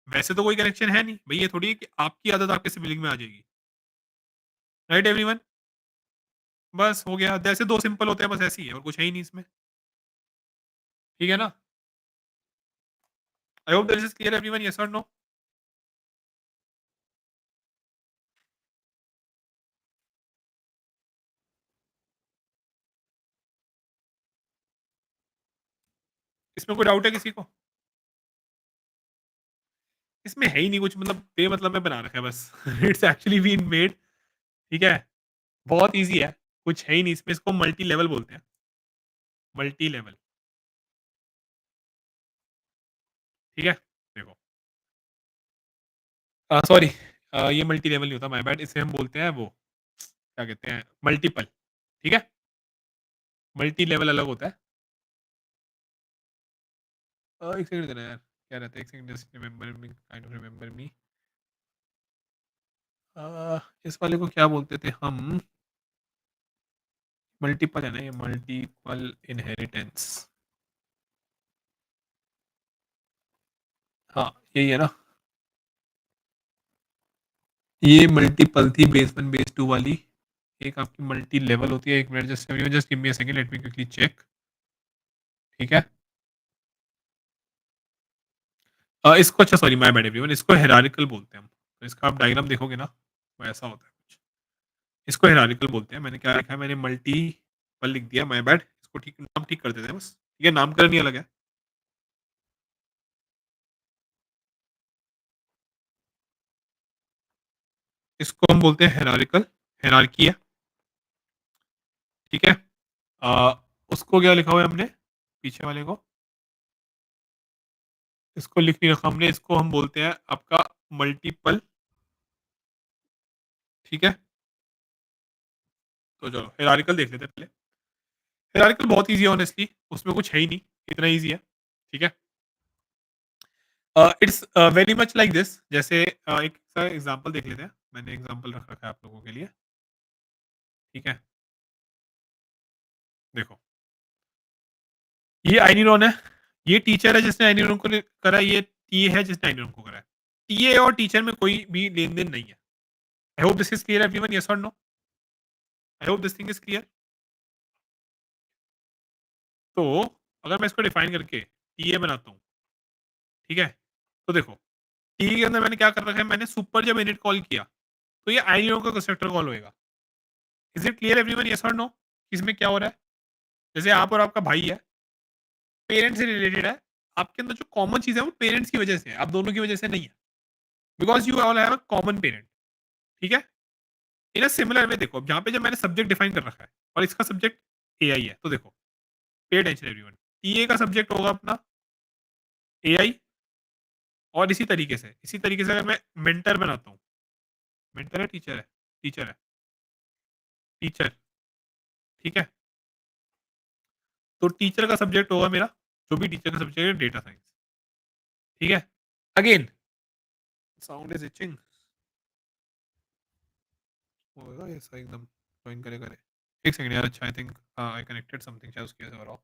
वैसे तो कोई कनेक्शन है नहीं। भई ये थोड़ी है कि आपकी आदत आपके सिबलिंग में आ जाएगी। Right everyone? बस हो गया। जैसे 2 सिंपल होते हैं बस ऐसे ही है और कुछ है ही नहीं इसमें। ठीक है ना? आई hope this is clear everyone, yes और नो? इसमें कोई डाउट है किसी को? इसमें है ही नहीं कुछ मतलब बेमतलब में बना रखा है बस। इट्स एक्चुअली बीन मेड ठीक है? बहुत ईज़ी है। कुछ है ही नहीं इसमें इसको मल्टी लेवल बोलते हैं। मल्टी लेवल ठीक है? देखो सॉरी ये मल्टी लेवल नहीं होता, माय बैड। इसे हम बोलते हैं वो, क्या कहते हैं, मल्टीपल। ठीक है? मल्टी लेवल अलग होता है। 1 सेकंड देना यार, क्या रहता है, 1 second, just remember me, kind of remember मी। इस वाले को क्या बोलते थे हम? मल्टीपल है ना ये, मल्टीपल इनहेरिटेंस। हाँ, यही है ना? ये मल्टीपल थी, बेस 1 बेस 2 वाली। एक आपकी मल्टी लेवल होती है। 1 minute, just give me a second, let me quickly check. ठीक है? इसको, अच्छा सॉरी, माय बैड एवरीवन, इसको हायरार्किकल बोलते हैं हम। तो इसका आप डायग्राम देखोगे ना, वो ऐसा होता है कुछ। इसको हायरार्किकल बोलते हैं। मैंने क्या लिखा है, मैंने मल्टीपल लिख दिया, माय बैड। इसको ठीक, नाम ठीक कर देते हैं बस। ठीक है, नामकरण ही अलग है। इसको हम बोलते हैं हायरार्किकल, हायरार्की है। ठीक है? अ, उसको क्या लिखा हुआ है हमने, पीछे वाले को? इसको लिख नहीं रखा हमने, इसको हम बोलते हैं आपका मल्टीपल। ठीक है? तो चलो हायरार्किकल देख लेते हैं पहले। हायरार्किकल बहुत ईज़ी है ऑनेस्टली, उसमें कुछ है ही नहीं, इतना ईज़ी है। ठीक है? It's very much like this. जैसे एक सा एग्ज़ाम्पल देख लेते हैं। मैंने एग्ज़ाम्पल रख रखा है आप लोगों के लिए। ठीक है? देखो, ये आइनिरॉन है, ये टीचर है जिसने आइनिरॉन को करा है, ये टीए है जिसने आइनिरॉन को करा है। टीए और टीचर में कोई भी लेन-देन नहीं है। I hope this is clear everyone, yes और no? I hope this thing is clear. तो अगर मैं इसको डिफाइन करके टीए बनाता हूँ, ठीक है? तो देखो, टीए के अंदर मैंने क्या कर रखा है, मैंने सुपर जब इनिट कॉल किया, तो ये आइनिरॉन का कंस्ट्रक्टर कॉल होएगा। Is it clear everyone, yes और नो? इसमें क्या हो रहा है? जैसे आप और आपका भाई है, पेरेंट्स से रिलेटेड है, आपके अंदर जो कॉमन चीज़ है वो पेरेंट्स की वजह से है, आप दोनों की वजह से नहीं है। Because you all have a common parent. ठीक है? इन अ सिमिलर वे देखो, अब यहाँ पे जब मैंने सब्जेक्ट डिफाइन कर रखा है और इसका सब्जेक्ट एआई है, तो देखो, पे अटेंशन एवरीवन। टीए का सब्जेक्ट होगा अपना एआई, और इसी तरीके से अगर मैं मेंटर बनाता हूँ, मेंटर है टीचर है? टीचर है, टीचर। ठीक है? तो टीचर का सब्जेक्ट होगा मेरा, जो भी टीचर का सब्जेक्ट है, डेटा साइंस। ठीक है? अगेन, साउंड इज इचिंग, होगा ऐसा एकदम, ज्वाइन करे करे। एक सेकंड यार, अच्छा I think I connected something, शायद उसकी वजह से हो रहा हो।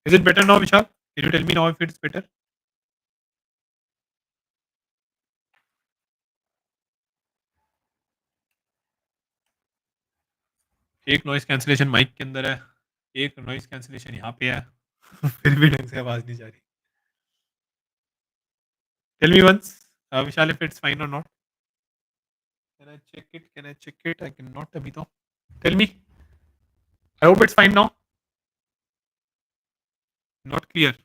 Is it better now Vishal? Can you tell me now if it's better? एक नॉइज़ कैंसलेशन माइक के अंदर है, एक नॉइज़ कैंसलेशन यहाँ पे है। फिर भी ढंग से आवाज़ नहीं जा रही। Tell me once Vishal, if it's fine or not? Can I check it? Can I check it? I can नॉट अभी तो। Tell me, I hope it's fine now. Not clear?